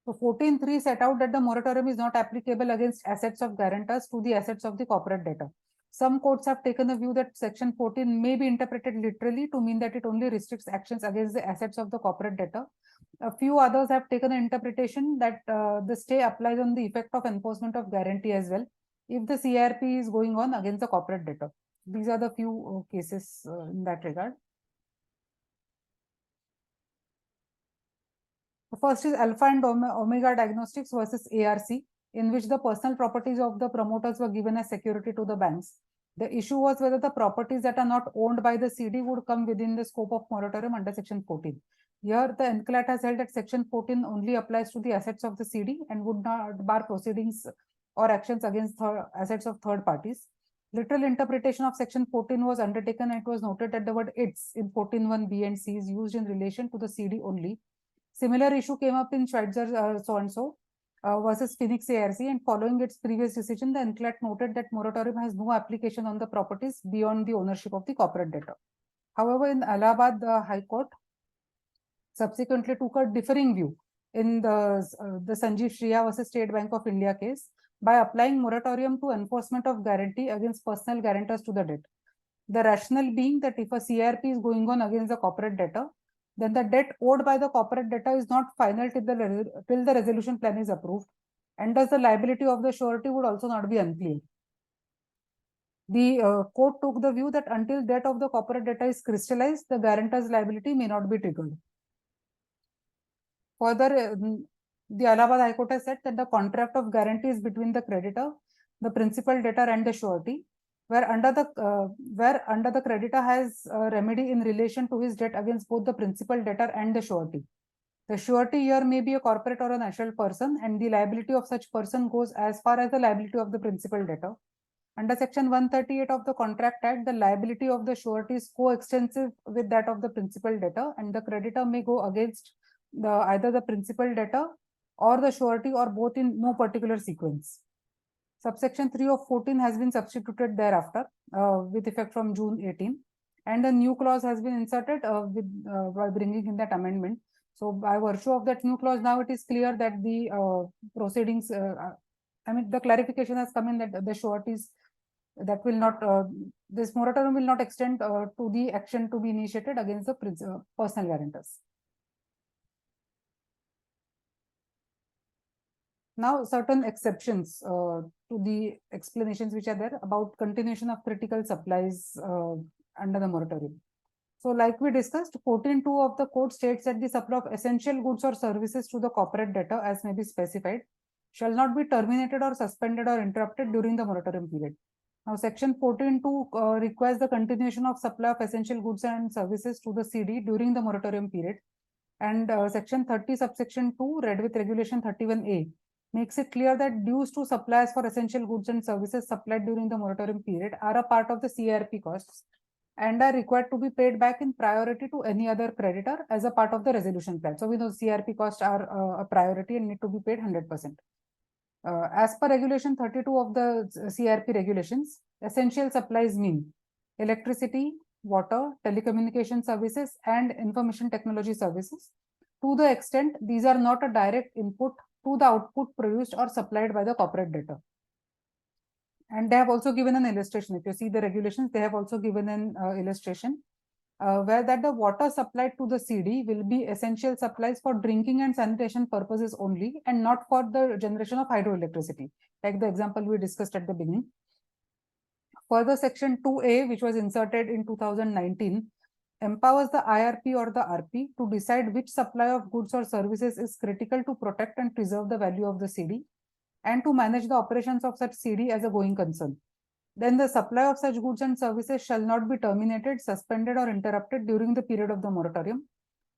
So 14.3 set out that the moratorium is not applicable against assets of guarantors to the assets of the corporate debtor. Some courts have taken a view that section 14 may be interpreted literally to mean that it only restricts actions against the assets of the corporate debtor. A few others have taken an interpretation that the stay applies on the effect of enforcement of guarantee as well, if the CRP is going on against the corporate debtor. These are the few cases in that regard. The first is Alpha and Omega Diagnostics versus ARC, in which the personal properties of the promoters were given as security to the banks. The issue was whether the properties that are not owned by the CD would come within the scope of moratorium under section 14. Here, the NCLAT has held that section 14 only applies to the assets of the CD and would not bar proceedings or actions against assets of third parties. Literal interpretation of section 14 was undertaken, and it was noted that the word its in 14.1b and c is used in relation to the CD only. Similar issue came up in Schweitzer so-and-so versus Phoenix ARC, and following its previous decision, the NCLAT noted that moratorium has no application on the properties beyond the ownership of the corporate debtor. However, in Allahabad, the High Court subsequently took a differing view in the Sanjeev Shriya versus State Bank of India case by applying moratorium to enforcement of guarantee against personal guarantors to the debt. The rationale being that if a CRP is going on against the corporate debtor, then the debt owed by the corporate debtor is not final till the resolution plan is approved, and thus the liability of the surety would also not be unclear. The court took the view that until debt of the corporate debtor is crystallized, the guarantor's liability may not be triggered. Further, the Allahabad High Court has said that the contract of guarantee is between the creditor, the principal debtor, and the surety, where under the creditor has a remedy in relation to his debt against both the principal debtor and the surety. The surety here may be a corporate or a natural person, and the liability of such person goes as far as the liability of the principal debtor. Under Section 138 of the Contract Act, the liability of the surety is coextensive with that of the principal debtor, and the creditor may go against either the principal debtor or the surety, or both, in no particular sequence. Subsection 3 of 14 has been substituted thereafter with effect from June 18, and a new clause has been inserted by bringing in that amendment. So by virtue of that new clause, now it is clear that the proceedings, the clarification has come in that the sureties that will not, this moratorium will not extend to the action to be initiated against the personal guarantors. Now, certain exceptions to the explanations which are there about continuation of critical supplies under the moratorium. So, like we discussed, 14.2 of the code states that the supply of essential goods or services to the corporate debtor, as may be specified, shall not be terminated or suspended or interrupted during the moratorium period. Now, Section 14.2 requires the continuation of supply of essential goods and services to the CD during the moratorium period. And Section 30, subsection 2, read with Regulation 31A, makes it clear that dues to suppliers for essential goods and services supplied during the moratorium period are a part of the CIRP costs and are required to be paid back in priority to any other creditor as a part of the resolution plan. So we know CIRP costs are a priority and need to be paid 100%. As per Regulation 32 of the CIRP regulations, essential supplies mean electricity, water, telecommunication services, and information technology services, to the extent these are not a direct input to the output produced or supplied by the corporate debtor. And they have also given an illustration. If you see the regulations, they have also given an illustration where that the water supplied to the CD will be essential supplies for drinking and sanitation purposes only, and not for the generation of hydroelectricity, like the example we discussed at the beginning. Further, Section 2A, which was inserted in 2019, empowers the IRP or the RP to decide which supply of goods or services is critical to protect and preserve the value of the CD, and to manage the operations of such CD as a going concern. Then the supply of such goods and services shall not be terminated, suspended, or interrupted during the period of the moratorium,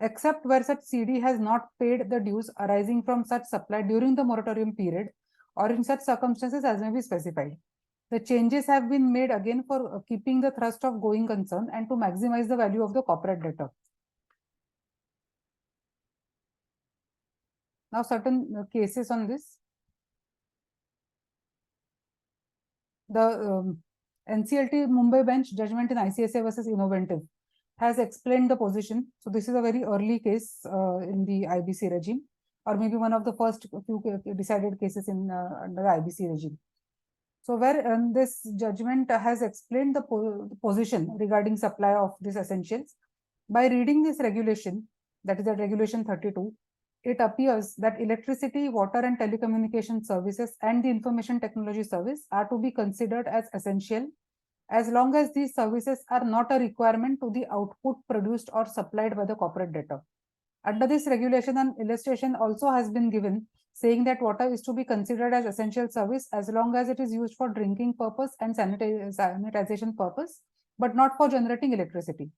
except where such CD has not paid the dues arising from such supply during the moratorium period, or in such circumstances as may be specified. The changes have been made again for keeping the thrust of going concern and to maximize the value of the corporate debtor. Now, certain cases on this. The NCLT Mumbai bench judgment in ICSA versus Innoventive has explained the position. So this is a very early case in the IBC regime, or maybe one of the first few decided cases in under the IBC regime. So where this judgment has explained the position regarding supply of these essentials. By reading this regulation, that is at Regulation 32, it appears that electricity, water, and telecommunication services and the information technology service are to be considered as essential as long as these services are not a requirement to the output produced or supplied by the corporate debtor. Under this regulation, an illustration also has been given saying that water is to be considered as essential service as long as it is used for drinking purpose and sanitization purpose, but not for generating electricity.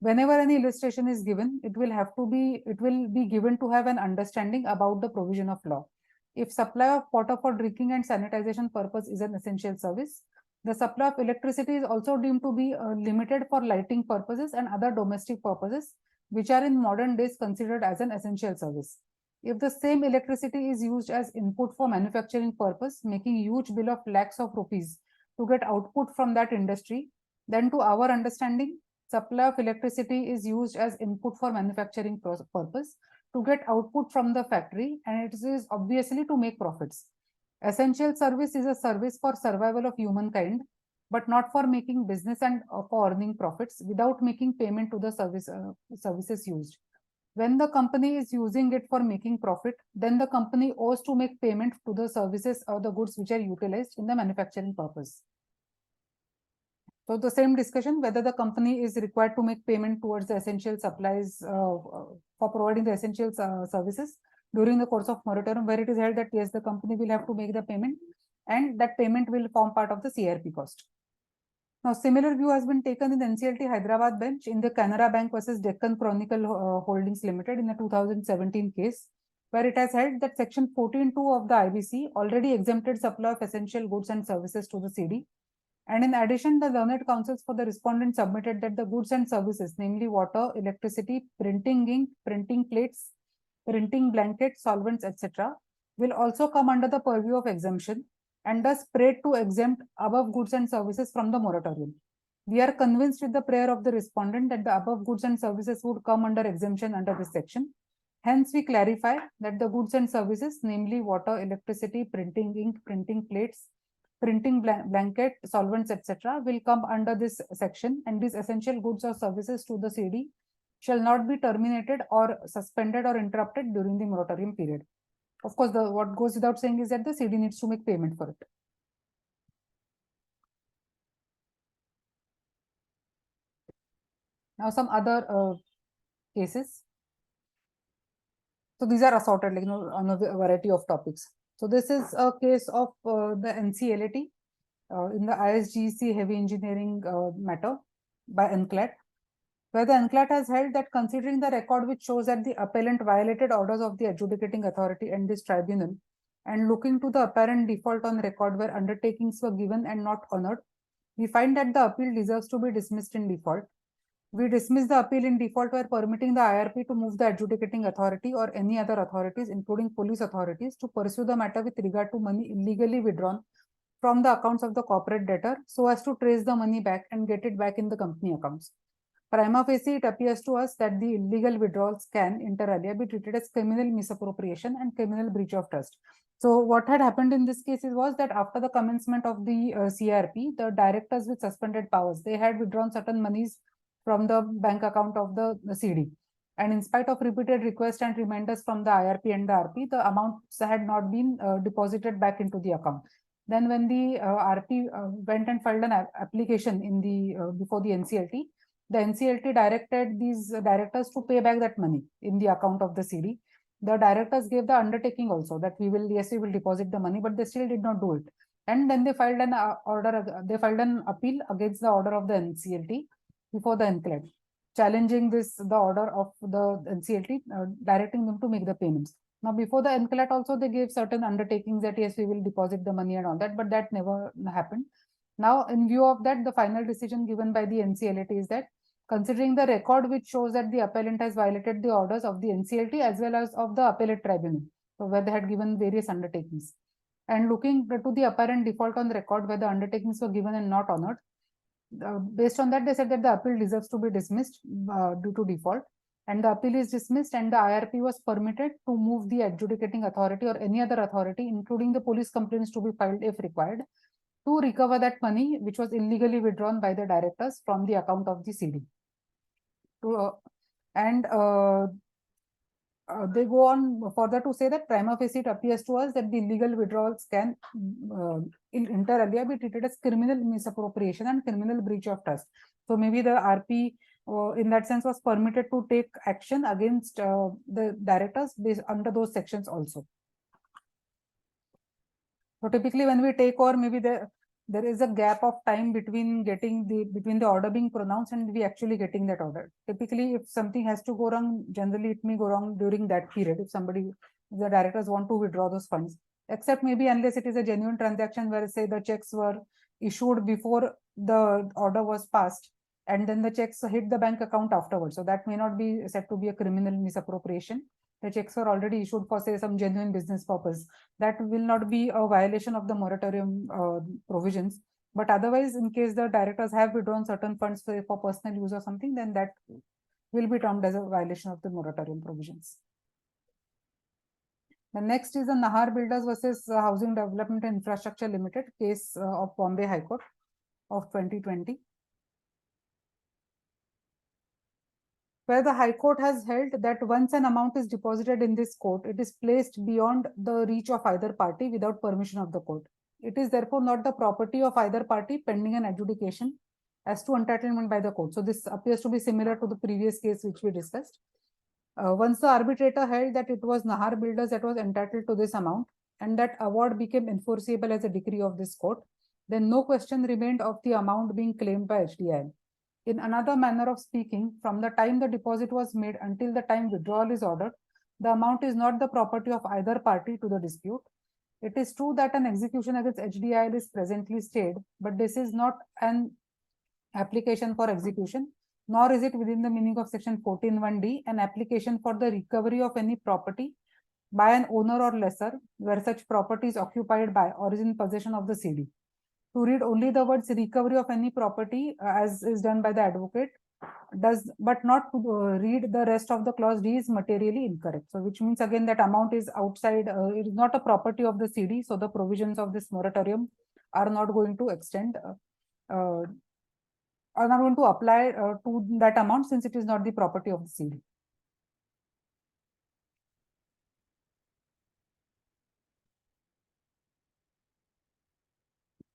Whenever any illustration is given, it will be given to have an understanding about the provision of law. If supply of water for drinking and sanitization purpose is an essential service, the supply of electricity is also deemed to be limited for lighting purposes and other domestic purposes, which are in modern days considered as an essential service. If the same electricity is used as input for manufacturing purpose, making huge bill of lakhs of rupees to get output from that industry, then to our understanding, supply of electricity is used as input for manufacturing purpose to get output from the factory, and it is obviously to make profits. Essential service is a service for survival of humankind, but not for making business and for earning profits without making payment to the services used. When the company is using it for making profit, then the company owes to make payment to the services or the goods which are utilized in the manufacturing purpose. So the same discussion, whether the company is required to make payment towards the essential supplies for providing the essential services during the course of moratorium, where it is held that yes, the company will have to make the payment and that payment will form part of the CRP cost. Now, similar view has been taken in the NCLT Hyderabad bench in the Canara Bank versus Deccan Chronicle Holdings Limited in the 2017 case, where it has held that section 14(2) of the IBC already exempted supply of essential goods and services to the CD. And in addition, the learned counsels for the respondent submitted that the goods and services, namely water, electricity, printing ink, printing plates, printing blankets, solvents, etc., will also come under the purview of exemption and thus prayed to exempt above goods and services from the moratorium. We are convinced with the prayer of the respondent that the above goods and services would come under exemption under this section. Hence, we clarify that the goods and services, namely water, electricity, printing ink, printing plates, printing blanket, solvents, etc., will come under this section, and these essential goods or services to the CD shall not be terminated or suspended or interrupted during the moratorium period. Of course, what goes without saying is that the CD needs to make payment for it. Now, some other cases. So these are assorted, like, on a variety of topics. So this is a case of the NCLAT in the ISGC heavy engineering matter by NCLAT, where the NCLAT has held that considering the record which shows that the appellant violated orders of the adjudicating authority and this tribunal, and looking to the apparent default on record where undertakings were given and not honored, we find that the appeal deserves to be dismissed in default. We dismiss the appeal in default by permitting the IRP to move the adjudicating authority or any other authorities, including police authorities, to pursue the matter with regard to money illegally withdrawn from the accounts of the corporate debtor so as to trace the money back and get it back in the company accounts. Prima facie, it appears to us that the illegal withdrawals can, inter alia, be treated as criminal misappropriation and criminal breach of trust. So what had happened in this case was that after the commencement of the CRP, the directors with suspended powers, they had withdrawn certain monies from the bank account of the CD. And in spite of repeated requests and reminders from the IRP and the RP, the amounts had not been deposited back into the account. Then when the RP went and filed an application in the before the NCLT directed these directors to pay back that money in the account of the CD. The directors gave the undertaking also that we will deposit the money, but they still did not do it. And then they filed an an appeal against the order of the NCLT before the NCLAT, challenging the order of the NCLT, directing them to make the payments. Now, before the NCLAT also, they gave certain undertakings that yes, we will deposit the money and all that, but that never happened. Now, in view of that, the final decision given by the NCLAT is that considering the record which shows that the appellant has violated the orders of the NCLT as well as of the appellate tribunal, so where they had given various undertakings, and looking to the apparent default on the record where the undertakings were given and not honored, based on that, they said that the appeal deserves to be dismissed due to default, and the appeal is dismissed, and the IRP was permitted to move the adjudicating authority or any other authority, including the police complaints, to be filed if required, to recover that money which was illegally withdrawn by the directors from the account of the CD. They go on further to say that prima facie it appears to us that the illegal withdrawals can inter alia be treated as criminal misappropriation and criminal breach of trust. So maybe the RP in that sense was permitted to take action against the directors based under those sections also. So typically when we take over, maybe there is a gap of time between the order being pronounced and we actually getting that order. Typically, if something has to go wrong, generally it may go wrong during that period. If the directors want to withdraw those funds, except maybe unless it is a genuine transaction where, say, the checks were issued before the order was passed and then the checks hit the bank account afterwards. So that may not be said to be a criminal misappropriation. The checks were already issued for, say, some genuine business purpose. That will not be a violation of the moratorium provisions. But otherwise, in case the directors have withdrawn certain funds for personal use or something, then that will be termed as a violation of the moratorium provisions. The next is the Nahar Builders versus Housing Development and Infrastructure Limited case of Bombay High Court of 2020. Where the High Court has held that once an amount is deposited in this court, it is placed beyond the reach of either party without permission of the court. It is therefore not the property of either party pending an adjudication, as to entitlement by the court. So this appears to be similar to the previous case which we discussed. Once the arbitrator held that it was Nahar Builders that was entitled to this amount, and that award became enforceable as a decree of this court, then no question remained of the amount being claimed by HDIL. In another manner of speaking, from the time the deposit was made until the time withdrawal is ordered, the amount is not the property of either party to the dispute. It is true that an execution against HDIL is presently stayed, but this is not an application for execution, nor is it within the meaning of section 14(1)(d), an application for the recovery of any property by an owner or lessor where such property is occupied by or is in possession of the CD. To read only the words recovery of any property as is done by the advocate but not to read the rest of the clause D is materially incorrect. So which means again that amount is outside, it is not a property of the CD. So the provisions of this moratorium are not going to extend, are not going to apply to that amount since it is not the property of the CD.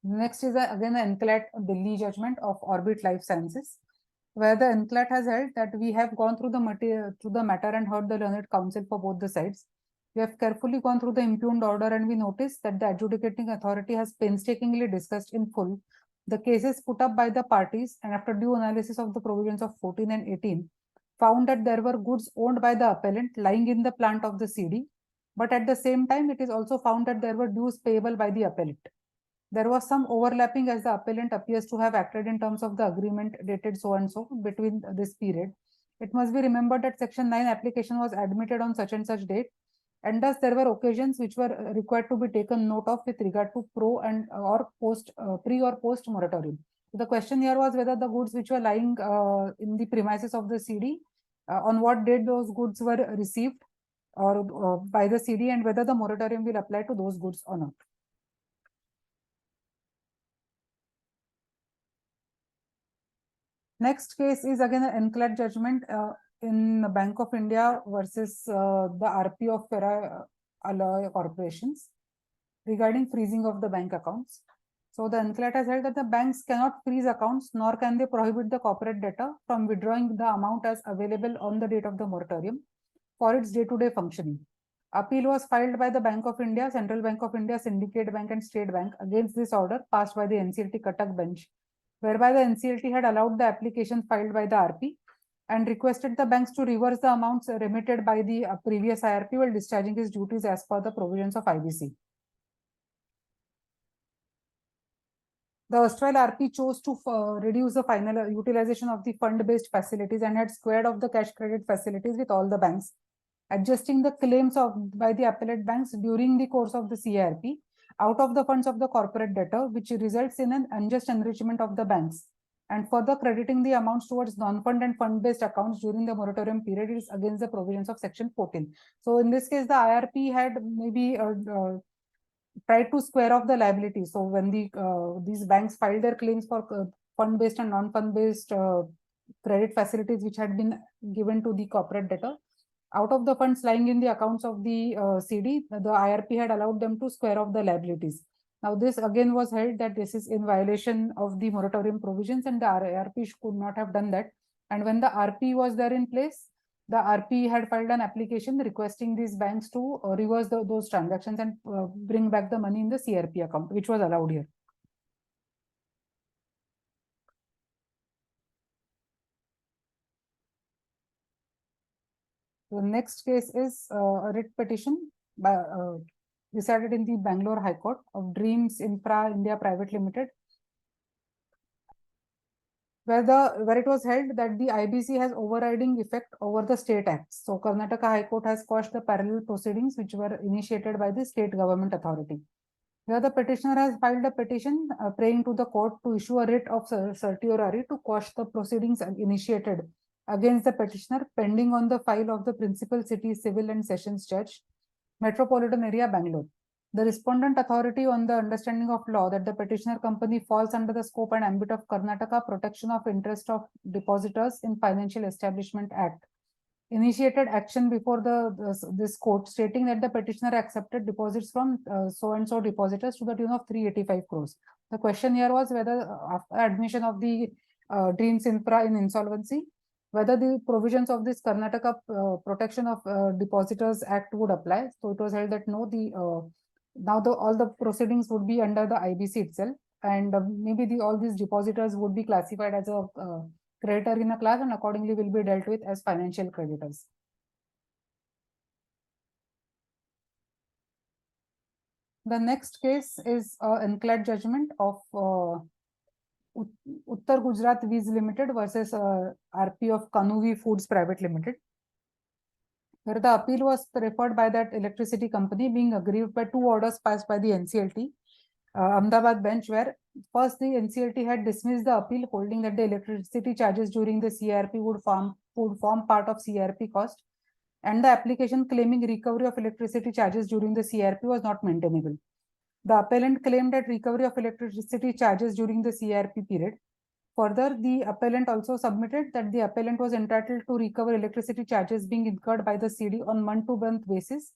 Next is again the NCLAT Delhi judgment of Orbit Life Sciences, where the NCLAT has held that we have gone through the matter and heard the learned counsel for both the sides. We have carefully gone through the impugned order and we noticed that the adjudicating authority has painstakingly discussed in full the cases put up by the parties, and after due analysis of the provisions of 14 and 18, found that there were goods owned by the appellant lying in the plant of the CD, but at the same time it is also found that there were dues payable by the appellant. There was some overlapping as the appellant appears to have acted in terms of the agreement dated so and so between this period. It must be remembered that section 9 application was admitted on such and such date, and thus there were occasions which were required to be taken note of with regard to pre or post moratorium. So the question here was whether the goods which were lying in the premises of the CD, on what date those goods were received or by the CD, and whether the moratorium will apply to those goods or not. Next case is again an NCLAT judgment in the Bank of India versus the RP of Ferra Alloy Corporations regarding freezing of the bank accounts. So the NCLAT has held that the banks cannot freeze accounts, nor can they prohibit the corporate debtor from withdrawing the amount as available on the date of the moratorium for its day-to-day functioning. Appeal was filed by the Bank of India, Central Bank of India, Syndicate Bank, and State Bank against this order passed by the NCLT Cuttack bench, whereby the NCLT had allowed the application filed by the RP and requested the banks to reverse the amounts remitted by the previous IRP while discharging his duties as per the provisions of IBC. The erstwhile RP chose to reduce the final utilization of the fund-based facilities and had squared off the cash credit facilities with all the banks, adjusting the claims by the appellate banks during the course of the CIRP out of the funds of the corporate debtor, which results in an unjust enrichment of the banks, and further crediting the amounts towards non-fund and fund-based accounts during the moratorium period is against the provisions of section 14. So in this case, the IRP had maybe tried to square off the liability. So when these banks filed their claims for fund-based and non-fund-based credit facilities which had been given to the corporate debtor, out of the funds lying in the accounts of the CD, the IRP had allowed them to square off the liabilities. Now, this again was held that this is in violation of the moratorium provisions, and the IRP could not have done that. And when the RP was there in place, the RP had filed an application requesting these banks to reverse those transactions and bring back the money in the CRP account, which was allowed here. The next case is a writ petition decided in the Bangalore High Court of Dreams Infra India Private Limited, where it was held that the IBC has overriding effect over the state acts. So Karnataka High Court has quashed the parallel proceedings which were initiated by the state government authority. Here the petitioner has filed a petition praying to the court to issue a writ of certiorari to quash the proceedings initiated against the petitioner pending on the file of the Principal City Civil and Sessions Judge, Metropolitan Area, Bangalore. The respondent authority, on the understanding of law that the petitioner company falls under the scope and ambit of Karnataka Protection of Interest of Depositors in Financial Establishment Act, initiated action before this court stating that the petitioner accepted deposits from so-and-so depositors to the tune of 385 crores. The question here was whether after admission of the Dreams Infra in insolvency, whether the provisions of this Karnataka Protection of Depositors Act would apply. So it was held that no, now all the proceedings would be under the IBC itself, and maybe all these depositors would be classified as a creditor in a class and accordingly will be dealt with as financial creditors. The next case is NCLAT judgment of Uttar Gujarat Weez Limited versus RP of Kanuvi Foods Private Limited, where the appeal was referred by that electricity company being aggrieved by two orders passed by the NCLT Ahmedabad bench, where first the NCLT had dismissed the appeal holding that the electricity charges during the CRP would form part of CRP cost, and the application claiming recovery of electricity charges during the CRP was not maintainable. The appellant claimed that recovery of electricity charges during the CRP period. Further, the appellant also submitted that the appellant was entitled to recover electricity charges being incurred by the CD on month-to-month basis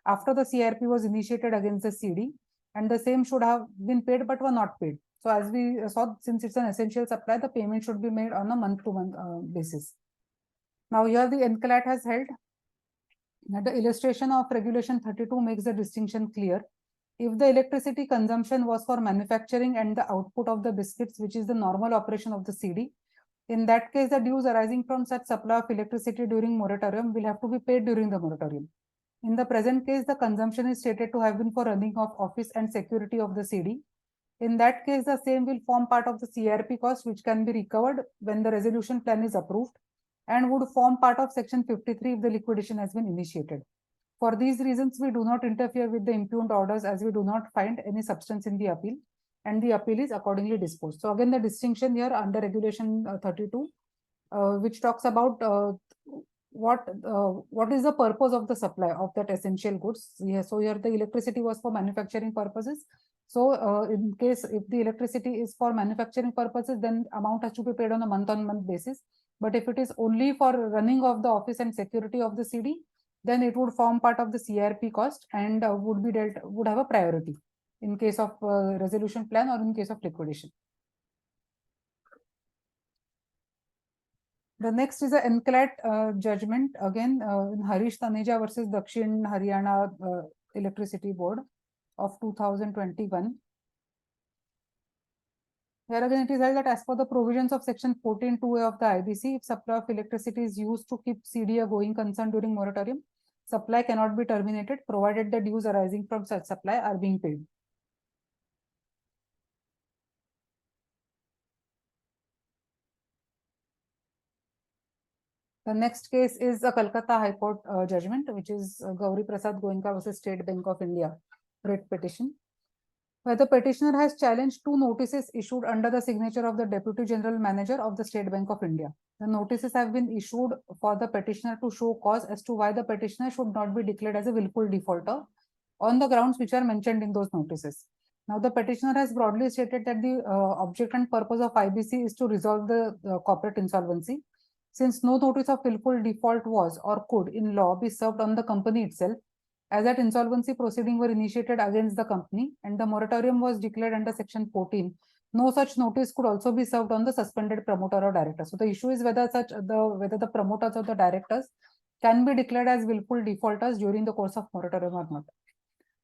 after the CRP was initiated against the CD, and the same should have been paid but were not paid. So as we saw, since it's an essential supply, the payment should be made on a month-to-month basis. Now here the NCLAT has held that the illustration of regulation 32 makes the distinction clear. If the electricity consumption was for manufacturing and the output of the biscuits, which is the normal operation of the CD, in that case, the dues arising from such supply of electricity during moratorium will have to be paid during the moratorium. In the present case, the consumption is stated to have been for running of office and security of the CD. In that case, the same will form part of the CRP cost, which can be recovered when the resolution plan is approved and would form part of section 53 if the liquidation has been initiated. For these reasons, we do not interfere with the impugned orders as we do not find any substance in the appeal, and the appeal is accordingly disposed. So again, the distinction here under regulation 32, which talks about what is the purpose of the supply of that essential goods. So here the electricity was for manufacturing purposes. So in case if the electricity is for manufacturing purposes, then amount has to be paid on a month-on-month basis. But if it is only for running of the office and security of the CD, then it would form part of the CRP cost and would have a priority in case of resolution plan or in case of liquidation. The next is a NCLAT judgment again in Harish Taneja versus Dakshin Haryana Electricity Board of 2021. Here again, it is held that as per the provisions of section 14(2)(a) of the IBC, if supply of electricity is used to keep CD a going concern during moratorium, supply cannot be terminated provided the dues arising from such supply are being paid. The next case is a Kolkata High Court judgment, which is Gauri Prasad Goenka versus State Bank of India writ petition, where the petitioner has challenged two notices issued under the signature of the Deputy General Manager of the State Bank of India. The notices have been issued for the petitioner to show cause as to why the petitioner should not be declared as a willful defaulter on the grounds which are mentioned in those notices. Now, the petitioner has broadly stated that the object and purpose of IBC is to resolve the corporate insolvency. Since no notice of willful default was or could in law be served on the company itself, as that insolvency proceeding were initiated against the company and the moratorium was declared under section 14, no such notice could also be served on the suspended promoter or director. So the issue is whether the promoters or the directors can be declared as willful defaulters during the course of moratorium or not.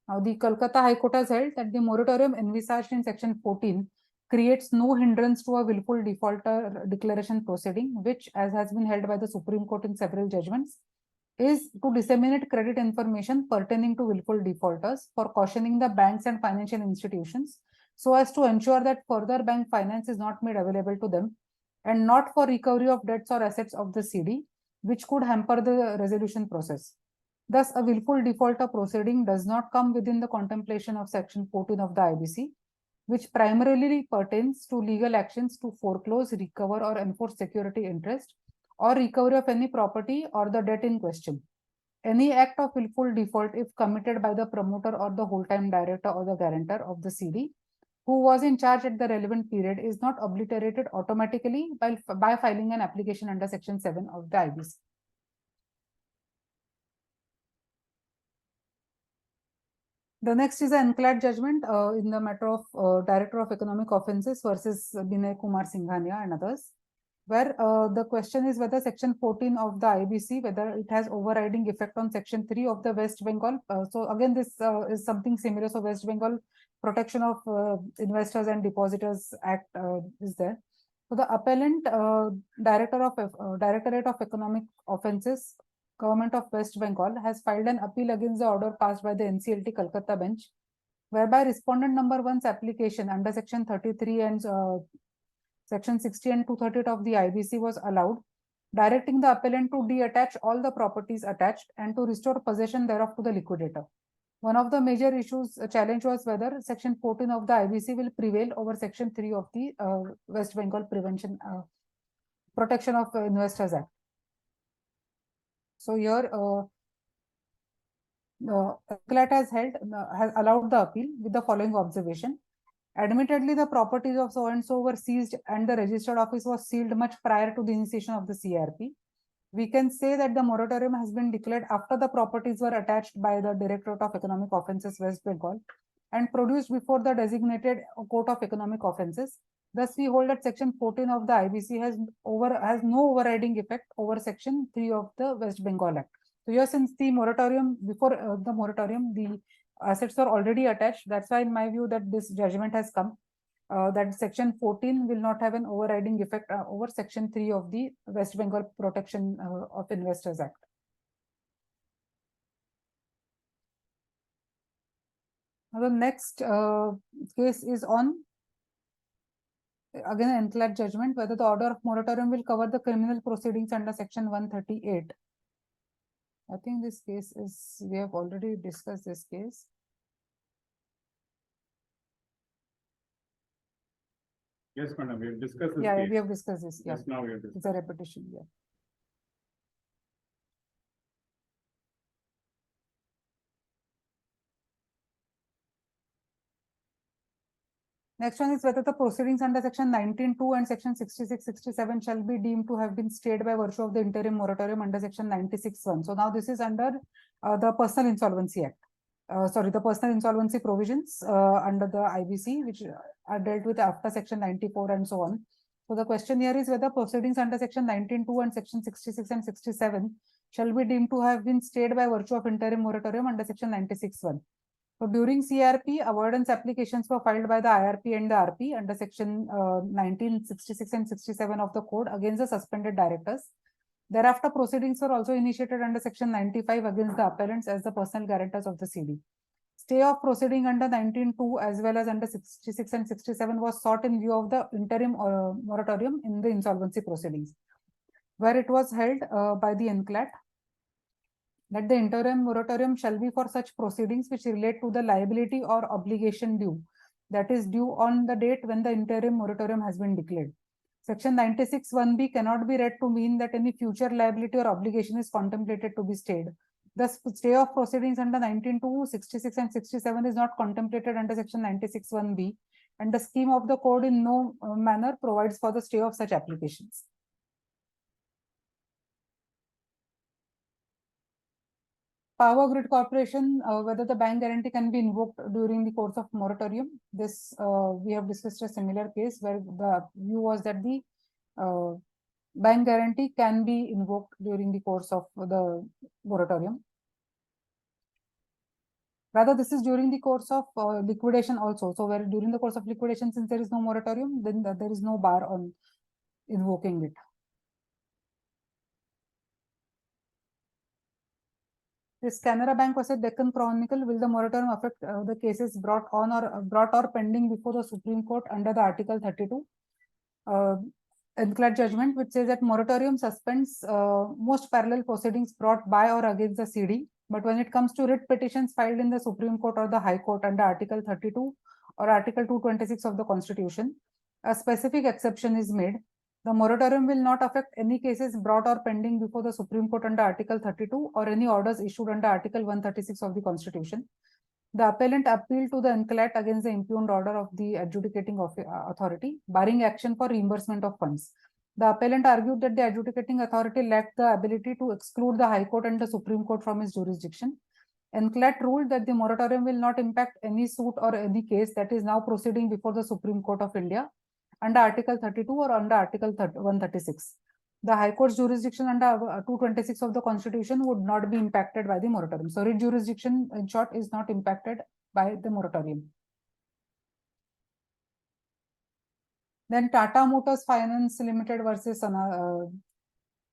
Now, the Kolkata High Court has held that the moratorium envisaged in section 14 creates no hindrance to a willful defaulter declaration proceeding, which, as has been held by the Supreme Court in several judgments, is to disseminate credit information pertaining to willful defaulters for cautioning the banks and financial institutions so as to ensure that further bank finance is not made available to them and not for recovery of debts or assets of the CD, which could hamper the resolution process. Thus, a willful defaulter proceeding does not come within the contemplation of section 14 of the IBC, which primarily pertains to legal actions to foreclose, recover, or enforce security interest, or recovery of any property or the debt in question. Any act of willful default, if committed by the promoter or the whole-time director or the guarantor of the CD, who was in charge at the relevant period, is not obliterated automatically by filing an application under section 7 of the IBC. The next is an NCLAT judgment in the matter of Director of Economic Offences versus Binay Kumar Singhania and others. where the question is whether section 14 of the IBC, whether it has overriding effect on section 3 of the West Bengal. So again, this is something similar. So West Bengal Protection of Investors and Depositors Act is there. So the appellant, Directorate of Economic Offences, Government of West Bengal, has filed an appeal against the order passed by the NCLT Kolkata bench, whereby respondent number 1's application under section 33 and section 60 and 238 of the IBC was allowed, directing the appellant to deattach all the properties attached and to restore possession thereof to the liquidator. One of the major issues challenge was whether section 14 of the IBC will prevail over section 3 of the West Bengal Protection of Investors Act. So here CLAT has allowed the appeal with the following observation. Admittedly, the properties of so and so were seized and the registered office was sealed much prior to the initiation of the CRP. We can say that the moratorium has been declared after the properties were attached by the Directorate of Economic Offences West Bengal and produced before the designated Court of Economic Offences. Thus, we hold that section 14 of the IBC has no overriding effect over section 3 of the West Bengal Act. So here, since the moratorium, before the moratorium, the assets are already attached. That's why, in my view, that this judgment has come. That section 14 will not have an overriding effect over section 3 of the West Bengal Protection of Investors Act. Now the next case is on, again, an NCLAT judgment, whether the order of moratorium will cover the criminal proceedings under section 138. I think this case is, we have already discussed this case. Yes, madam, we have discussed this Yeah, case. we have discussed this. Yeah, Just now we have discussed. it's a repetition. Yeah. Next one is whether the proceedings under section 19(2) and section 66-67 shall be deemed to have been stayed by virtue of the interim moratorium under section 96(1). So now this is under the Personal Insolvency Act. The personal insolvency provisions under the IBC, which are dealt with after section 94 and so on. So the question here is whether proceedings under section 19(2) and section 66 and 67 shall be deemed to have been stayed by virtue of interim moratorium under section 96(1). So during CRP, avoidance applications were filed by the IRP and the RP under section 1966 and 67 of the code against the suspended directors. Thereafter, proceedings were also initiated under section 95 against the appellants as the personal guarantors of the CD. Stay of proceeding under 19(2) as well as under 66 and 67 was sought in view of the interim moratorium in the insolvency proceedings, where it was held by the NCLAT that the interim moratorium shall be for such proceedings which relate to the liability or obligation due, that is due on the date when the interim moratorium has been declared. Section 96(1)(b) cannot be read to mean that any future liability or obligation is contemplated to be stayed. Thus, stay of proceedings under 19(2), 66 and 67 is not contemplated under section 96(1)(b), and the scheme of the code in no manner provides for the stay of such applications. Power Grid Corporation, whether the bank guarantee can be invoked during the course of moratorium. This we have discussed a similar case where the view was that the bank guarantee can be invoked during the course of the moratorium. Rather, this is during the course of liquidation also. So, where during the course of liquidation, since there is no moratorium, then there is no bar on invoking it. This Canara Bank versus Deccan Chronicle, will the moratorium affect the cases brought or pending before the Supreme Court under the Article 32 NCLAT judgment, which says that moratorium suspends most parallel proceedings brought by or against the CD. But when it comes to writ petitions filed in the Supreme Court or the High Court under Article 32 or Article 226 of the Constitution, a specific exception is made. The moratorium will not affect any cases brought or pending before the Supreme Court under Article 32 or any orders issued under Article 136 of the Constitution. The appellant appealed to the NCLAT against the impugned order of the adjudicating authority, barring action for reimbursement of funds. The appellant argued that the adjudicating authority lacked the ability to exclude the High Court and the Supreme Court from its jurisdiction. NCLAT ruled that the moratorium will not impact any suit or any case that is now proceeding before the Supreme Court of India under Article 32 or under Article 136. The High Court's jurisdiction under 226 of the Constitution would not be impacted by the moratorium. So writ jurisdiction, in short, is not impacted by the moratorium. Then Tata Motors Finance Limited versus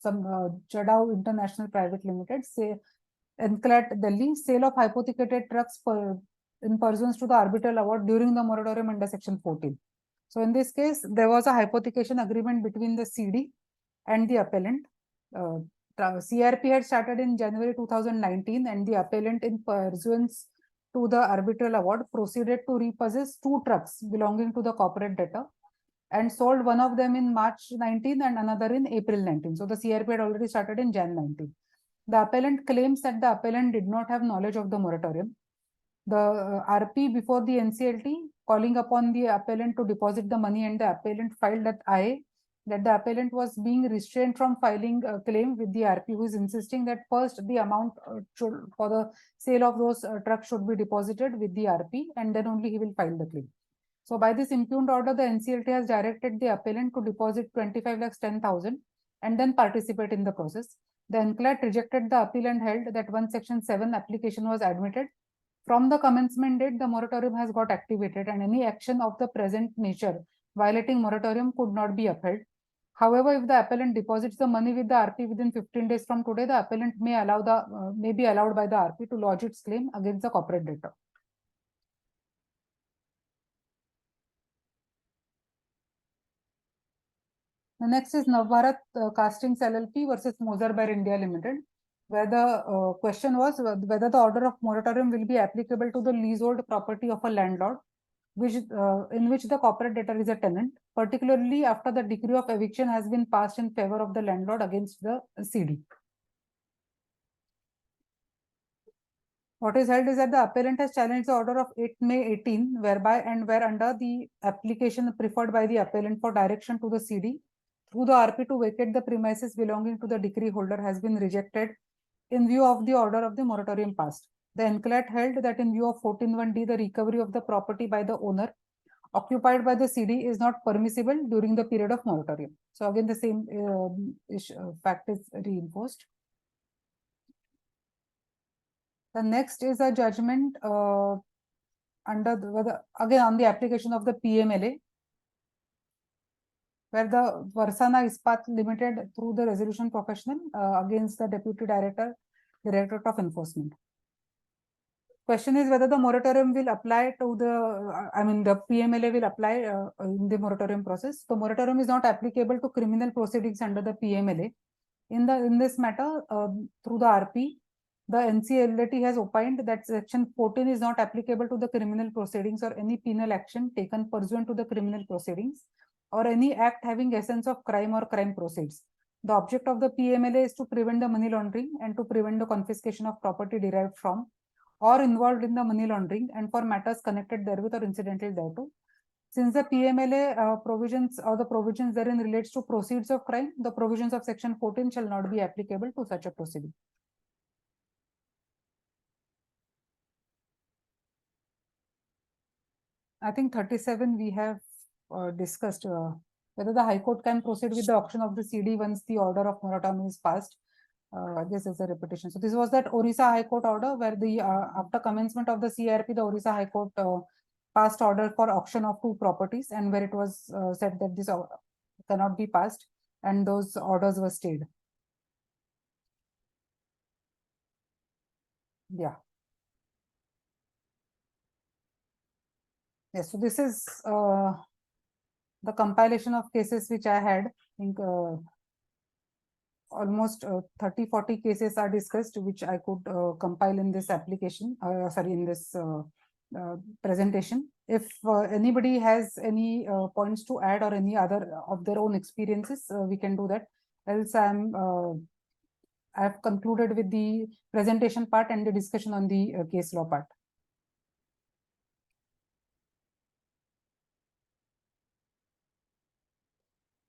Jadao International Private Limited, say NCLAT Delhi, sale of hypothecated trucks in pursuance to the arbitral award during the moratorium under Section 14. So in this case, there was a hypothecation agreement between the CD and the appellant. CRP had started in January 2019, and the appellant, in pursuance to the arbitral award, proceeded to repossess 2 trucks belonging to the corporate debtor and sold one of them in March 19 and another in April 19. So the CRP had already started in Jan 19. The appellant claims that the appellant did not have knowledge of the moratorium. The RP before the NCLT calling upon the appellant to deposit the money, and the appellant filed that that the appellant was being restrained from filing a claim with the RP, who is insisting that first the amount for the sale of those trucks should be deposited with the RP, and then only he will file the claim. So by this impugned order, the NCLT has directed the appellant to deposit 25,10,000 and then participate in the process. The NCLAT rejected the appeal and held that once Section 7 application was admitted, from the commencement date, the moratorium has got activated, and any action of the present nature violating moratorium could not be upheld. However, if the appellant deposits the money with the RP within 15 days from today, the appellant may be allowed by the RP to lodge its claim against the corporate debtor. The next is Navbharat Castings LLP versus Mozarbeer India Limited, where the question was whether the order of moratorium will be applicable to the leasehold property of a landlord, in which the corporate debtor is a tenant, particularly after the decree of eviction has been passed in favor of the landlord against the CD. What is held is that the appellant has challenged the order of 8 May 18, whereby and whereunder the application preferred by the appellant for direction to the CD through the RP to vacate the premises belonging to the decree holder has been rejected in view of the order of the moratorium passed. The NCLAT held that in view of 14(1)D, the recovery of the property by the owner occupied by the CD is not permissible during the period of moratorium. So again, the same fact is reinforced. The next is a judgment under again on the application of the PMLA, where the Varsana Ispat Limited through the resolution professional against the Deputy Director, Directorate of Enforcement. Question is whether the moratorium will apply to the PMLA will apply in the moratorium process. The moratorium is not applicable to criminal proceedings under the PMLA. In this matter, through the RP, the NCLT has opined that Section 14 is not applicable to the criminal proceedings or any penal action taken pursuant to the criminal proceedings, or any act having essence of crime or crime proceeds. The object of the PMLA is to prevent the money laundering and to prevent the confiscation of property derived from or involved in the money laundering and for matters connected therewith or incidental thereto. Since the PMLA provisions or the provisions therein relates to proceeds of crime, the provisions of Section 14 shall not be applicable to such a proceeding. I think 37 we have discussed whether the High Court can proceed with the auction of the CD once the order of moratorium is passed. This is a repetition. So this was that Orissa High Court order where the after commencement of the CRP, the Orissa High Court passed order for auction of 2 properties, and where it was said that this cannot be passed, and those orders were stayed. Yeah. Yes, so this is the compilation of cases which I had. I think almost 30-40 cases are discussed, which I could compile in this application, in this presentation. If anybody has any points to add or any other of their own experiences, we can do that. Else I have concluded with the presentation part and the discussion on the case law part.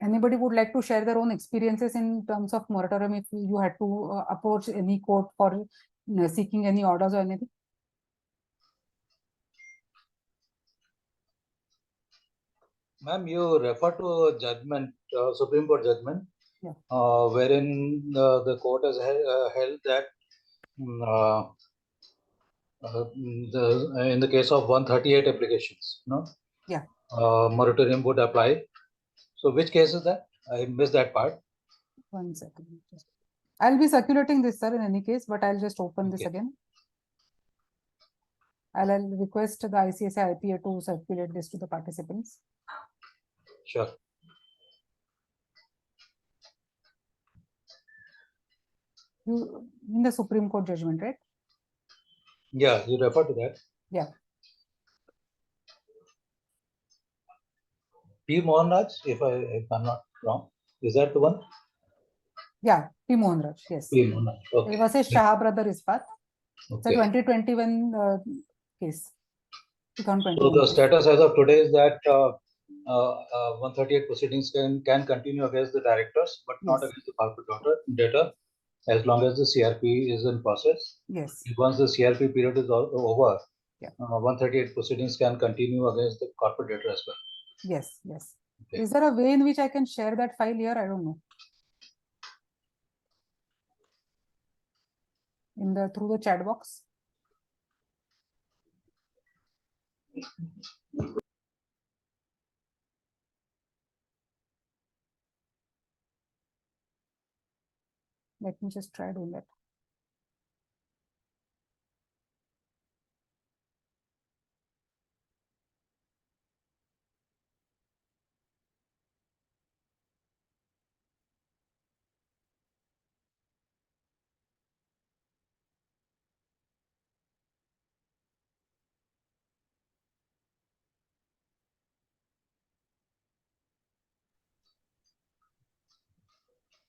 Anybody would like to share their own experiences in terms of moratorium if you had to approach any court for seeking any orders or anything? Ma'am, you refer to a judgment, Supreme Court judgment, Yeah. wherein the court has held that in the case of 138 applications, no? Yeah. Moratorium would apply. So which case is that? I missed that part. 1 second. I'll be circulating this, sir, in any case, but I'll just open this Okay. again. I'll request the ICSI IPA to circulate this to the participants. Sure. You in the Supreme Court judgment, right? Yeah, you refer to that. Yeah. P. Mohanraj, if I'm not wrong, is that the one? Yeah, P. Mohanraj, yes. P. Mohanraj. Okay. Versus Shah brother Ispat. It's a Okay. 2021 case. So 2021 the case. status as of today is that 138 proceedings can continue against the directors, but not Yes. against the corporate debtor, as long as the CRP is in process. Yes. Once the CRP period is over, Yeah. 138 proceedings can continue against the corporate debtor as well. Yes. Yes. Okay. Is there a way in which I can share that file here? I don't know. Through the chat box. Let me just try doing that.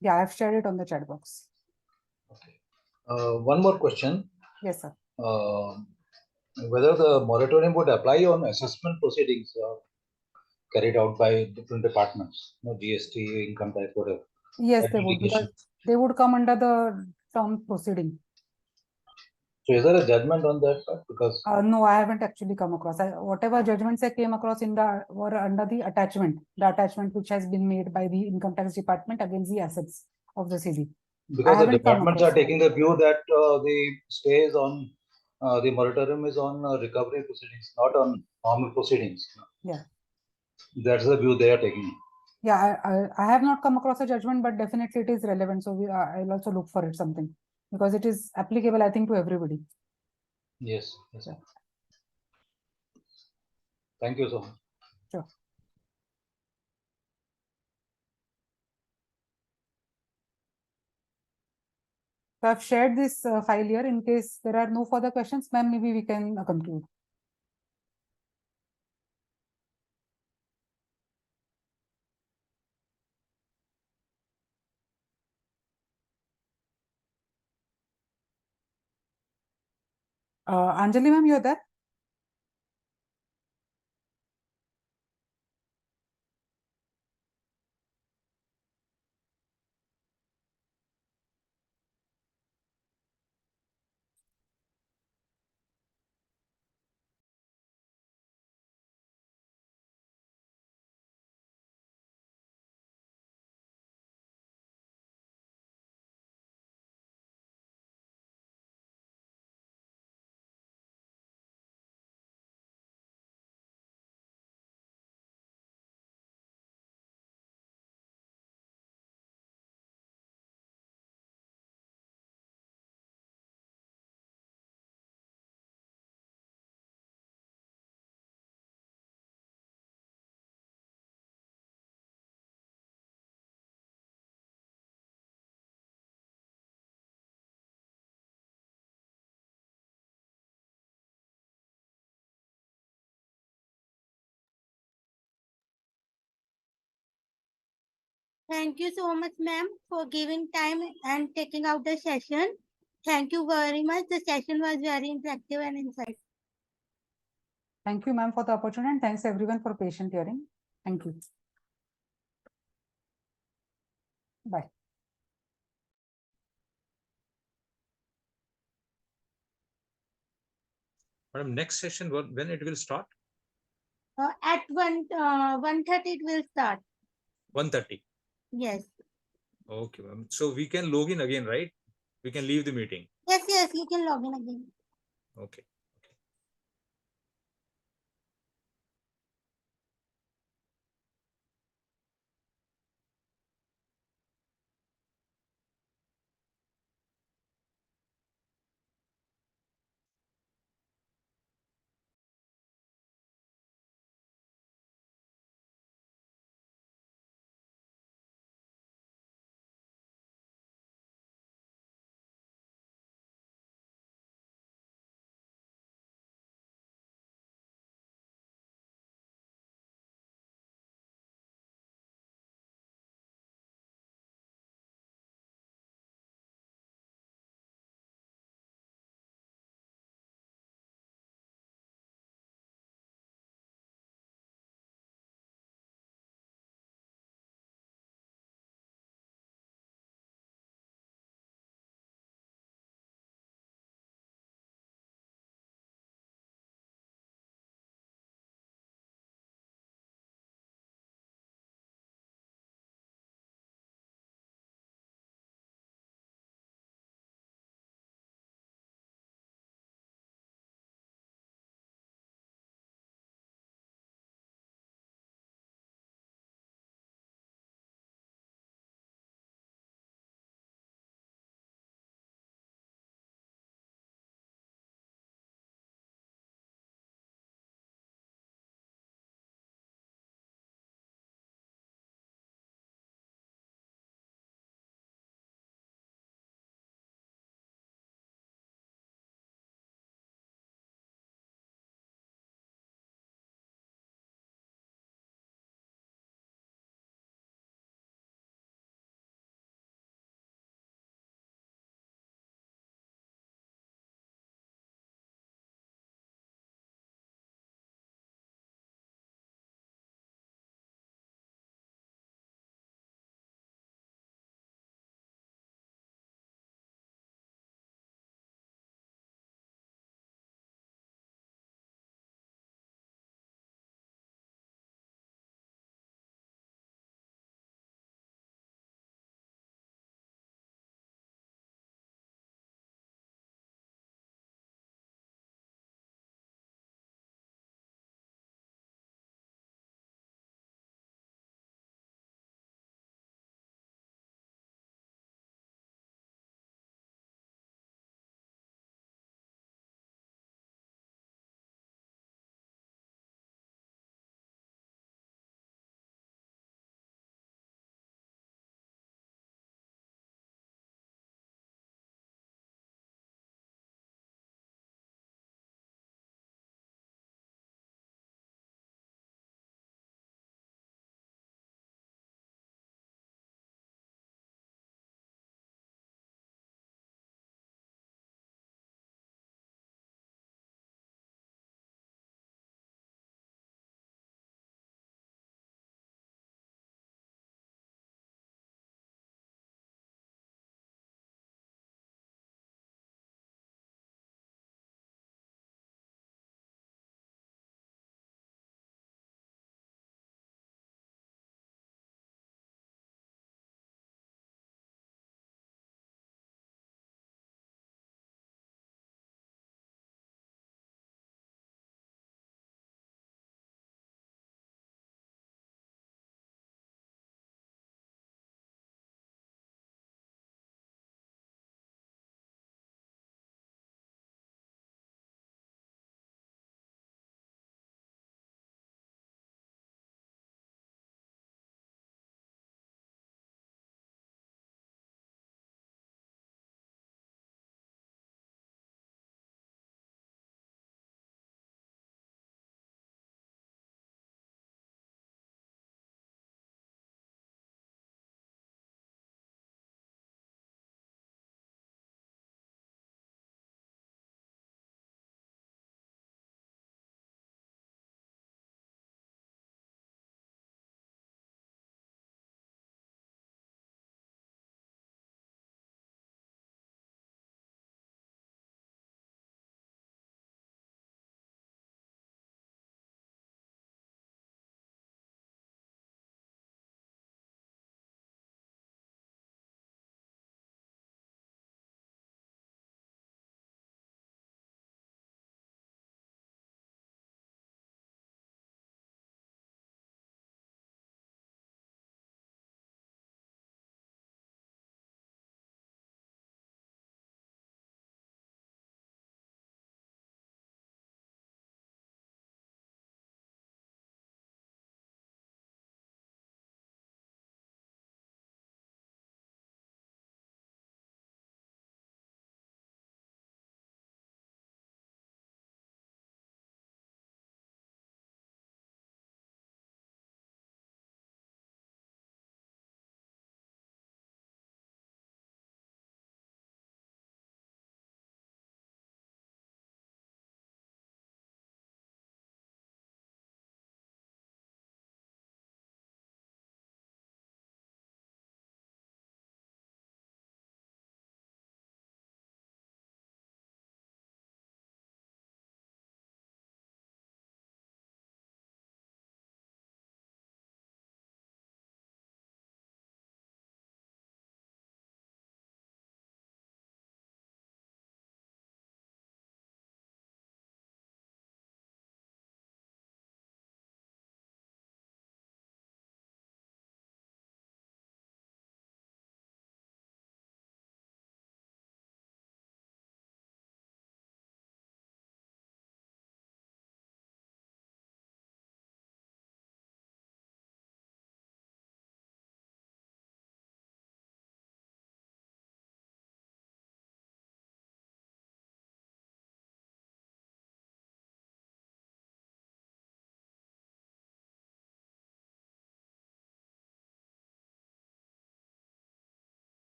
Yeah, I've shared it on the chat box. Okay. One more question. Yes, sir. Whether the moratorium would apply on assessment proceedings carried out by different departments, GST, income tax, whatever. Yes, they would, because they would come under the term proceeding. So is there a judgment on that part? Because No, I haven't actually come across. Whatever judgments I came across were under the attachment which has been made by the income tax department against the assets of the CD. because the departments are taking the view that the stay is on the moratorium is on recovery proceedings, not on normal proceedings. Yeah. That's the view they are taking. Yeah, I have not come across a judgment, but definitely it is relevant. So I'll also look for it something because it is applicable, I think, to everybody. Yes. Yes. Yeah. Thank you so much. Sure. So I've shared this file here in case there are no further questions, ma'am, maybe we can conclude. Anjali, ma'am, you're there? Thank you so much, ma'am, for giving time and taking out the session. Thank you very much. The session was very interactive and insightful. Thank you, ma'am, for the opportunity, and thanks everyone for patient hearing. Thank you. Bye. Madam, next session, when it will start? At 1:30 it will start. 1:30. Yes. Okay, ma'am. So we can log in again, right? We can leave the meeting. Yes, you can log in again. Okay.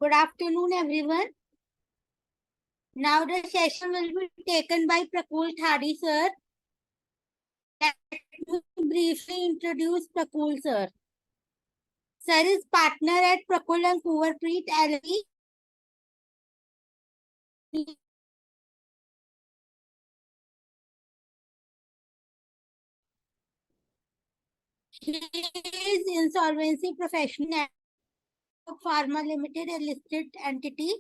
Good afternoon, everyone. Now the session will be taken by Prakul Thadi, sir. Let me briefly introduce Prakul, sir. Sir is partner at Prakul and Kuvarpreet LLP. He is insolvency professional at Pharma Limited, a listed entity.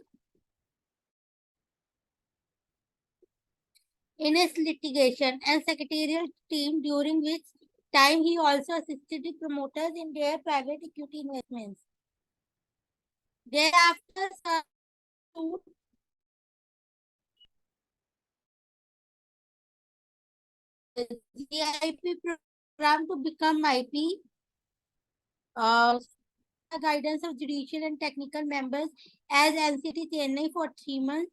In his litigation and secretarial team, during which time he also assisted the promoters in their private equity investments. Thereafter, sir sued the IP program to become IP, the guidance of judicial and technical members as NCT Chennai for 3 months.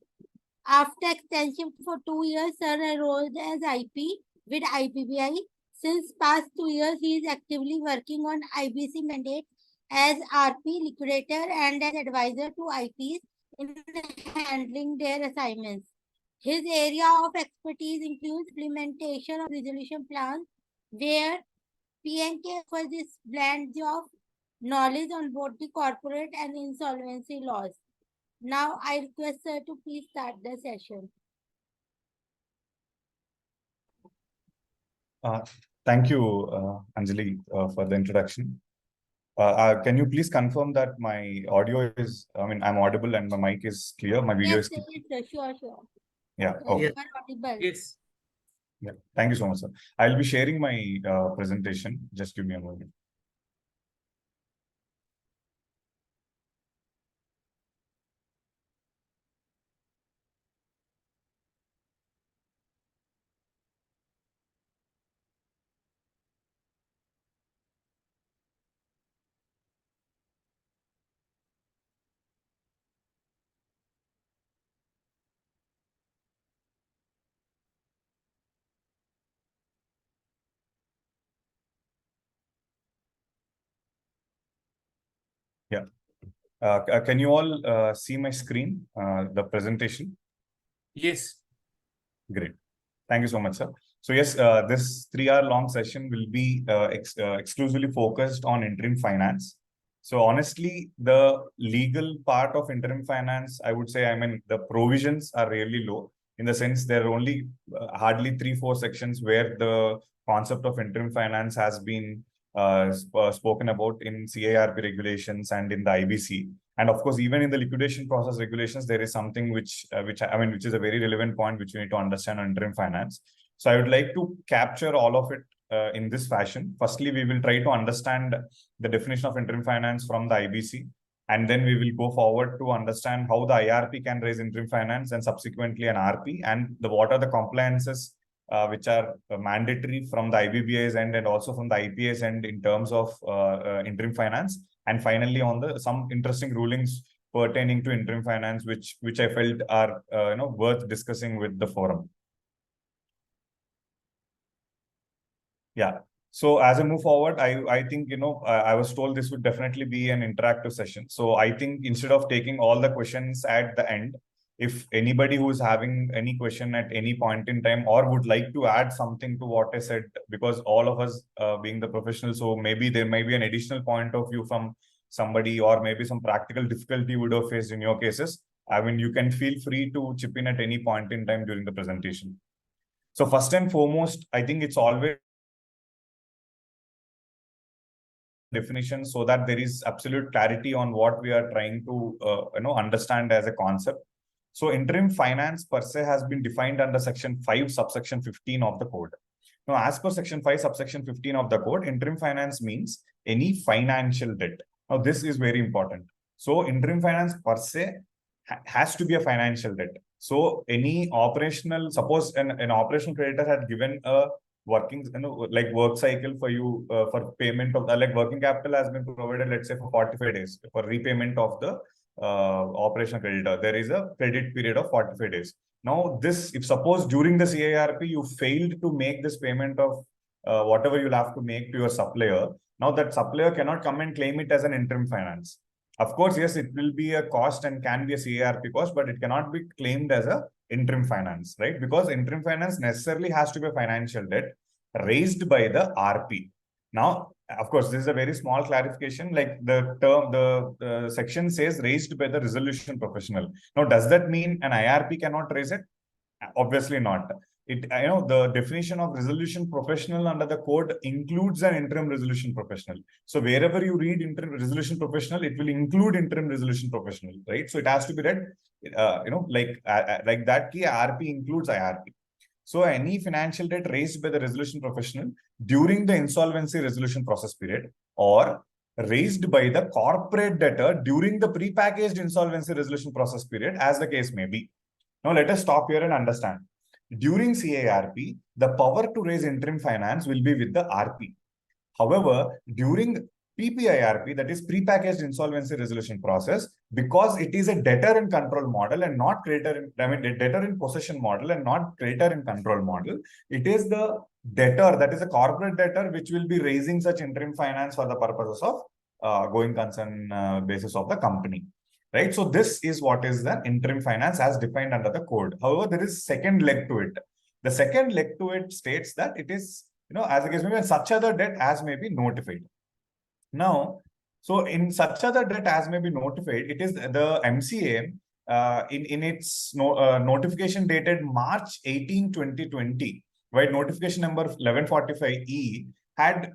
After extension for 2 years, sir enrolled as IP with IPBI. Since past 2 years, he is actively working on IBC mandate as RP liquidator and as advisor to IPs in handling their assignments. His area of expertise includes implementation of resolution plans, where PNK offers this blend of knowledge on both the corporate and insolvency laws. Now, I request sir to please start the session. Thank you, Anjali, for the introduction. Can you please confirm that my audio is, I'm audible and my mic is clear, my video Yes, is sir, clear? yes, sir, sure. Yeah, Sir, okay. you are audible. Yes. Yeah. Thank you so much, sir. I'll be sharing my presentation. Just give me a moment. Yeah. Can you all see my screen, the presentation? Yes. Great. Thank you so much, sir. So yes, this 3-hour long session will be exclusively focused on interim finance. So honestly, the legal part of interim finance, I would say, the provisions are really low, in the sense there are only hardly 3-4 sections where the concept of interim finance has been spoken about in CARP regulations and in the IBC. And of course, even in the liquidation process regulations, there is something which is a very relevant point which you need to understand on interim finance. So I would like to capture all of it in this fashion. Firstly, we will try to understand the definition of interim finance from the IBC, and then we will go forward to understand how the IRP can raise interim finance and subsequently an RP, and what are the compliances which are mandatory from the IBBA's end and also from the IPA's end in terms of interim finance. And finally, on some interesting rulings pertaining to interim finance, which I felt are worth discussing with the forum. Yeah. So as I move forward, I think I was told this would definitely be an interactive session. So I think instead of taking all the questions at the end, if anybody who is having any question at any point in time or would like to add something to what I said, because all of us being the professionals, so maybe there may be an additional point of view from somebody, or maybe some practical difficulty would have faced in your cases. You can feel free to chip in at any point in time during the presentation. So first and foremost, I think it's always definition so that there is absolute clarity on what we are trying to understand as a concept. So interim finance per se has been defined under section 5 subsection 15 of the code. Now, as per section 5 subsection 15 of the code, interim finance means any financial debt. Now this is very important. So interim finance per se has to be a financial debt. So any operational, suppose an operational creditor had given a working, like work cycle for you for payment of like working capital has been provided, let's say for 45 days for repayment of the operational creditor. There is a credit period of 45 days. Now this, if suppose during the CARP you failed to make this payment of whatever you'll have to make to your supplier, now that supplier cannot come and claim it as an interim finance. Of course, yes, it will be a cost and can be a CARP cost, but it cannot be claimed as a interim finance, right? Because interim finance necessarily has to be a financial debt raised by the RP. Now, of course, this is a very small clarification, like the term, the section says raised by the resolution professional. Now, does that mean an IRP cannot raise it? Obviously not. The definition of resolution professional under the code includes an interim resolution professional. So wherever you read interim resolution professional, it will include interim resolution professional, right? So it has to be read, like that key RP includes IRP. So any financial debt raised by the resolution professional during the insolvency resolution process period or raised by the corporate debtor during the prepackaged insolvency resolution process period, as the case may be. Now let us stop here and understand. During CARP, the power to raise interim finance will be with the RP. However, during PPIRP, that is prepackaged insolvency resolution process, because it is a debtor in control model and not creditor debtor in possession model and not creditor in control model, it is the debtor, that is a corporate debtor, which will be raising such interim finance for the purposes of going concern basis of the company. Right. So this is what is the interim finance as defined under the code. However, there is second leg to it. The second leg to it states that it is, as the case may be, such other debt as may be notified. Now, so in such other debt as may be notified, it is the MCA in its notification dated March 18, 2020, where notification number 1145E had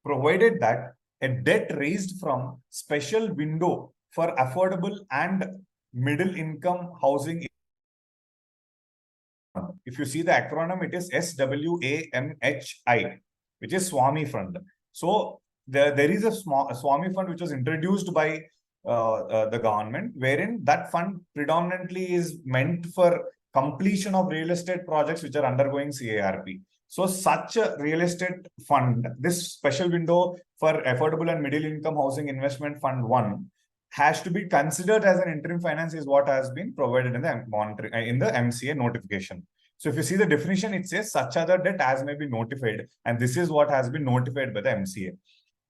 provided that a debt raised from special window for affordable and middle income housing. If you see the acronym, it is SWAMHI, which is Swami Fund. So there is a Swami Fund which was introduced by the government, wherein that fund predominantly is meant for completion of real estate projects which are undergoing CARP. So such a real estate fund, this special window for affordable and middle income housing investment fund 1 has to be considered as an interim finance is what has been provided in the MCA notification. So if you see the definition, it says such other debt as may be notified, and this is what has been notified by the MCA.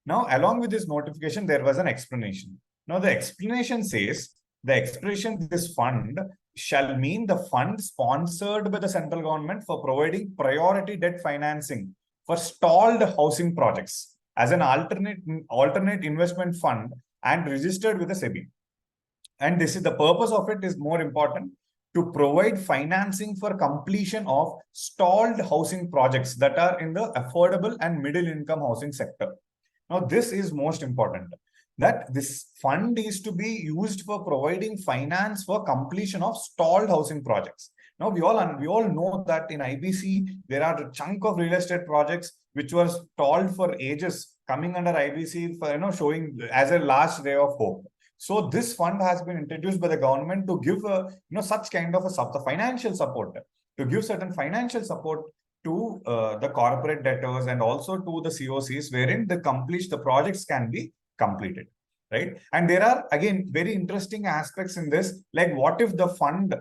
Now, along with this notification, there was an explanation. Now, the explanation says the expression this fund shall mean the fund sponsored by the central government for providing priority debt financing for stalled housing projects as an alternate investment fund and registered with the SEBI. And this is the purpose of it is more important, to provide financing for completion of stalled housing projects that are in the affordable and middle income housing sector. Now, this is most important, that this fund is to be used for providing finance for completion of stalled housing projects. Now, we all know that in IBC, there are a chunk of real estate projects which were stalled for ages coming under IBC for, showing as a last ray of hope. So this fund has been introduced by the government to give such kind of a financial support, to give certain financial support to the corporate debtors and also to the COCs, wherein the projects can be completed, right? And there are again very interesting aspects in this, like what if the fund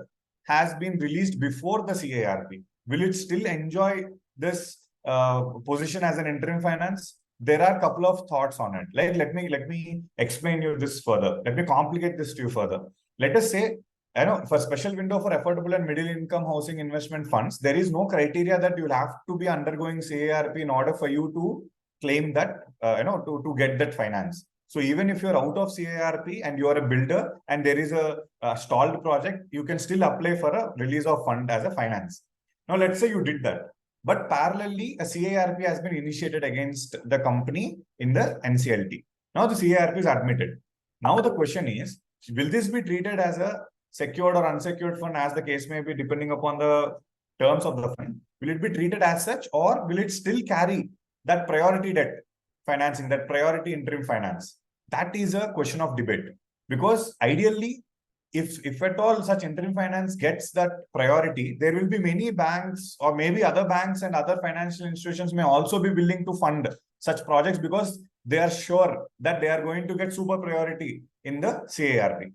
has been released before the CARP? Will it still enjoy this position as an interim finance? There are a couple of thoughts on it. Like let me explain you this further. Let me complicate this to you further. Let us say, for special window for affordable and middle income housing investment funds, there is no criteria that you'll have to be undergoing CARP in order for you to claim that, to get that finance. So even if you're out of CARP and you are a builder and there is a stalled project, you can still apply for a release of fund as a finance. Now, let's say you did that, but parallelly, a CARP has been initiated against the company in the NCLT. Now the CARP is admitted. Now the question is, will this be treated as a secured or unsecured fund, as the case may be, depending upon the terms of the fund? Will it be treated as such, or will it still carry that priority debt financing, that priority interim finance? That is a question of debate, because ideally, if at all such interim finance gets that priority, there will be many banks or maybe other banks and other financial institutions may also be willing to fund such projects because they are sure that they are going to get super priority in the CARP,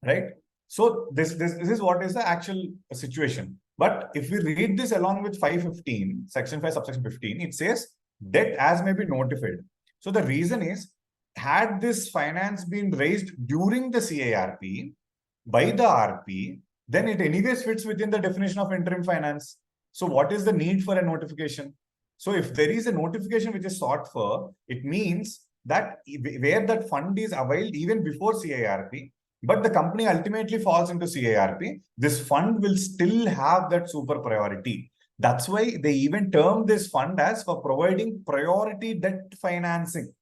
right? So this is what is the actual situation. But if we read this along with 515, section 5, subsection 15, it says debt as may be notified. So the reason is, had this finance been raised during the CARP by the RP, then it anyways fits within the definition of interim finance. So what is the need for a notification? So if there is a notification which is sought for, it means that where that fund is availed even before CARP, but the company ultimately falls into CARP, this fund will still have that super priority. That's why they even term this fund as for providing priority debt financing.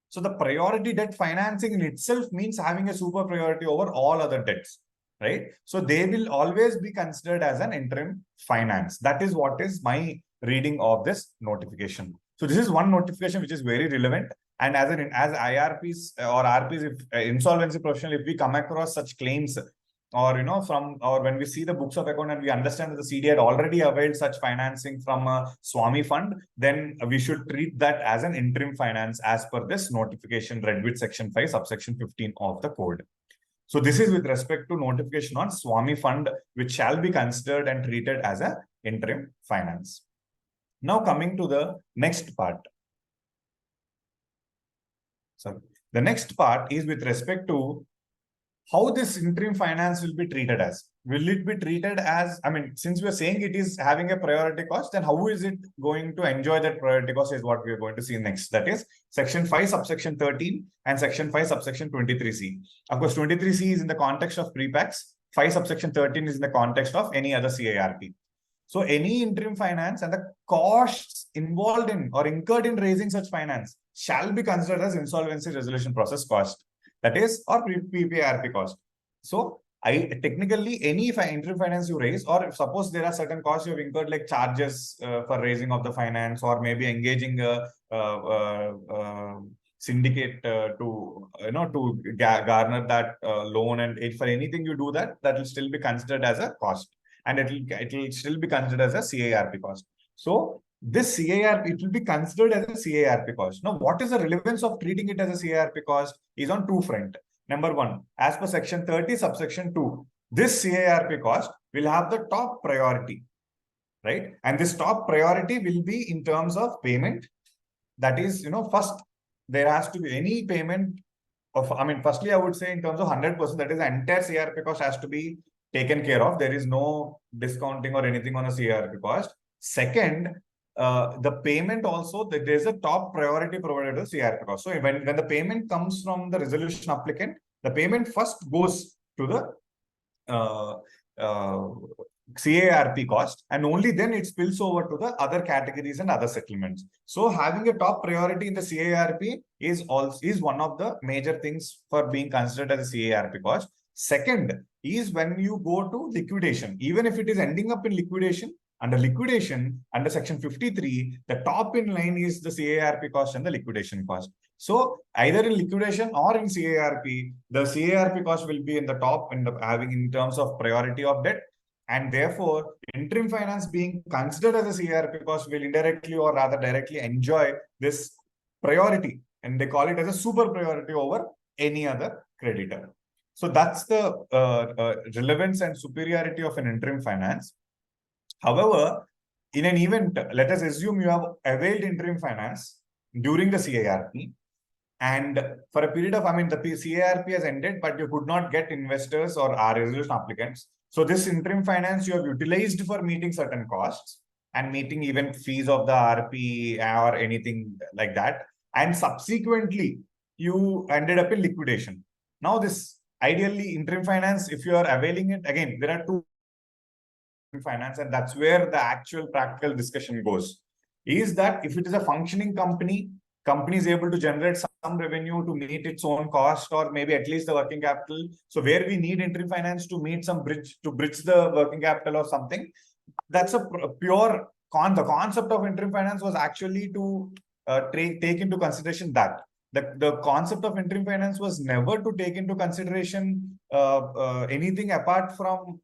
So the priority debt financing in itself means having a super priority over all other debts, right? So they will always be considered as an interim finance. That is what is my reading of this notification. So this is one notification which is very relevant. And as IRPs or RPs, if insolvency professional, if we come across such claims, or or when we see the books of account and we understand that the CD had already availed such financing from a Swami fund, then we should treat that as an interim finance as per this notification read with section 5 subsection 15 of the code. So this is with respect to notification on Swami fund, which shall be considered and treated as an interim finance. Now coming to the next part. So the next part is with respect to how this interim finance will be treated as. Will it be treated as, I mean, since we're saying it is having a priority cost, then how is it going to enjoy that priority cost is what we're going to see next. That is section 5 subsection 13 and section 5 subsection 23C. Of course, 23C is in the context of pre-PAX, 5 subsection 13 is in the context of any other CARP. So any interim finance and the costs involved in or incurred in raising such finance shall be considered as insolvency resolution process cost. That is, or PPARP cost. So technically any interim finance you raise, or if suppose there are certain costs you have incurred like charges for raising of the finance, or maybe engaging a syndicate to garner that loan, and for anything you do that will still be considered as a cost, and it will still be considered as a CARP cost. So this CARP, it will be considered as a CARP cost. Now, what is the relevance of treating it as a CARP cost is on two fronts. Number one, as per section 30, subsection 2, this CARP cost will have the top priority, right? And this top priority will be in terms of payment. That is, first, there has to be any payment of, firstly, I would say in terms of 100%, that is the entire CARP cost has to be taken care of. There is no discounting or anything on a CARP cost. Second, the payment also, there is a top priority provided to the CARP cost. So when the payment comes from the resolution applicant, the payment first goes to the CARP cost, and only then it spills over to the other categories and other settlements. So having a top priority in the CARP is one of the major things for being considered as a CARP cost. Second is when you go to liquidation, even if it is ending up in liquidation, under section 53, the top in line is the CARP cost and the liquidation cost. So either in liquidation or in CARP, the CARP cost will be in the top in terms of priority of debt. And therefore, interim finance being considered as a CARP cost will indirectly or rather directly enjoy this priority. And they call it as a super priority over any other creditor. So that's the relevance and superiority of an interim finance. However, in an event, let us assume you have availed interim finance during the CARP, and for a period of, the CARP has ended, but you could not get investors or resolution applicants. So this interim finance you have utilized for meeting certain costs and meeting even fees of the RP or anything like that. And subsequently, you ended up in liquidation. Now this ideally interim finance, if you are availing it, again, there are two finance, and that's where the actual practical discussion goes, is that if it is a functioning company is able to generate some revenue to meet its own cost, or maybe at least the working capital. So where we need interim finance to meet some bridge the working capital or something, that's a pure the concept of interim finance was actually to take into consideration that the concept of interim finance was never to take into consideration anything apart from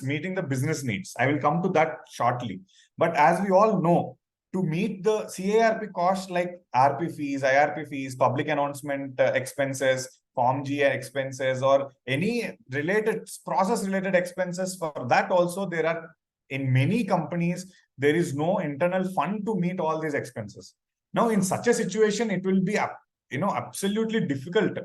meeting the business needs. I will come to that shortly. But as we all know, to meet the CARP costs like RP fees, IRP fees, public announcement expenses, Form G expenses, or any related process-related expenses, for that also there are, in many companies, there is no internal fund to meet all these expenses. Now, in such a situation, it will be absolutely difficult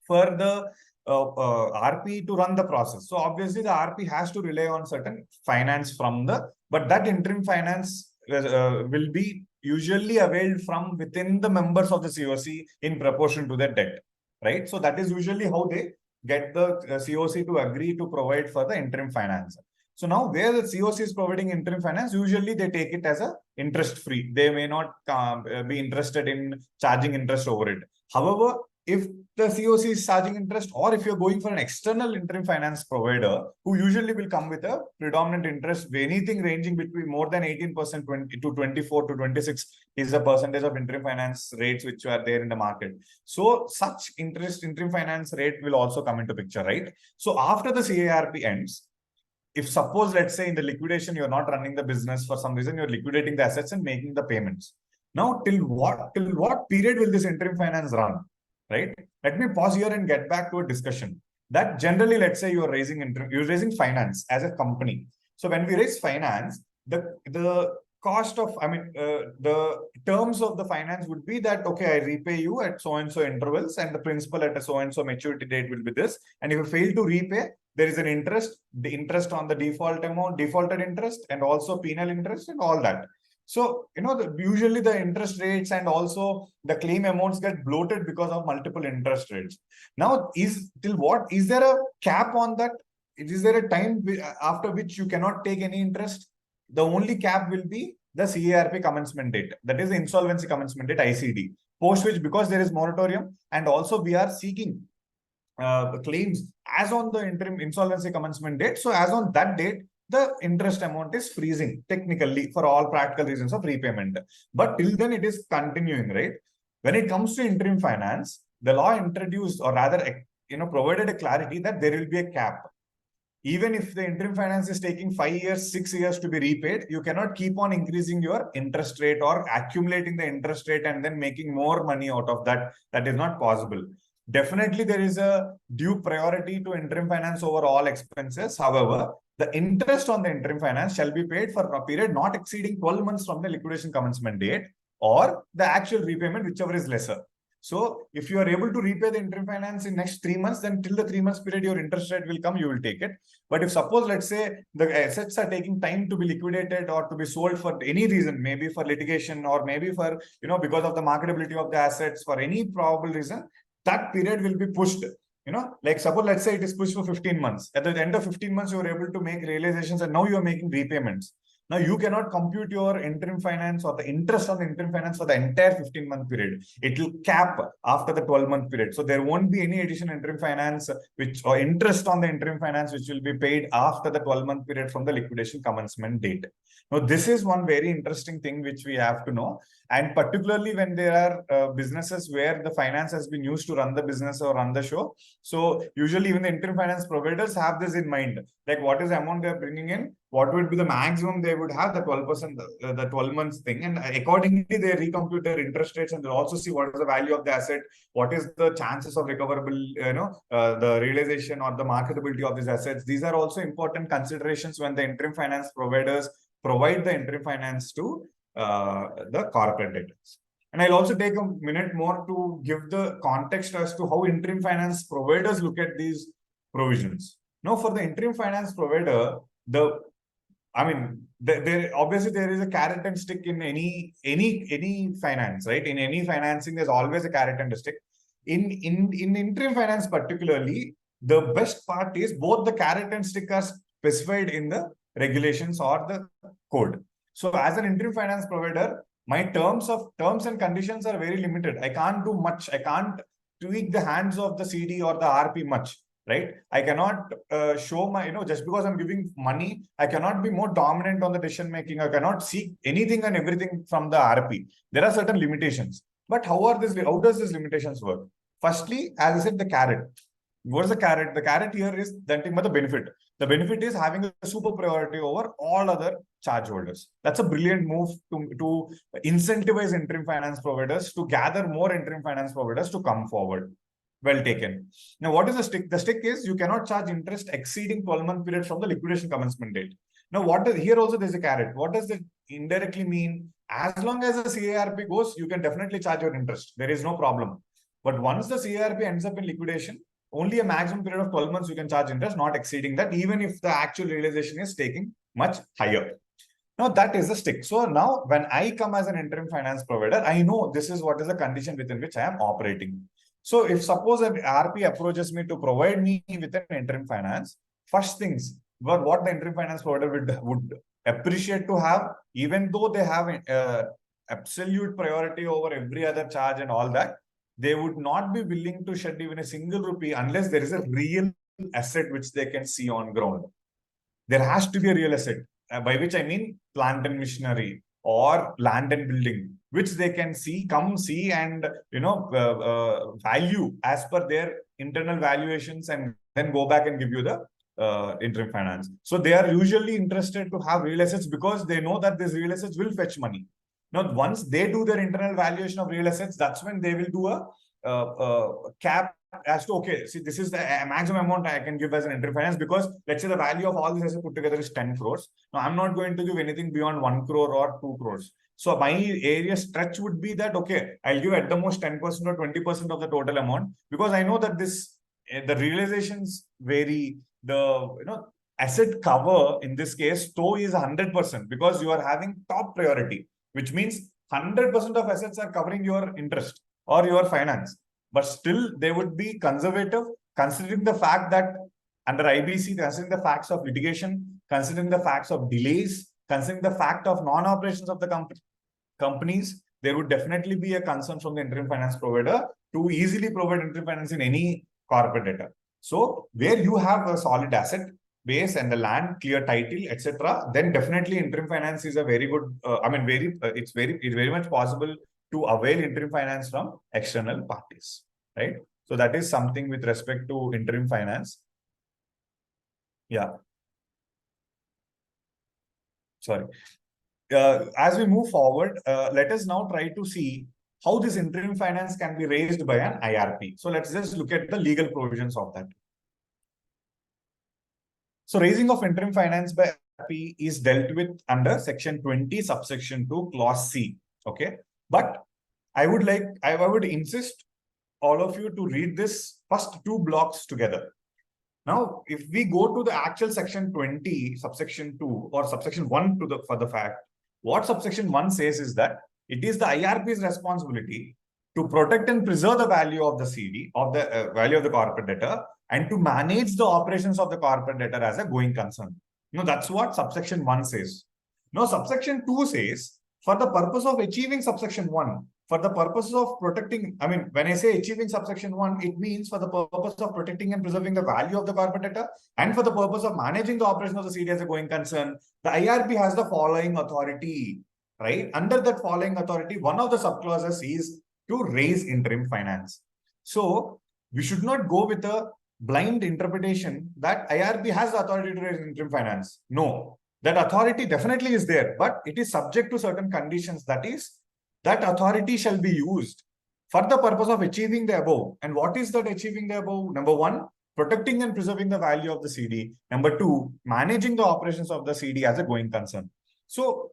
for the RP to run the process. So obviously the RP has to rely on certain finance from but that interim finance will be usually availed from within the members of the COC in proportion to their debt, right? So that is usually how they get the COC to agree to provide for the interim finance. So now where the COC is providing interim finance, usually they take it as a interest free. They may not be interested in charging interest over it. However, if the COC is charging interest, or if you're going for an external interim finance provider who usually will come with a predominant interest, anything ranging between more than 18% to 24 to 26 is the percentage of interim finance rates which are there in the market. So such interim finance rate will also come into picture, right? So after the CARP ends, if suppose, let's say in the liquidation, you're not running the business for some reason, you're liquidating the assets and making the payments. Now, till what period will this interim finance run? Right? Let me pause here and get back to a discussion that generally, let's say you're raising finance as a company. So when we raise finance, the cost of, the terms of the finance would be that, okay, I repay you at so and so intervals, and the principal at a so and so maturity date will be this. And if you fail to repay, there is an interest, the interest on the default amount, defaulted interest, and also penal interest and all that. So, usually the interest rates and also the claim amounts get bloated because of multiple interest rates. Now, is there a cap on that? Is there a time after which you cannot take any interest? The only cap will be the CARP commencement date. That is the insolvency commencement date, ICD. Post which, because there is moratorium, and also we are seeking claims as on the interim insolvency commencement date. So as on that date, the interest amount is freezing technically for all practical reasons of repayment. But till then it is continuing, right? When it comes to interim finance, the law introduced, or rather, provided a clarity that there will be a cap. Even if the interim finance is taking 5 years, 6 years to be repaid, you cannot keep on increasing your interest rate or accumulating the interest rate and then making more money out of that. That is not possible. Definitely, there is a due priority to interim finance over all expenses. However, the interest on the interim finance shall be paid for a period not exceeding 12 months from the liquidation commencement date, or the actual repayment, whichever is lesser. So if you are able to repay the interim finance in next 3 months, then till the 3 months period, your interest rate will come, you will take it. But if suppose, let's say the assets are taking time to be liquidated or to be sold for any reason, maybe for litigation or maybe for, because of the marketability of the assets, for any probable reason, that period will be pushed. Like suppose, let's say it is pushed for 15 months. At the end of 15 months, you are able to make realizations and now you are making repayments. Now you cannot compute your interim finance or the interest on the interim finance for the entire 15-month period. It will cap after the 12-month period. So there won't be any additional interim finance or interest on the interim finance which will be paid after the 12-month period from the liquidation commencement date. Now this is one very interesting thing which we have to know. And particularly when there are businesses where the finance has been used to run the business or run the show. So usually even the interim finance providers have this in mind, like what is the amount they're bringing in, what would be the maximum they would have, the 12%, the 12 months thing. And accordingly, they recompute their interest rates and they'll also see what is the value of the asset, what is the chances of recoverable, the realization or the marketability of these assets. These are also important considerations when the interim finance providers provide the interim finance to the corporate debtors. And I'll also take a minute more to give the context as to how interim finance providers look at these provisions. Now, for the interim finance provider, obviously there is a carrot and stick in any finance, right? In any financing, there's always a carrot and a stick. In interim finance particularly, the best part is both the carrot and stick are specified in the regulations or the code. So as an interim finance provider, my terms and conditions are very limited. I can't do much. I can't tweak the hands of the CD or the RP much, right? I cannot show my, just because I'm giving money, I cannot be more dominant on the decision making. I cannot seek anything and everything from the RP. There are certain limitations. But how does these limitations work? Firstly, as I said, the carrot. What is the carrot? The carrot here is nothing but the benefit. The benefit is having a super priority over all other charge holders. That's a brilliant move to incentivize interim finance providers to gather more interim finance providers to come forward. Well taken. Now, what is the stick? The stick is you cannot charge interest exceeding 12-month period from the liquidation commencement date. Now, here also there's a carrot. What does it indirectly mean? As long as the CARP goes, you can definitely charge your interest. There is no problem. But once the CARP ends up in liquidation, only a maximum period of 12 months you can charge interest, not exceeding that, even if the actual realization is taking much higher. Now that is the stick. So now when I come as an interim finance provider, I know this is what is the condition within which I am operating. So if suppose an RP approaches me to provide me with an interim finance, first things, what the interim finance provider would appreciate to have, even though they have absolute priority over every other charge and all that, they would not be willing to shed even a single rupee unless there is a real asset which they can see on ground. There has to be a real asset, by which I mean plant and machinery or land and building, which they can see, come see, and value as per their internal valuations, and then go back and give you the interim finance. So they are usually interested to have real assets because they know that these real assets will fetch money. Now, once they do their internal valuation of real assets, that's when they will do a cap as to, okay, see, this is the maximum amount I can give as an interim finance, because let's say the value of all these assets put together is 10 crores. Now, I'm not going to give anything beyond 1 crore or 2 crores. So my area stretch would be that, okay, I'll give at the most 10% or 20% of the total amount, because I know that the realizations vary. The asset cover in this case, though, is 100% because you are having top priority, which means 100% of assets are covering your interest or your finance. But still, they would be conservative, considering the fact that under IBC, considering the facts of litigation, considering the facts of delays, considering the fact of non-operations of the companies, there would definitely be a concern from the interim finance provider to easily provide interim finance in any corporate debtor. So where you have a solid asset base and the land, clear title, etc., then definitely interim finance is a very good. It's very much possible to avail interim finance from external parties, right? So that is something with respect to interim finance. Yeah. Sorry. As we move forward, let us now try to see how this interim finance can be raised by an IRP. So let's just look at the legal provisions of that. So raising of interim finance by IRP is dealt with under section 20, subsection 2, clause C. Okay. But I would insist all of you to read this first two blocks together. Now, if we go to the actual section 20, subsection 2 or subsection 1 for the fact, what subsection 1 says is that it is the IRP's responsibility to protect and preserve the value of the CD, of the value of the corporate debtor, and to manage the operations of the corporate debtor as a going concern. That's what subsection 1 says. Now, subsection 2 says, for the purpose of achieving subsection 1, for the purpose of protecting, when I say achieving subsection 1, it means for the purpose of protecting and preserving the value of the corporate debtor, and for the purpose of managing the operation of the CD as a going concern, the IRP has the following authority, right? Under that following authority, one of the subclauses is to raise interim finance. So we should not go with a blind interpretation that IRP has the authority to raise interim finance. No, that authority definitely is there, but it is subject to certain conditions. That is, that authority shall be used for the purpose of achieving the above. And what is that achieving the above? Number 1, protecting and preserving the value of the CD. Number 2, managing the operations of the CD as a going concern. So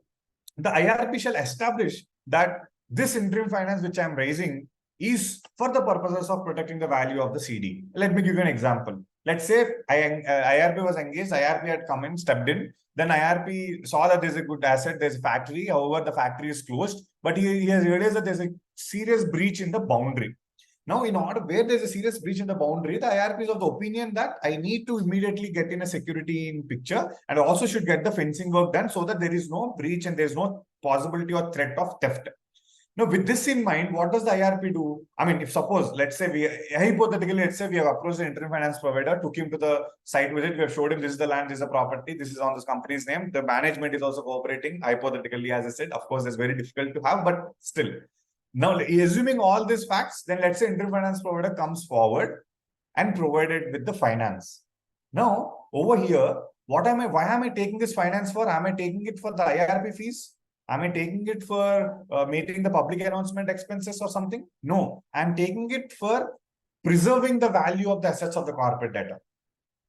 the IRP shall establish that this interim finance which I am raising is for the purposes of protecting the value of the CD. Let me give you an example. Let's say IRP was engaged, IRP had come in, stepped in, then IRP saw that there's a good asset, there's a factory, however, the factory is closed, but he has realized that there's a serious breach in the boundary. Now, in order where there's a serious breach in the boundary, the IRP is of the opinion that I need to immediately get in a security in picture, and also should get the fencing work done so that there is no breach and there's no possibility or threat of theft. Now, with this in mind, what does the IRP do? If suppose, let's say hypothetically, let's say we have approached the interim finance provider, took him to the site visit, we have showed him this is the land, this is the property, this is on this company's name, the management is also cooperating, hypothetically, as I said. Of course, it's very difficult to have, but still. Now, assuming all these facts, then let's say interim finance provider comes forward and provided with the finance. Now, over here, why am I taking this finance for? Am I taking it for the IRP fees? Am I taking it for meeting the public announcement expenses or something? No, I'm taking it for preserving the value of the assets of the corporate debtor.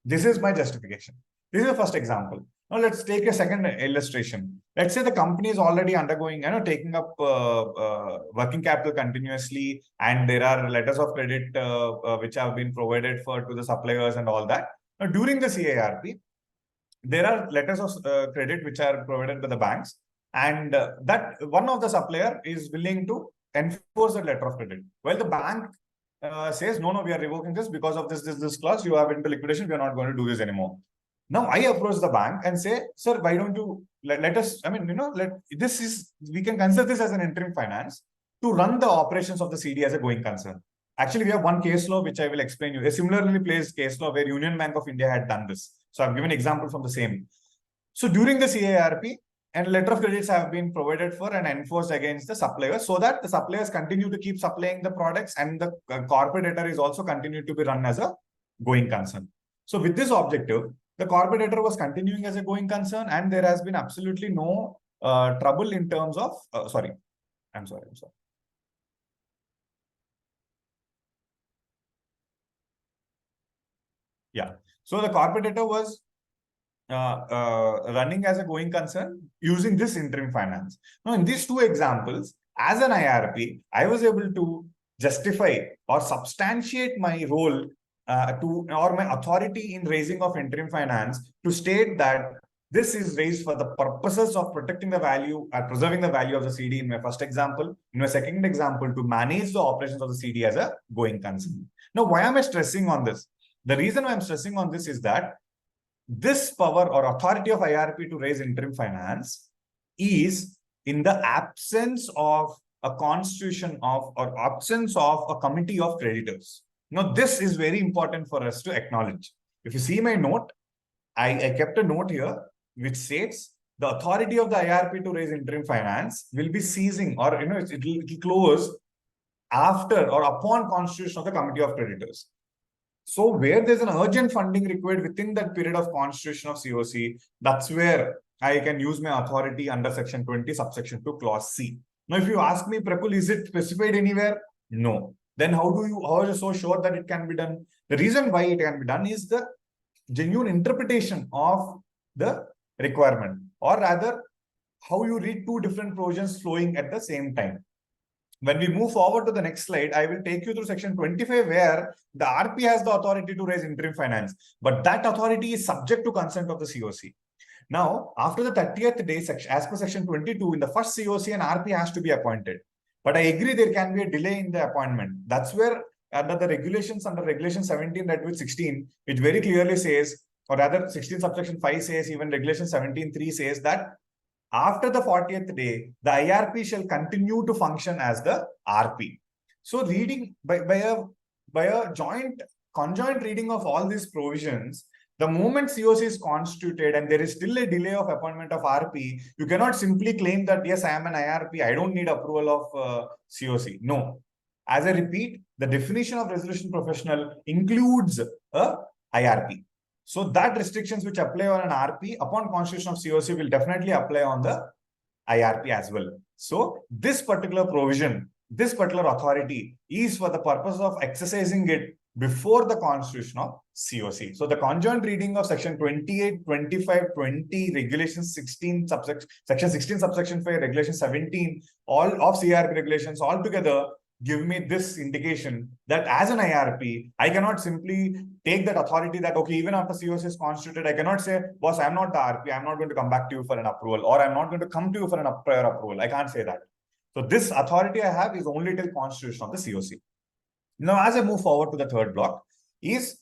This is my justification. This is the first example. Now let's take a second illustration. Let's say the company is already undergoing, taking up working capital continuously, and there are letters of credit which have been provided to the suppliers and all that. Now during the CARP, there are letters of credit which are provided by the banks, and that one of the supplier is willing to enforce that letter of credit. Well, the bank says, no, we are revoking this because of this clause. You have into liquidation. We are not going to do this anymore. Now I approach the bank and say, sir, why don't you let us, we can consider this as an interim finance to run the operations of the CD as a going concern. Actually, we have one case law which I will explain you. A similarly placed case law where Union Bank of India had done this. So I've given example from the same. So during the CARP, and letter of credits have been provided for and enforced against the suppliers, so that the suppliers continue to keep supplying the products, and the corporate debtor is also continued to be run as a going concern. So with this objective, the corporate debtor was continuing as a going concern, and there has been absolutely no trouble in terms of, I'm sorry. Yeah. So the corporate debtor was running as a going concern using this interim finance. Now, in these two examples, as an IRP, I was able to justify or substantiate my role or my authority in raising of interim finance to state that this is raised for the purposes of protecting the value or preserving the value of the CD in my first example. In my second example, to manage the operations of the CD as a going concern. Now, why am I stressing on this? The reason why I'm stressing on this is that this power or authority of IRP to raise interim finance is in the absence of a constitution of or absence of a committee of creditors. Now, this is very important for us to acknowledge. If you see my note, I kept a note here which states the authority of the IRP to raise interim finance will be ceasing, or it will close after or upon constitution of the committee of creditors. So where there's an urgent funding required within that period of constitution of COC, that's where I can use my authority under section 20, subsection 2, clause C. Now, if you ask me, Prakul, is it specified anywhere? No. Then how are you so sure that it can be done? The reason why it can be done is the genuine interpretation of the requirement, or rather, how you read two different provisions flowing at the same time. When we move forward to the next slide, I will take you through section 25, where the RP has the authority to raise interim finance, but that authority is subject to consent of the COC. Now, after the 30th day, as per section 22, in the first COC, an RP has to be appointed. But I agree there can be a delay in the appointment. That's where under the regulations, under regulation 17, that with 16, it very clearly says, or rather 16 subsection 5 says, even regulation 17.3 says that after the 40th day, the IRP shall continue to function as the RP. So reading by a conjoint reading of all these provisions, the moment COC is constituted and there is still a delay of appointment of RP, you cannot simply claim that, yes, I am an IRP, I don't need approval of COC. No. As I repeat, the definition of resolution professional includes a IRP. So that restrictions which apply on an RP upon constitution of COC will definitely apply on the IRP as well. So this particular provision, this particular authority is for the purpose of exercising it before the constitution of COC. So the conjoint reading of section 28, 25, 20, regulation 16, section 16, subsection 5, regulation 17, all of CRP regulations all together give me this indication that as an IRP, I cannot simply take that authority that, okay, even after COC is constituted, I cannot say, boss, I'm not the RP, I'm not going to come back to you for an approval, or I'm not going to come to you for an prior approval. I can't say that. So this authority I have is only till constitution of the COC. Now, as I move forward to the third block is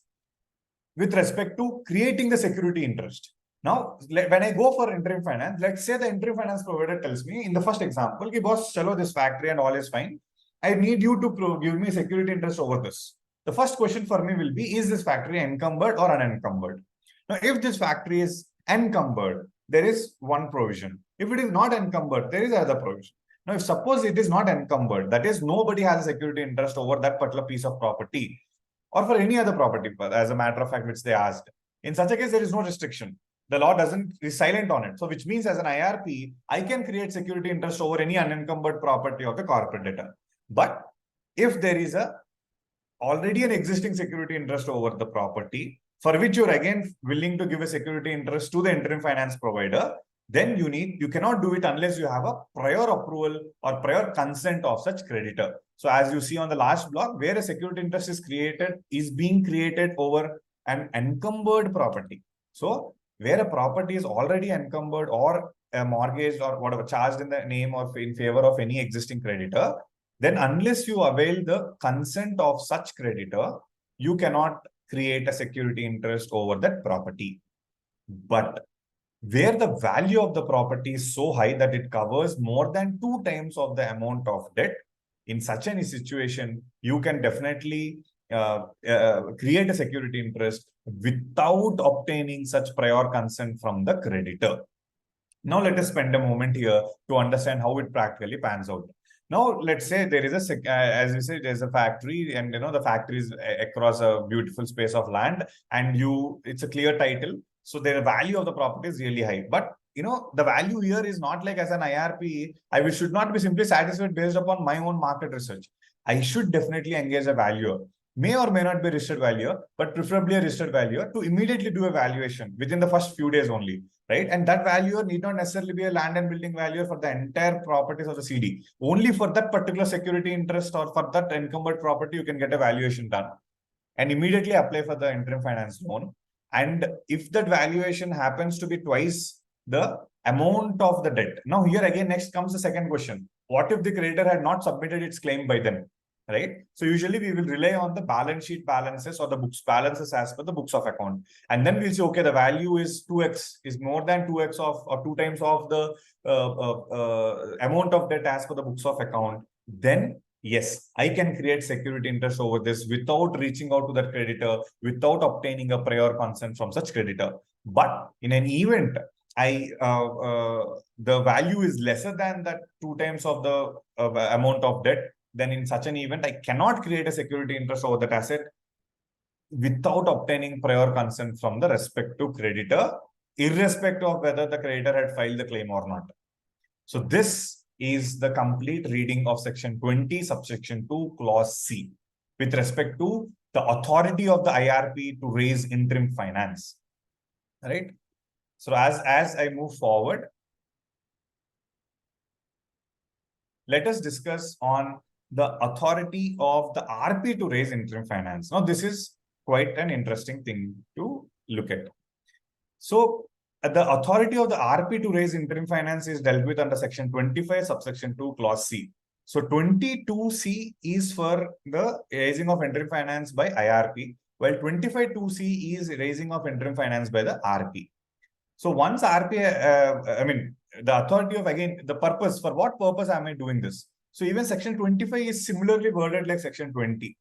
with respect to creating the security interest. Now, when I go for interim finance, let's say the interim finance provider tells me in the first example, okay, boss, chalo, this factory and all is fine. I need you to give me security interest over this. The first question for me will be, is this factory encumbered or unencumbered? Now, if this factory is encumbered, there is one provision. If it is not encumbered, there is another provision. Now, if suppose it is not encumbered, that is, nobody has a security interest over that particular piece of property or for any other property, as a matter of fact, which they asked. In such a case, there is no restriction. The law is silent on it. So which means as an IRP, I can create security interest over any unencumbered property of the corporate debtor. But if there is already an existing security interest over the property, for which you're again willing to give a security interest to the interim finance provider, then you cannot do it unless you have a prior approval or prior consent of such creditor. So as you see on the last block, where a security interest is being created over an encumbered property. So where a property is already encumbered or a mortgage or whatever charged in the name or in favor of any existing creditor, then unless you avail the consent of such creditor, you cannot create a security interest over that property. But where the value of the property is so high that it covers more than 2 times of the amount of debt, in such a situation, you can definitely create a security interest without obtaining such prior consent from the creditor. Now, let us spend a moment here to understand how it practically pans out. Now, let's say there is as you said, there's a factory, and the factory is across a beautiful space of land, and it's a clear title. So the value of the property is really high. But the value here is not like as an IRP. I should not be simply satisfied based upon my own market research. I should definitely engage a valuer. May or may not be a registered valuer, but preferably a registered valuer to immediately do a valuation within the first few days only. Right? And that valuer need not necessarily be a land and building valuer for the entire properties of the CD. Only for that particular security interest or for that encumbered property, you can get a valuation done and immediately apply for the interim finance loan. And if that valuation happens to be twice the amount of the debt. Now here again, next comes the second question. What if the creditor had not submitted its claim by then? Right? So usually we will rely on the balance sheet balances or the books balances as per the books of account. And then we'll say, okay, the value is 2x, is more than 2x of or 2 times of the amount of debt as per the books of account. Then yes, I can create security interest over this without reaching out to that creditor, without obtaining a prior consent from such creditor. But in an event, the value is lesser than that 2 times of the amount of debt, then in such an event, I cannot create a security interest over that asset without obtaining prior consent from the respective creditor, irrespective of whether the creditor had filed the claim or not. So this is the complete reading of section 20, subsection 2, clause C, with respect to the authority of the IRP to raise interim finance. Right? So as I move forward, let us discuss on the authority of the RP to raise interim finance. Now, this is quite an interesting thing to look at. So, the authority of the RP to raise interim finance is dealt with under section 25, subsection 2, clause C. So, 22C is for the raising of interim finance by IRP, while 25(2)C is raising of interim finance by the RP. So, once RP, the authority of, again, the purpose, for what purpose am I doing this? So even section 25 is similarly worded like section 20.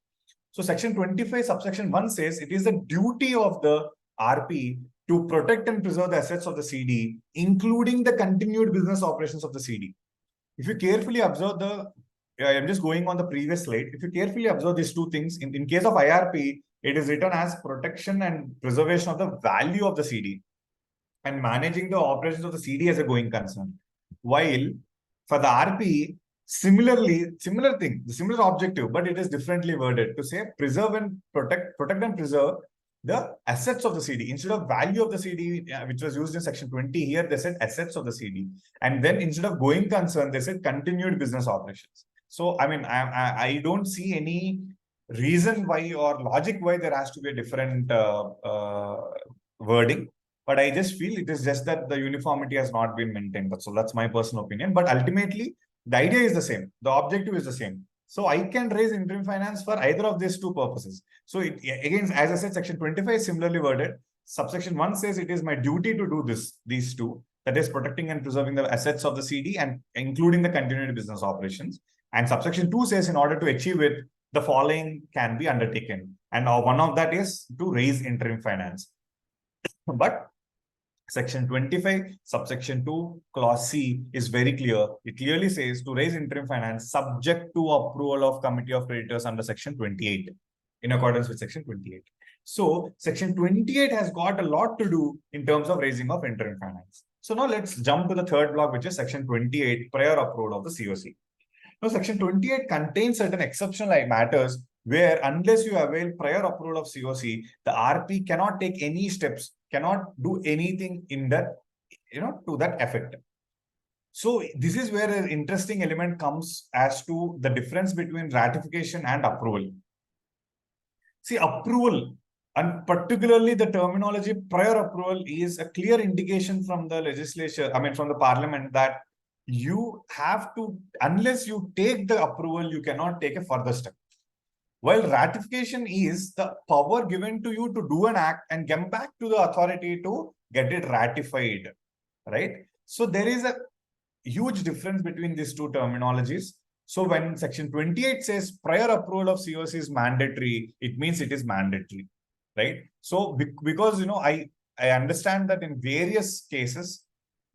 So section 25 subsection 1 says it is the duty of the RP to protect and preserve the assets of the CD, including the continued business operations of the CD. If you carefully observe I'm just going on the previous slide. If you carefully observe these two things, in case of IRP, it is written as protection and preservation of the value of the CD and managing the operations of the CD as a going concern. While for the RP, similarly, similar thing, the similar objective, but it is differently worded to say preserve and protect and preserve the assets of the CD. Instead of value of the CD, which was used in section 20, here they said assets of the CD. And then instead of going concern, they said continued business operations. So, I mean, I don't see any reason why or logic why there has to be a different wording. But I just feel it is just that the uniformity has not been maintained. So that's my personal opinion. But ultimately, the idea is the same. The objective is the same. So I can raise interim finance for either of these two purposes. So again, as I said, section 25 is similarly worded. Subsection 1 says it is my duty to do these two, that is protecting and preserving the assets of the CD and including the continued business operations. And subsection 2 says in order to achieve it, the following can be undertaken. And one of that is to raise interim finance. But section 25, subsection 2, clause C is very clear. It clearly says to raise interim finance subject to approval of committee of creditors under section 28 in accordance with section 28. So section 28 has got a lot to do in terms of raising of interim finance. So now let's jump to the third block, which is section 28, prior approval of the COC. Now section 28 contains certain exceptional matters where unless you avail prior approval of COC, the RP cannot take any steps, cannot do anything in that, to that effect. So this is where an interesting element comes as to the difference between ratification and approval. See, approval, and particularly the terminology prior approval, is a clear indication from the legislature, from the parliament, that you have to, unless you take the approval, you cannot take a further step. While ratification is the power given to you to do an act and come back to the authority to get it ratified, right? So there is a huge difference between these two terminologies. So when section 28 says prior approval of COC is mandatory, it means it is mandatory, right? So because, I understand that in various cases,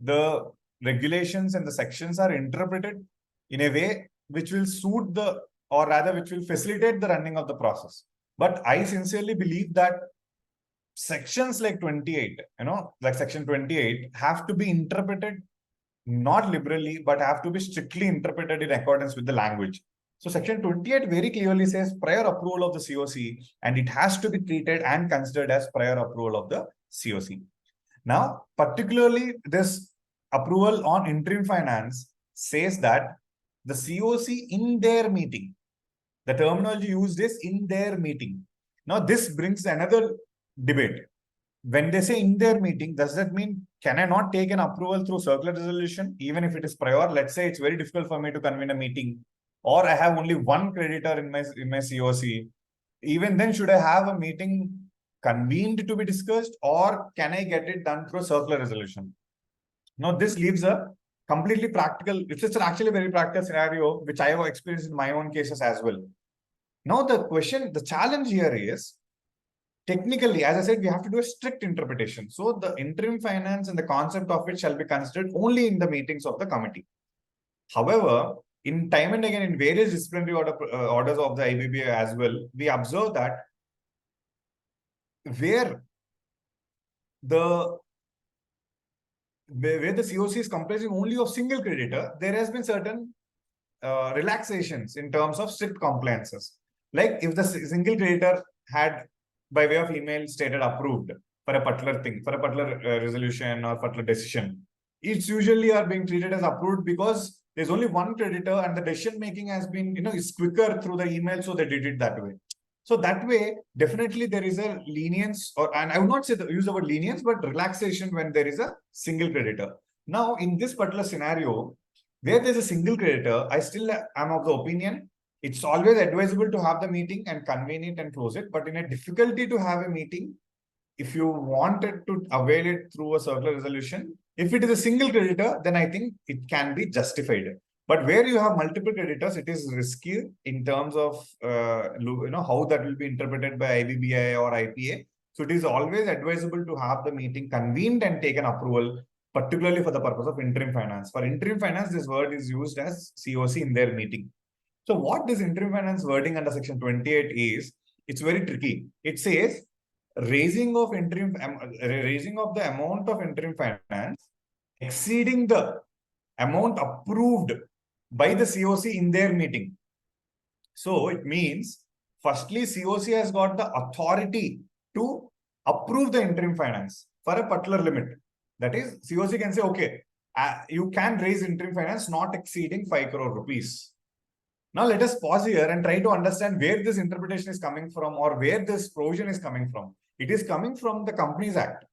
the regulations and the sections are interpreted in a way which will suit the, or rather which will facilitate the running of the process. But I sincerely believe that sections like 28, like section 28 have to be interpreted not liberally, but have to be strictly interpreted in accordance with the language. So section 28 very clearly says prior approval of the COC, and it has to be treated and considered as prior approval of the COC. Now, particularly this approval on interim finance says that the COC in their meeting, the terminology used is in their meeting. Now, this brings another debate. When they say in their meeting, does that mean, can I not take an approval through circular resolution, even if it is prior? Let's say it's very difficult for me to convene a meeting, or I have only one creditor in my COC. Even then, should I have a meeting convened to be discussed, or can I get it done through circular resolution? Now, this leaves a completely practical, it's actually a very practical scenario, which I have experienced in my own cases as well. Now, the challenge here is, technically, as I said, we have to do a strict interpretation. So the interim finance and the concept of it shall be considered only in the meetings of the committee. However, in time and again, in various disciplinary orders of the IBBA as well, we observe that where the COC is comprising only of single creditor, there has been certain relaxations in terms of strict compliances. Like if the single creditor had, by way of email, stated approved for a particular thing, for a particular resolution or particular decision, it's usually are being treated as approved because there's only one creditor and the decision making has been, is quicker through the email, so they did it that way. So that way, definitely there is a lenience, and I would not say use the word lenience, but relaxation when there is a single creditor. Now, in this particular scenario, where there's a single creditor, I still am of the opinion it's always advisable to have the meeting and convene it and close it. But in a difficulty to have a meeting, if you wanted to avail it through a circular resolution, if it is a single creditor, then I think it can be justified. But where you have multiple creditors, it is risky in terms of how that will be interpreted by IBBI or IPA. So it is always advisable to have the meeting convened and take an approval, particularly for the purpose of interim finance. For interim finance, this word is used as COC in their meeting. So what this interim finance wording under section 28 is, it's very tricky. It says raising of the amount of interim finance exceeding the amount approved by the COC in their meeting. So it means, firstly, COC has got the authority to approve the interim finance for a particular limit. That is, COC can say, okay, you can raise interim finance not exceeding 5 crore rupees. Now let us pause here and try to understand where this interpretation is coming from, or where this provision is coming from. It is coming from the Companies Act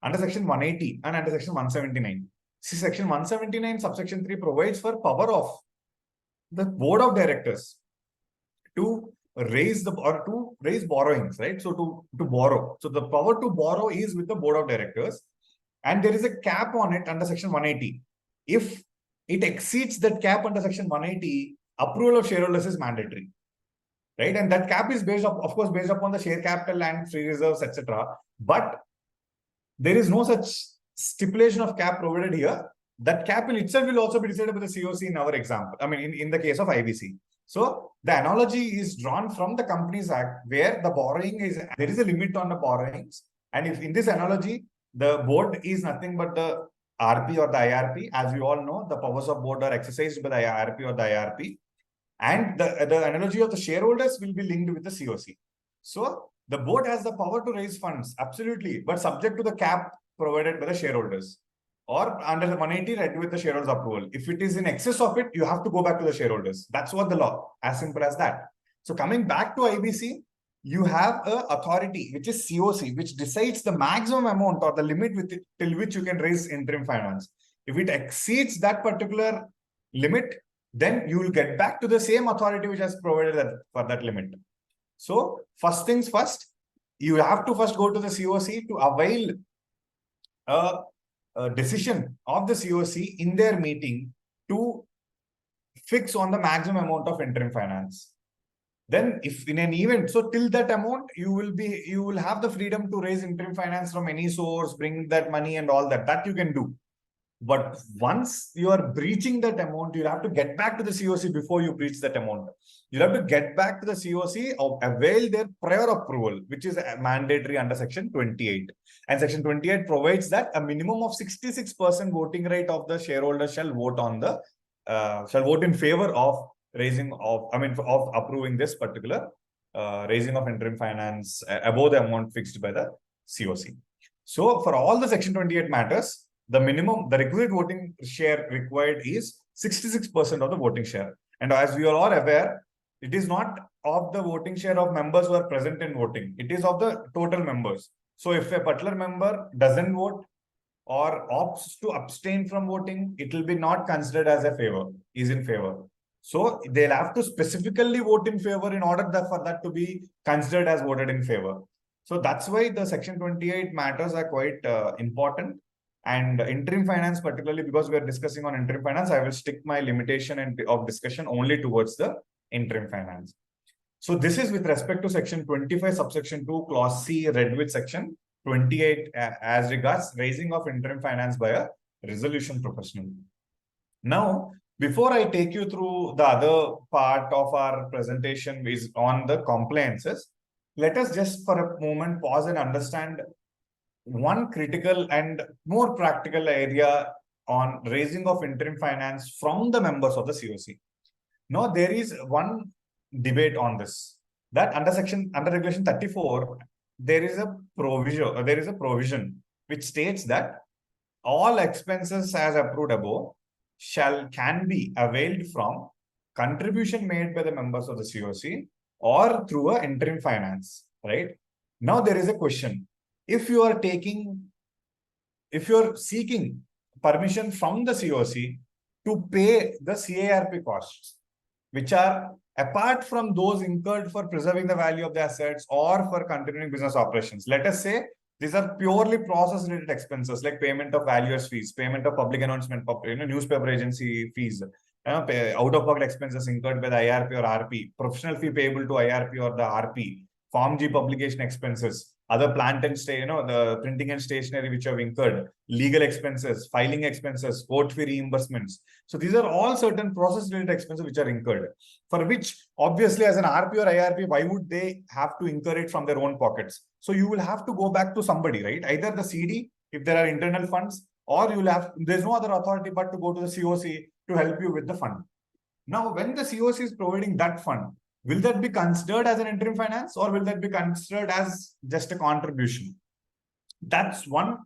under section 180 and under section 179. See, section 179 subsection 3 provides for power of the board of directors to raise borrowings, right? So to borrow. So the power to borrow is with the board of directors, and there is a cap on it under section 180. If it exceeds that cap under section 180, approval of shareholders is mandatory, right? And that cap is based of course, based upon the share capital and free reserves, etc. But there is no such stipulation of cap provided here. That cap in itself will also be decided by the COC in our example. I mean, in the case of IBC. So the analogy is drawn from the Companies Act, where the borrowing is, there is a limit on the borrowings. And if in this analogy, the board is nothing but the RP or the IRP. As we all know, the powers of board are exercised by the IRP or the IRP. And the analogy of the shareholders will be linked with the COC. So the board has the power to raise funds, absolutely, but subject to the cap provided by the shareholders or under the 180 ready with the shareholders approval. If it is in excess of it, you have to go back to the shareholders. That's what the law, as simple as that. So coming back to IBC, you have a authority, which is COC, which decides the maximum amount or the limit till which you can raise interim finance. If it exceeds that particular limit, then you will get back to the same authority which has provided that for that limit. So first things first, you have to first go to the COC to avail a decision of the COC in their meeting to fix on the maximum amount of interim finance. Then if in an event, so till that amount, you will have the freedom to raise interim finance from any source, bring that money and all that you can do. But once you are breaching that amount, you'll have to get back to the COC before you breach that amount. You'll have to get back to the COC or avail their prior approval, which is mandatory under Section 28. And Section 28 provides that a minimum of 66% voting rate of the shareholders shall vote in favor of of approving this particular raising of interim finance above the amount fixed by the COC. So for all the Section 28 matters, the requisite voting share required is 66% of the voting share. And as we are all aware, it is not of the voting share of members who are present in voting. It is of the total members. So if a particular member doesn't vote or opts to abstain from voting, it will be not considered as is in favor. So they'll have to specifically vote in favor in order for that to be considered as voted in favor. So that's why the Section 28 matters are quite important. And interim finance, particularly because we are discussing on interim finance, I will stick my limitation of discussion only towards the interim finance. So this is with respect to Section 25, subsection 2, clause C, read with Section 28 as regards raising of interim finance by a resolution professional. Now, before I take you through the other part of our presentation is on the compliances, let us just for a moment pause and understand one critical and more practical area on raising of interim finance from the members of the COC. Now, there is one debate on this, that under regulation 34, there is a provision which states that all expenses as approved above can be availed from contribution made by the members of the COC or through an interim finance, right? Now, there is a question. If you are seeking permission from the COC to pay the CARP costs, which are apart from those incurred for preserving the value of the assets or for continuing business operations, let us say these are purely process-related expenses like payment of valuers fees, payment of public announcement, newspaper agency fees, out-of-pocket expenses incurred by the IRP or RP, professional fee payable to IRP or the RP, Form G publication expenses, other plant and the printing and stationery which have incurred, legal expenses, filing expenses, court fee reimbursements. So these are all certain process-related expenses which are incurred, for which obviously as an RP or IRP, why would they have to incur it from their own pockets? So you will have to go back to somebody, right? Either the CD, if there are internal funds, or there's no other authority but to go to the COC to help you with the fund. Now, when the COC is providing that fund, will that be considered as an interim finance or will that be considered as just a contribution? That's one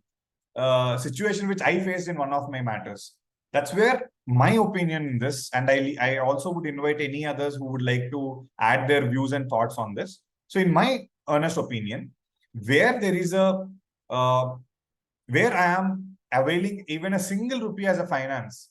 situation which I faced in one of my matters. That's where my opinion in this, and I also would invite any others who would like to add their views and thoughts on this. So in my earnest opinion, where there is where I am availing even a single rupee as a finance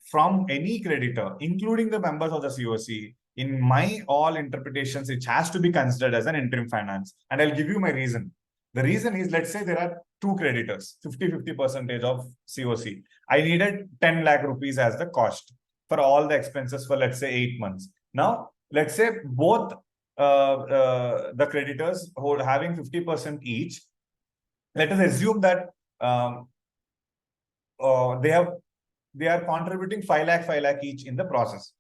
from any creditor, including the members of the COC, in my all interpretations, it has to be considered as an interim finance. And I'll give you my reason. The reason is, let's say there are two creditors, 50% of COC. I needed 10 lakh rupees as the cost for all the expenses for, let's say, 8 months. Now, let's say both the creditors who are having 50% each, let us assume that they are contributing 5 lakh each in the process.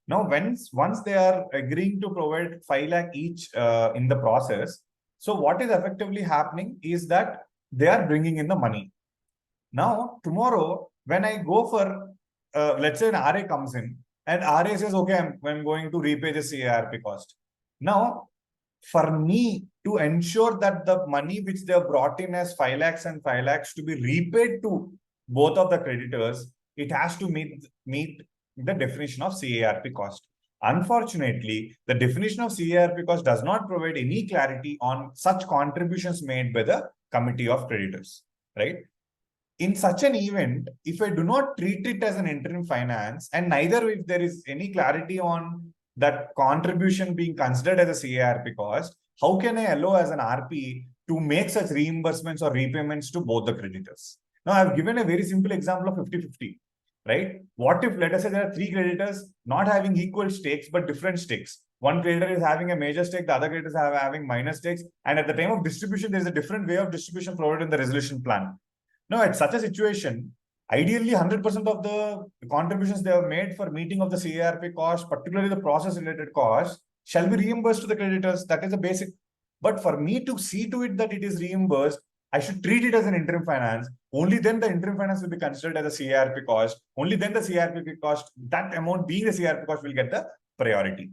Now, once they are agreeing to provide 5 lakh each in the process, so what is effectively happening is that they are bringing in the money. Now, tomorrow, when I go for, let's say an RA comes in and RA says, okay, I'm going to repay the CARP cost. Now, for me to ensure that the money which they have brought in as 5 lakhs and 5 lakhs to be repaid to both of the creditors, it has to meet the definition of CARP cost. Unfortunately, the definition of CARP cost does not provide any clarity on such contributions made by the committee of creditors, right? In such an event, if I do not treat it as an interim finance, and neither if there is any clarity on that contribution being considered as a CARP cost, how can I allow as an RP to make such reimbursements or repayments to both the creditors? Now, I've given a very simple example of 50-50, right? What if, let us say, there are 3 creditors not having equal stakes, but different stakes? One creditor is having a major stake, the other creditors are having minor stakes, and at the time of distribution, there is a different way of distribution provided in the resolution plan. Now, at such a situation, ideally 100% of the contributions they have made for meeting of the CARP cost, particularly the process-related costs, shall be reimbursed to the creditors. That is the basic. But for me to see to it that it is reimbursed, I should treat it as an interim finance. Only then the interim finance will be considered as a CARP cost. Only then the CARP cost, that amount being the CARP cost, will get the priority.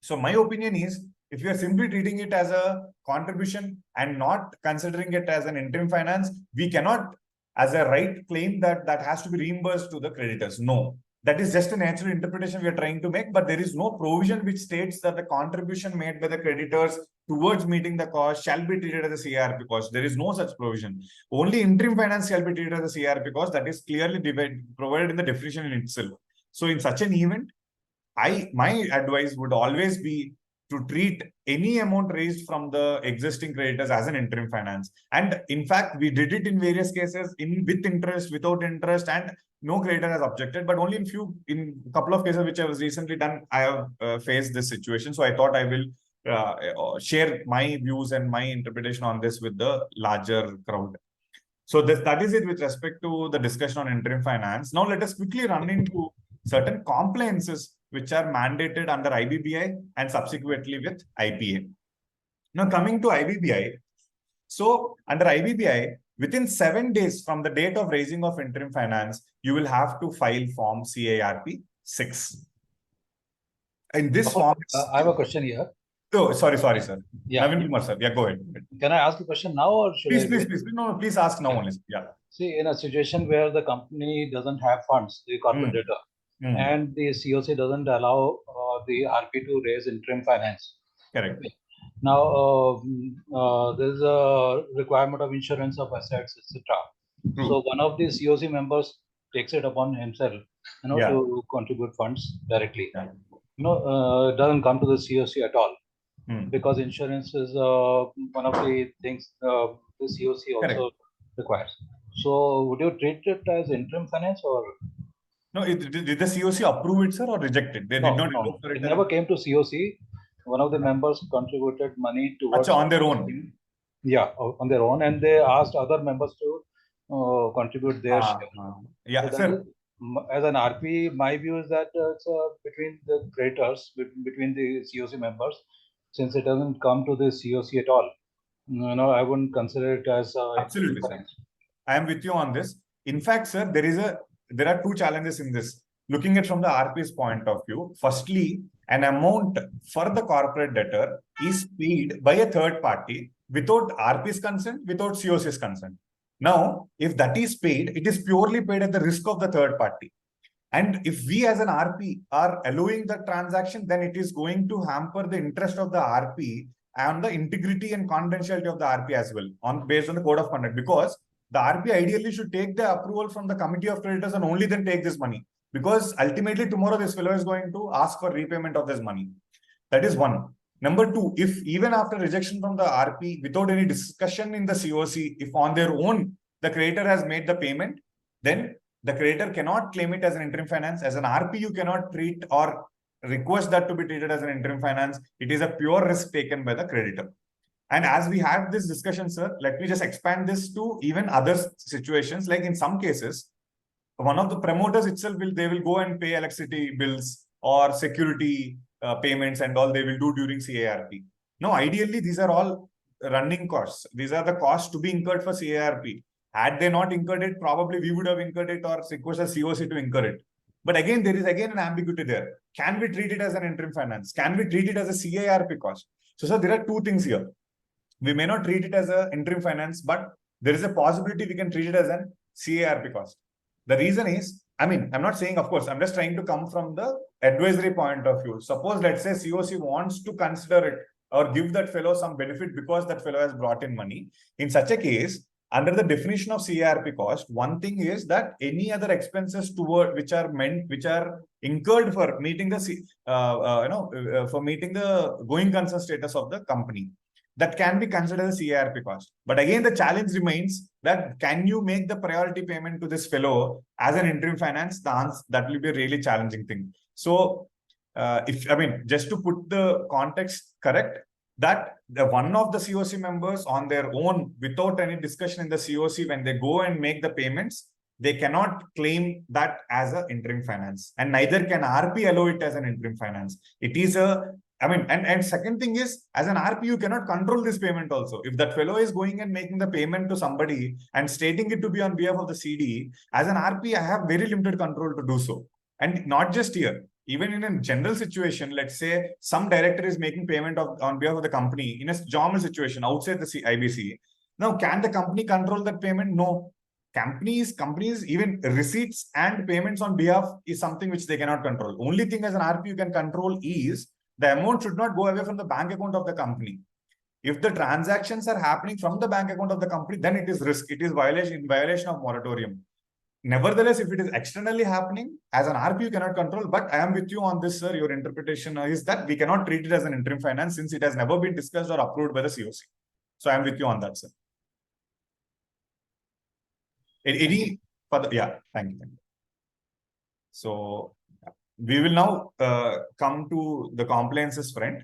So my opinion is, if you are simply treating it as a contribution and not considering it as an interim finance, we cannot, as a right, claim that that has to be reimbursed to the creditors. No, that is just a natural interpretation we are trying to make, but there is no provision which states that the contribution made by the creditors towards meeting the cost shall be treated as a CARP cost. There is no such provision. Only interim finance shall be treated as a CARP cost. That is clearly provided in the definition in itself. So in such an event, my advice would always be to treat any amount raised from the existing creditors as an interim finance. And in fact, we did it in various cases, with interest, without interest, and no creditor has objected. But only in a couple of cases which I was recently done, I have faced this situation. So I thought I will share my views and my interpretation on this with the larger crowd. So that is it with respect to the discussion on interim finance. Now let us quickly run into certain compliances which are mandated under IBBI and subsequently with IPA. Now coming to IBBI, so under IBBI, within 7 days from the date of raising of interim finance, you will have to file form CARP 6. In this form, I have a question here. Oh, sorry, sir. Yeah. Navin Kumar, sir. Yeah, go ahead. Can I ask the question now or should Please, I? please. No, please ask now only. Yeah. See, in a situation where the company doesn't have funds, the corporate debtor, and the COC doesn't allow the RP to raise interim finance. Correct. Now, there's a requirement of insurance of assets, etc. So one of the COC members takes it upon himself, to contribute funds directly. It doesn't come to the COC at all, because insurance is one of the things the COC also requires. So would you treat it as interim finance or? No, did the COC approve it, sir, or reject it? They did not. No. It never came to COC. One of the members contributed money towards on their own. Yeah, on their own, and they asked other members to contribute their share. Yeah, so sir. As an RP, my view is that it's between the creditors, between the COC members, since it doesn't come to the COC at all. I wouldn't consider it as absolutely, sir. I am with you on this. In fact, sir, there are 2 challenges in this. Looking at from the RP's point of view, firstly, an amount for the corporate debtor is paid by a third party without RP's consent, without COC's consent. Now, if that is paid, it is purely paid at the risk of the third party. And if we as an RP are allowing the transaction, then it is going to hamper the interest of the RP and the integrity and confidentiality of the RP as well, based on the code of conduct, because the RP ideally should take the approval from the committee of creditors and only then take this money. Because ultimately tomorrow this fellow is going to ask for repayment of this money. That is one. Number 2, if even after rejection from the RP, without any discussion in the COC, if on their own the creditor has made the payment, then the creditor cannot claim it as an interim finance. As an RP, you cannot treat or request that to be treated as an interim finance. It is a pure risk taken by the creditor. And as we have this discussion, sir, let me just expand this to even other situations. Like in some cases, one of the promoters itself they will go and pay electricity bills or security payments and all they will do during CARP. Now, ideally, these are all running costs. These are the costs to be incurred for CARP. Had they not incurred it, probably we would have incurred it or requested COC to incur it. But again, there is again an ambiguity there. Can we treat it as an interim finance? Can we treat it as a CIRP cost? So, sir, there are two things here. We may not treat it as an interim finance, but there is a possibility we can treat it as an CIRP cost. The reason is, I mean, I'm not saying, of course, I'm just trying to come from the advisory point of view. Suppose, let's say COC wants to consider it or give that fellow some benefit because that fellow has brought in money. In such a case, under the definition of CIRP cost, one thing is that any other expenses toward which are incurred for meeting the for meeting the going concern status of the company, that can be considered as CIRP cost. But again, the challenge remains that can you make the priority payment to this fellow as an interim finance? The answer, that will be a really challenging thing. So, just to put the context correct, that the one of the COC members on their own, without any discussion in the COC, when they go and make the payments, they cannot claim that as an interim finance, and neither can RP allow it as an interim finance. It is and second thing is, as an RP, you cannot control this payment also. If that fellow is going and making the payment to somebody and stating it to be on behalf of the CD, as an RP, I have very limited control to do so. And not just here, even in a general situation, let's say some director is making payment on behalf of the company in a normal situation outside the IBC. Now, can the company control that payment? No. Companies, even receipts and payments on behalf is something which they cannot control. Only thing as an RP you can control is the amount should not go away from the bank account of the company. If the transactions are happening from the bank account of the company, then it is risk. It is violation of moratorium. Nevertheless, if it is externally happening, as an RP, you cannot control. But I am with you on this, sir. Your interpretation is that we cannot treat it as an interim finance since it has never been discussed or approved by the COC. So I am with you on that, sir. Any further? Yeah, thank you. So we will now come to the compliances front.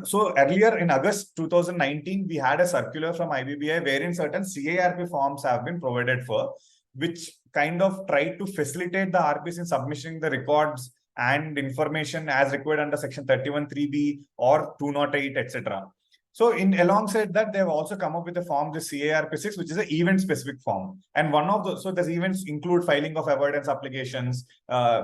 So earlier in August 2019, we had a circular from IBBI wherein certain CIRP forms have been provided for, which kind of tried to facilitate the RPs in submitting the records and information as required under section 31(3)(b) or 208, etc. So alongside that, they have also come up with a form, the CIRP6, which is an event-specific form. And one of those, so the events include filing of avoidance applications,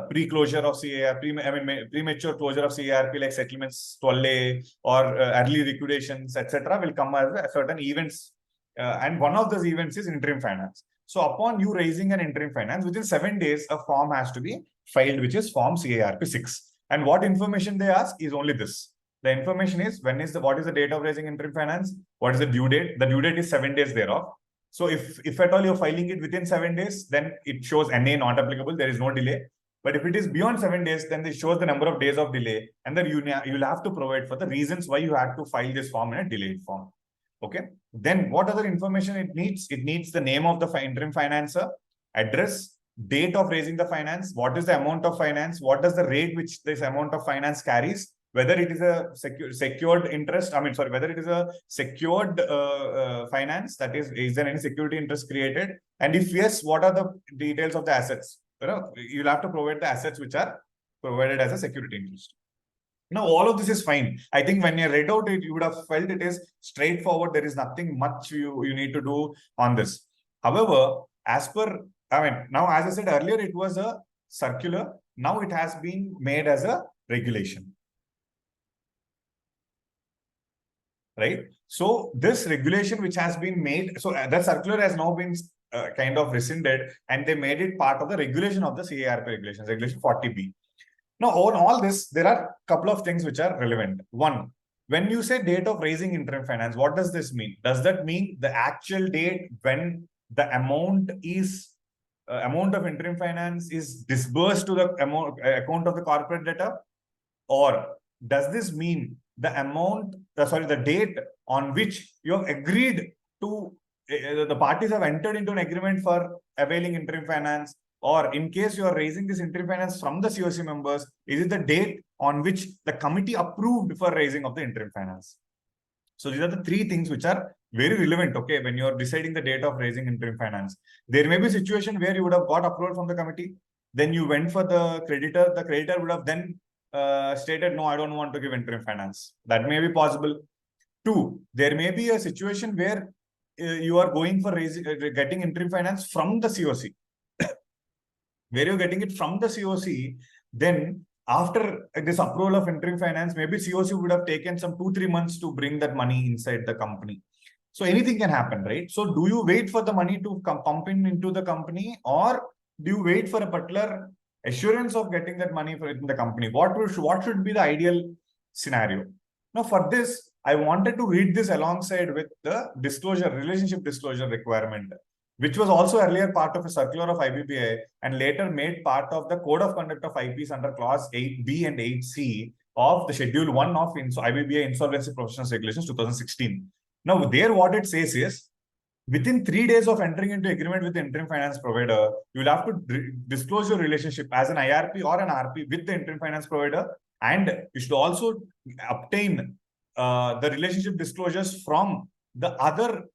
pre-closure of CIRP, premature closure of CIRP, like settlements 12A or early liquidations, etc. will come as certain events. And one of those events is interim finance. So upon you raising an interim finance, within 7 days, a form has to be filed, which is form CIRP6. And what information they ask is only this. The information is what is the date of raising interim finance? What is the due date? The due date is 7 days thereof. So if at all you're filing it within 7 days, then it shows NA not applicable. There is no delay. But if it is beyond 7 days, then it shows the number of days of delay. And then you'll have to provide for the reasons why you had to file this form in a delayed form. Okay. Then what other information it needs? It needs the name of the interim financer, address, date of raising the finance, what is the amount of finance, what does the rate which this amount of finance carries, whether it is a secured interest, whether it is a secured finance, that is there any security interest created? And if yes, what are the details of the assets? You'll have to provide the assets which are provided as a security interest. Now, all of this is fine. I think when you read out it, you would have felt it is straightforward. There is nothing much you need to do on this. However, now, as I said earlier, it was a circular. Now it has been made as a regulation. Right? So this regulation which has been made, so that circular has now been kind of rescinded, and they made it part of the regulation of the CIRP regulations, regulation 40B. Now, on all this, there are a couple of things which are relevant. One, when you say date of raising interim finance, what does this mean? Does that mean the actual date when the amount of interim finance is disbursed to the account of the corporate debtor? Or does this mean the date on which you have agreed to, the parties have entered into an agreement for availing interim finance? Or in case you are raising this interim finance from the COC members, is it the date on which the committee approved for raising of the interim finance? So these are the three things which are very relevant, okay, when you're deciding the date of raising interim finance. There may be a situation where you would have got approval from the committee, then you went for the creditor would have then stated, no, I don't want to give interim finance. That may be possible. Two, there may be a situation where you are going for getting interim finance from the COC. where you're getting it from the COC, then after this approval of interim finance, maybe COC would have taken some 2-3 months to bring that money inside the company. So anything can happen, right? So do you wait for the money to pump into the company, or do you wait for a particular assurance of getting that money in the company? What should be the ideal scenario? Now, for this, I wanted to read this alongside with the relationship disclosure requirement, which was also earlier part of a circular of IBBI and later made part of the Code of Conduct of IPs under Clause 8B and 8C of the Schedule 1 of IBBI Insolvency Professionals Regulations 2016. Now, there what it says is, within 3 days of entering into agreement with the interim finance provider, you will have to disclose your relationship as an IRP or an RP with the interim finance provider, and you should also obtain the relationship disclosures from the other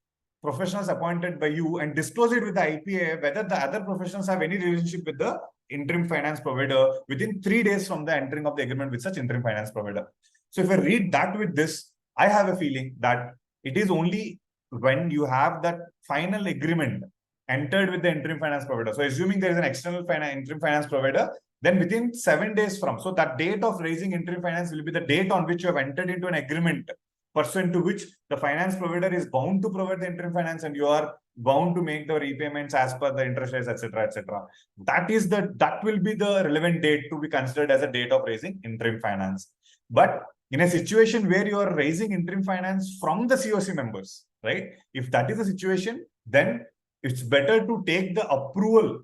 professionals appointed by you and disclose it with the IPA whether the other professionals have any relationship with the interim finance provider within 3 days from the entering of the agreement with such interim finance provider. So if I read that with this, I have a feeling that it is only when you have that final agreement entered with the interim finance provider. So assuming there is an external interim finance provider, then within 7 days from, so that date of raising interim finance will be the date on which you have entered into an agreement pursuant to which the finance provider is bound to provide the interim finance and you are bound to make the repayments as per the interest rates, etc., etc. That will be the relevant date to be considered as a date of raising interim finance. But in a situation where you are raising interim finance from the COC members, right? If that is the situation, then it's better to take the approval.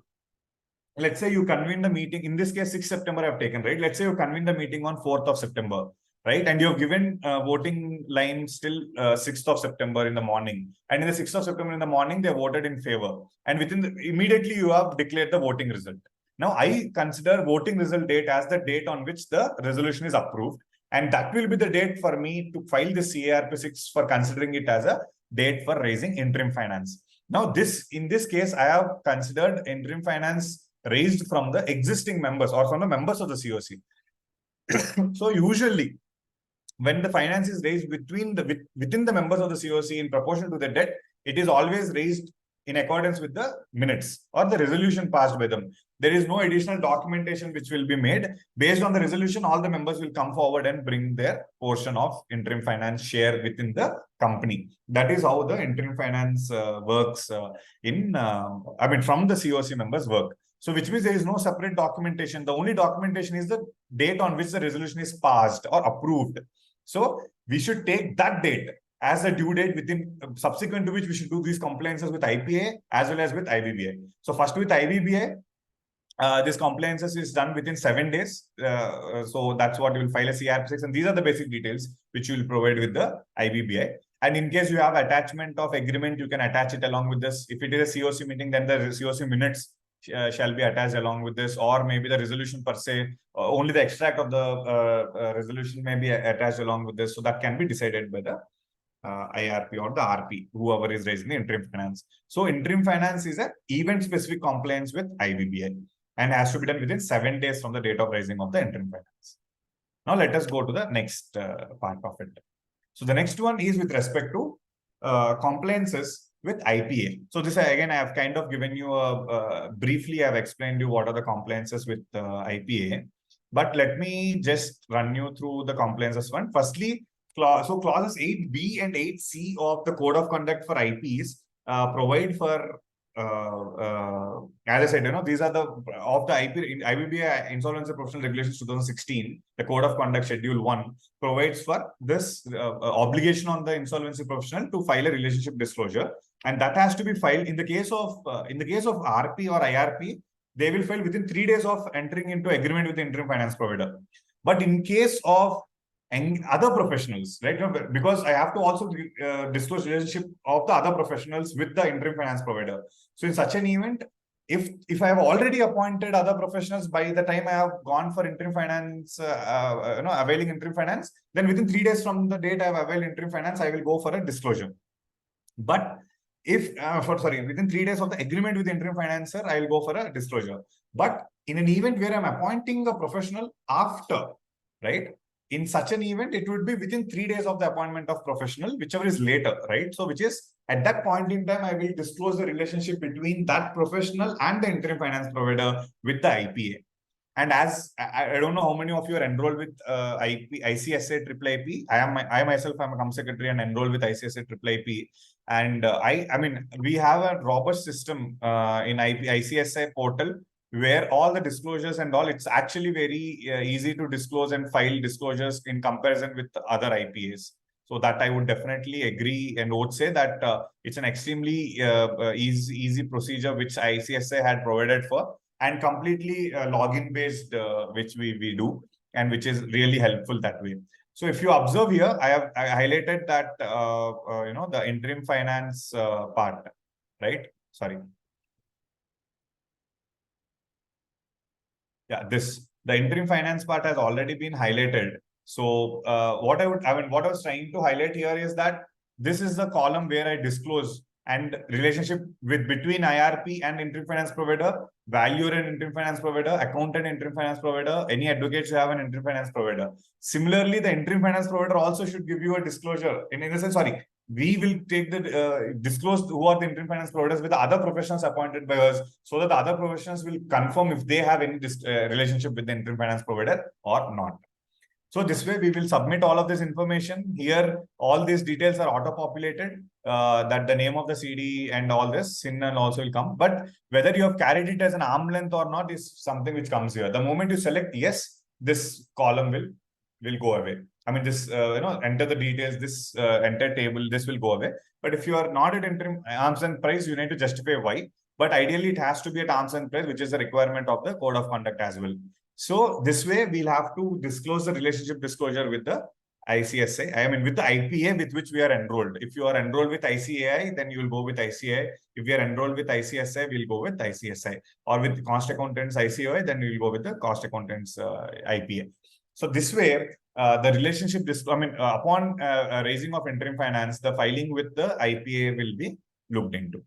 Let's say you convene the meeting, in this case, 6th September I've taken, right? Let's say you convene the meeting on 4th of September, right? And you've given voting lines till 6th of September in the morning. And in the 6th of September in the morning, they voted in favor. And immediately you have declared the voting result. Now, I consider voting result date as the date on which the resolution is approved. And that will be the date for me to file the CARP6 for considering it as a date for raising interim finance. Now, in this case, I have considered interim finance raised from the existing members or from the members of the COC. So usually, when the finance is raised within the members of the COC in proportion to the debt, it is always raised in accordance with the minutes or the resolution passed by them. There is no additional documentation which will be made. Based on the resolution, all the members will come forward and bring their portion of interim finance share within the company. That is how the interim finance works from the COC members work. So which means there is no separate documentation. The only documentation is the date on which the resolution is passed or approved. So we should take that date as a due date within subsequent to which we should do these compliances with IPA as well as with IBBI. So first with IBBI, this compliances is done within 7 days. So that's what you will file a CARP6, and these are the basic details which you will provide with the IBBI. And in case you have attachment of agreement, you can attach it along with this. If it is a COC meeting, then the COC minutes shall be attached along with this, or maybe the resolution per se, only the extract of the resolution may be attached along with this. So that can be decided by the IRP or the RP, whoever is raising the interim finance. So interim finance is an event-specific compliance with IBBI and has to be done within 7 days from the date of raising of the interim finance. Now let us go to the next part of it. So the next one is with respect to compliances with IPA. So this again, I have kind of given you briefly, I've explained you what are the compliances with IPA. But let me just run you through the compliances one. Firstly, so clauses 8B and 8C of the Code of Conduct for IPs provide for, as I said, these are of the IBBI Insolvency Professional Regulations 2016, the Code of Conduct Schedule 1 provides for this obligation on the insolvency professional to file a relationship disclosure, and that has to be filed in the case of RP or IRP. They will file within 3 days of entering into agreement with the interim finance provider. But in case of other professionals, right? Because I have to also disclose relationship of the other professionals with the interim finance provider. So in such an event, if I have already appointed other professionals by the time I have gone for interim finance, availing interim finance, then within 3 days from the date I have availed interim finance, I will go for a disclosure. But within 3 days of the agreement with the interim financer, I will go for a disclosure. But in an event where I'm appointing a professional after, right? in such an event, it would be within 3 days of the appointment of professional, whichever is later, right? So which is at that point in time, I will disclose the relationship between that professional and the interim finance provider with the IPA. And as I don't know how many of you are enrolled with ICSA Triple IP. I myself am a COM secretary and enrolled with ICSA Triple IP. And I mean, we have a robust system in ICSA portal where all the disclosures and all, it's actually very easy to disclose and file disclosures in comparison with other IPAs. So that I would definitely agree and would say that it's an extremely easy procedure which ICSA had provided for, and completely login based, which we do, and which is really helpful that way. So if you observe here, I highlighted that the interim finance part, right? Sorry. Yeah, the interim finance part has already been highlighted. So what I was trying to highlight here is that this is the column where I disclose and relationship between IRP and interim finance provider, valuer and interim finance provider, accountant and interim finance provider, any advocates who have an interim finance provider. Similarly, the interim finance provider also should give you a disclosure. In the sense, sorry, we will take the disclose who are the interim finance providers with the other professionals appointed by us, so that the other professionals will confirm if they have any relationship with the interim finance provider or not. So this way we will submit all of this information here. All these details are auto-populated, that the name of the CD and all this, SIN and also will come. But whether you have carried it as an arm length or not is something which comes here. The moment you select yes, this column will go away. I mean, this, enter the details, this enter table, this will go away. But if you are not at interim arms and price, you need to justify why. But ideally, it has to be at arms and price, which is a requirement of the code of conduct as well. So this way, we'll have to disclose the relationship disclosure with the ICSA. I mean, with the IPA with which we are enrolled. If you are enrolled with ICAI, then you will go with ICAI. If you are enrolled with ICSI, we'll go with ICSI. Or with cost accountants ICOI, then we'll go with the cost accountants IPA. So this way, the relationship, upon raising of interim finance, the filing with the IPA will be looked into.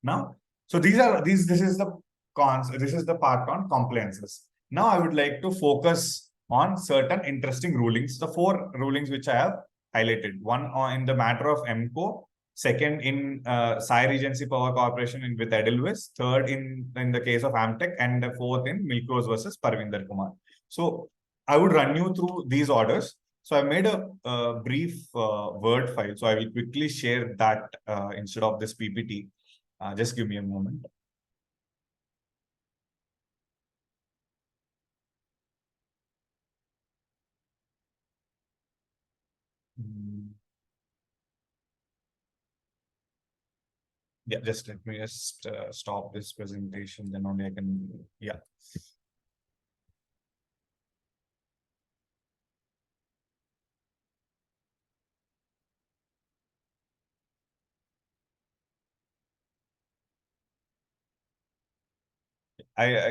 Now, so this is the cons. This is the part on compliances. Now I would like to focus on certain interesting rulings. The 4 rulings which I have highlighted. One in the matter of MCO. Second in Sai Regency Power Corporation with Edelweiss. Third in the case of Amtech, and the 4th in Milkrose versus Parvinder Kumar. So I would run you through these orders. So I made a brief Word file. So I will quickly share that instead of this PPT. Just give me a moment. Yeah, just let me stop this presentation, then only I can, yeah.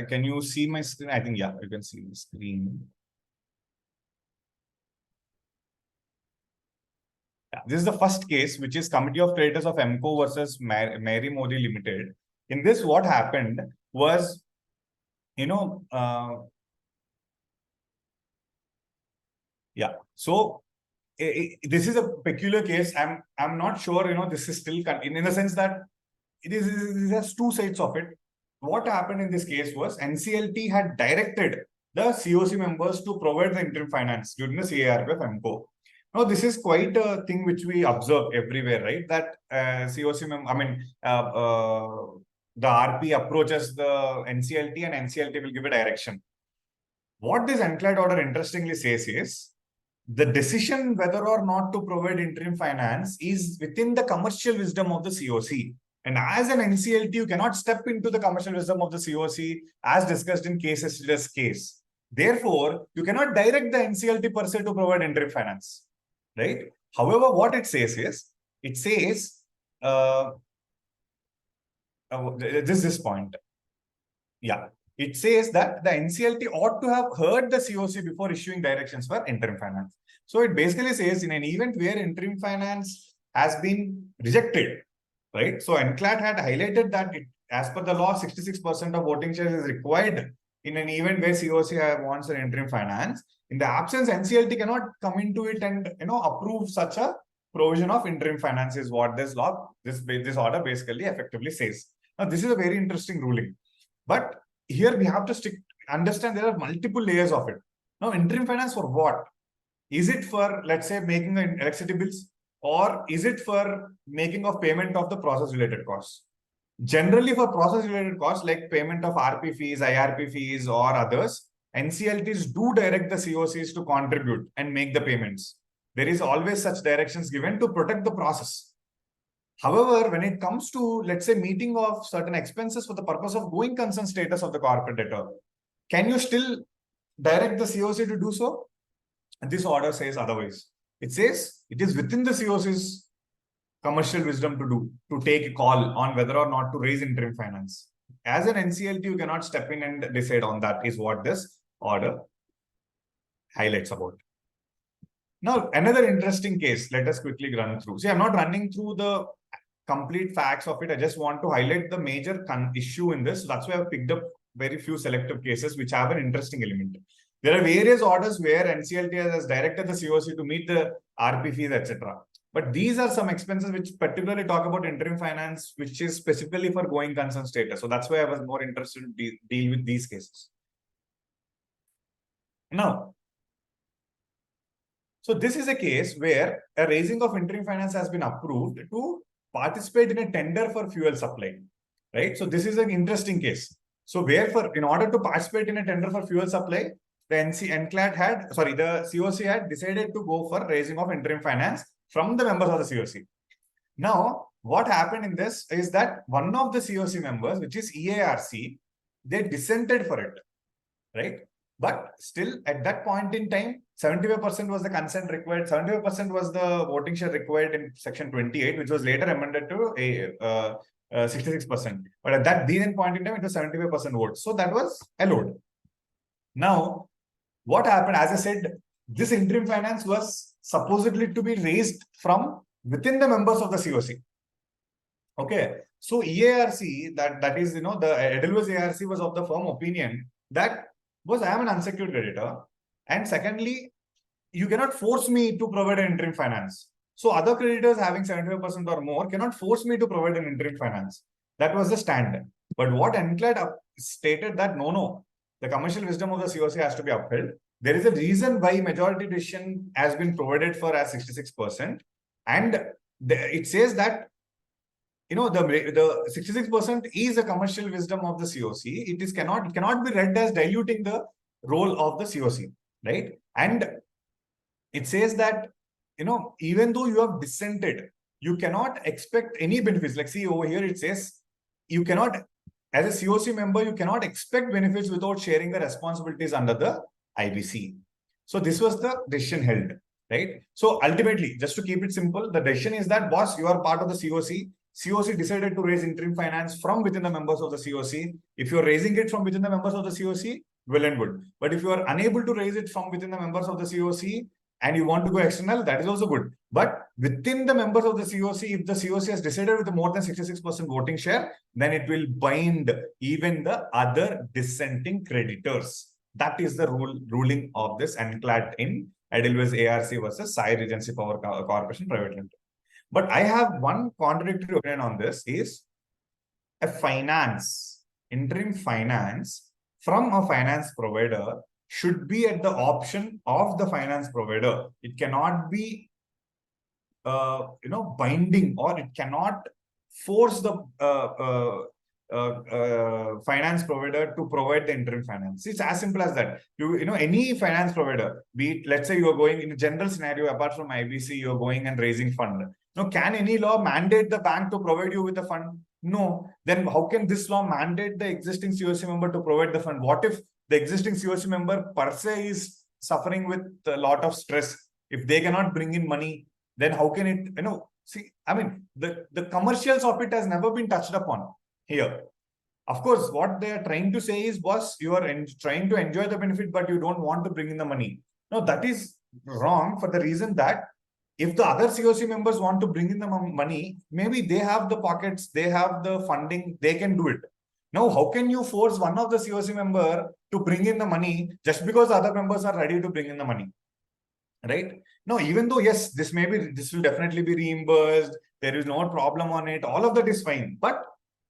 Can you see my screen? I think, yeah, you can see the screen. Yeah, this is the first case, which is Committee of Creditors of MCO versus Mary Modi Limited. In this, what happened was, yeah. So this is a peculiar case. I'm not sure, this is still in the sense that it has 2 sides of it. What happened in this case was NCLT had directed the COC members to provide the interim finance during the CARP of MCO. Now, this is quite a thing which we observe everywhere, right? That COC member, the RP approaches the NCLT and NCLT will give a direction. What this enclad order interestingly says is, the decision whether or not to provide interim finance is within the commercial wisdom of the COC. And as an NCLT, you cannot step into the commercial wisdom of the COC as discussed in case. Therefore, you cannot direct the NCLT per se to provide interim finance, right? However, what it says is, this point. Yeah. It says that the NCLT ought to have heard the COC before issuing directions for interim finance. So it basically says, in an event where interim finance has been rejected, right? So NCLAT had highlighted that as per the law, 66% of voting shares is required in an event where COC wants an interim finance, in the absence, NCLT cannot come into it and approve such a provision of interim finance is what this order basically effectively says. Now, this is a very interesting ruling. But here we have to understand there are multiple layers of it. Now, interim finance for what? Is it for, let's say, making electricity bills, or is it for making of payment of the process related costs? Generally, for process related costs like payment of RP fees, IRP fees, or others, NCLTs do direct the COCs to contribute and make the payments. There is always such directions given to protect the process. However, when it comes to, let's say, meeting of certain expenses for the purpose of going concern status of the corporate debtor, can you still direct the COC to do so? And this order says otherwise. It says it is within the COC's commercial wisdom to take a call on whether or not to raise interim finance. As an NCLT, you cannot step in and decide on that, is what this order highlights about. Now, another interesting case, let us quickly run through. See, I'm not running through the complete facts of it. I just want to highlight the major issue in this. That's why I've picked up very few selective cases which have an interesting element. There are various orders where NCLT has directed the COC to meet the RP fees, etc. But these are some expenses which particularly talk about interim finance, which is specifically for going concern status. So that's why I was more interested to deal with these cases. Now, so this is a case where a raising of interim finance has been approved to participate in a tender for fuel supply, right? So this is an interesting case. So where in order to participate in a tender for fuel supply, the COC had decided to go for raising of interim finance from the members of the COC. Now, what happened in this is that one of the COC members, which is EARC, they dissented for it, right? But still, at that point in time, 75% was the consent required, 75% was the voting share required in section 28, which was later amended to 66%. But at that point in time, it was 75% votes. So that was allowed. Now, what happened, as I said, this interim finance was supposedly to be raised from within the members of the COC. Okay. So EARC, that is, the Edelweiss ARC was of the firm opinion that I am an unsecured creditor. And secondly, you cannot force me to provide an interim finance. So other creditors having 75% or more cannot force me to provide an interim finance. That was the stand. But what NCLAT stated that no, the commercial wisdom of the COC has to be upheld. There is a reason why majority decision has been provided for as 66%. And it says that, the 66% is a commercial wisdom of the COC. It cannot be read as diluting the role of the COC, right? And it says that, even though you have dissented, you cannot expect any benefits. Like, see over here, it says you cannot, as a COC member, you cannot expect benefits without sharing the responsibilities under the IBC. So this was the decision held, right? So ultimately, just to keep it simple, the decision is that, boss, you are part of the COC. COC decided to raise interim finance from within the members of the COC. If you are raising it from within the members of the COC, well and good. But if you are unable to raise it from within the members of the COC and you want to go external, that is also good. But within the members of the COC, if the COC has decided with more than 66% voting share, then it will bind even the other dissenting creditors. That is the ruling of this NCLAT in Edelweiss ARC versus Sai Regency Power Corporation Private Limited. But I have one contradictory opinion on this is a interim finance from a finance provider should be at the option of the finance provider. It cannot be, binding, or it cannot force the finance provider to provide the interim finance. It's as simple as that. Any finance provider, be it, let's say you are going in a general scenario, apart from IBC, you are going and raising fund. Now, can any law mandate the bank to provide you with a fund? No. Then how can this law mandate the existing COC member to provide the fund? What if the existing COC member per se is suffering with a lot of stress? If they cannot bring in money, then how can it, see, I mean, the commercials of it has never been touched upon here. Of course, what they are trying to say is, boss, you are trying to enjoy the benefit, but you don't want to bring in the money. Now, that is wrong for the reason that if the other COC members want to bring in the money, maybe they have the pockets, they have the funding, they can do it. Now, how can you force one of the COC member to bring in the money just because other members are ready to bring in the money? Right? No, even though, yes, this will definitely be reimbursed. There is no problem on it. All of that is fine. But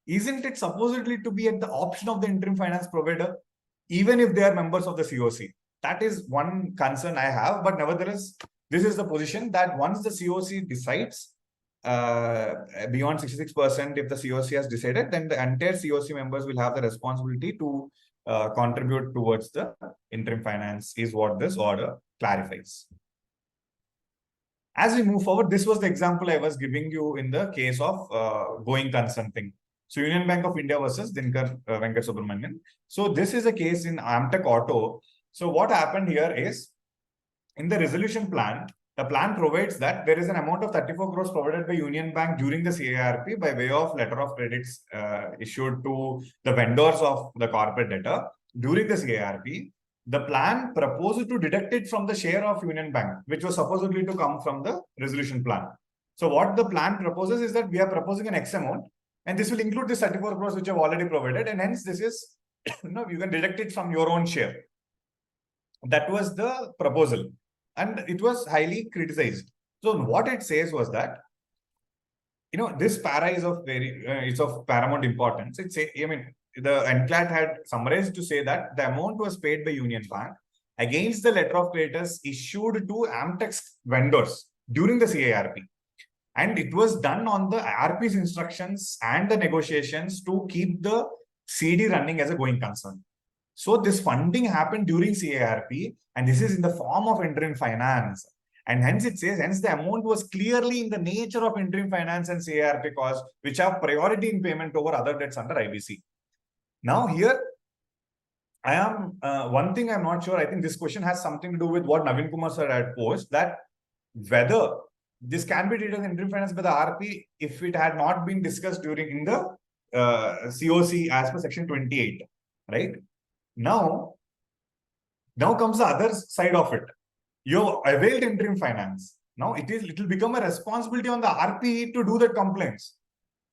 isn't it supposedly to be at the option of the interim finance provider, even if they are members of the COC? That is one concern I have. But nevertheless, this is the position that once the COC decides beyond 66%, if the COC has decided, then the entire COC members will have the responsibility to contribute towards the interim finance, is what this order clarifies. As we move forward, this was the example I was giving you in the case of going concern thing. So Union Bank of India versus Dinkar Venkat Subramanian. So this is a case in Amtech Auto. So what happened here is, in the resolution plan, the plan provides that there is an amount of 34 crores provided by Union Bank during the CARP by way of letter of credits issued to the vendors of the corporate debtor during the CARP. The plan proposed to deduct it from the share of Union Bank, which was supposedly to come from the resolution plan. So what the plan proposes is that we are proposing an X amount, and this will include the 34 crores which have already provided, and hence this is, you can deduct it from your own share. That was the proposal, and it was highly criticized. So what it says was that, this para is of it's of paramount importance. The NCLAT had summarized to say that the amount was paid by Union Bank against the letter of creditors issued to Amtech's vendors during the CARP. And it was done on the RP's instructions and the negotiations to keep the CD running as a going concern. So this funding happened during CARP, and this is in the form of interim finance. And hence it says, hence the amount was clearly in the nature of interim finance and CARP costs, which have priority in payment over other debts under IBC. Now here, I am, one thing I'm not sure, I think this question has something to do with what Naveen Kumar sir had posed, that whether this can be treated as interim finance by the RP if it had not been discussed in the COC as per section 28, right? Now comes the other side of it. You availed interim finance. Now it will become a responsibility on the RP to do the complaints.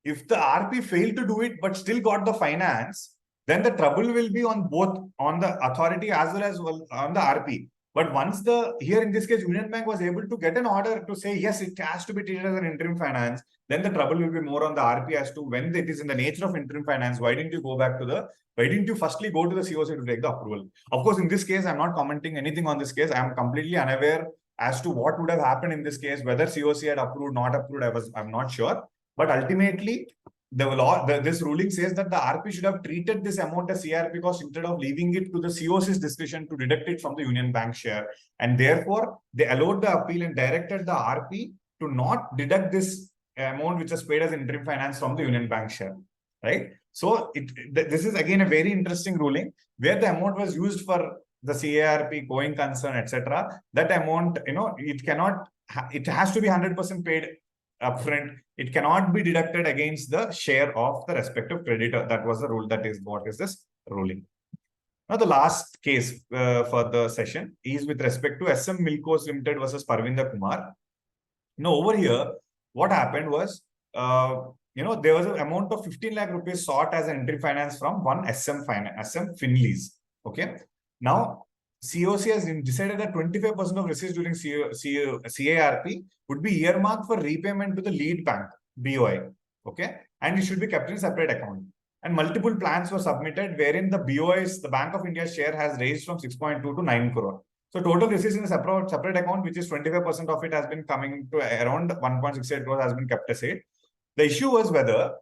If the RP failed to do it but still got the finance, then the trouble will be on both, on the authority as well as on the RP. But once here in this case, Union Bank was able to get an order to say, yes, it has to be treated as an interim finance, then the trouble will be more on the RP as to when it is in the nature of interim finance, why didn't you firstly go to the COC to take the approval? Of course, in this case, I'm not commenting anything on this case. I'm completely unaware as to what would have happened in this case, whether COC had approved, not approved, I'm not sure. But ultimately, this ruling says that the RP should have treated this amount as CRP cost instead of leaving it to the COC's discretion to deduct it from the Union Bank share. And therefore, they allowed the appeal and directed the RP to not deduct this amount which was paid as interim finance from the Union Bank share, right? So this is again a very interesting ruling where the amount was used for the CARP, going concern, etc. That amount, it has to be 100% paid upfront. It cannot be deducted against the share of the respective creditor. That was the rule. That is what is this ruling. Now, the last case for the session is with respect to SM Milkos Limited versus Parvinder Kumar. Now, over here, what happened was, there was an amount of 15 lakh rupees sought as an interim finance from one SM Finlease. Okay. Now, COC has decided that 25% of receipts during CARP would be earmarked for repayment to the lead bank, BOI. Okay. And it should be kept in a separate account. And multiple plans were submitted wherein the BOI's, the Bank of India share has raised from 6.2 to 9 crore. So total receipts in a separate account, which is 25% of it has been coming to around 1.68 crore has been kept aside. The issue was whether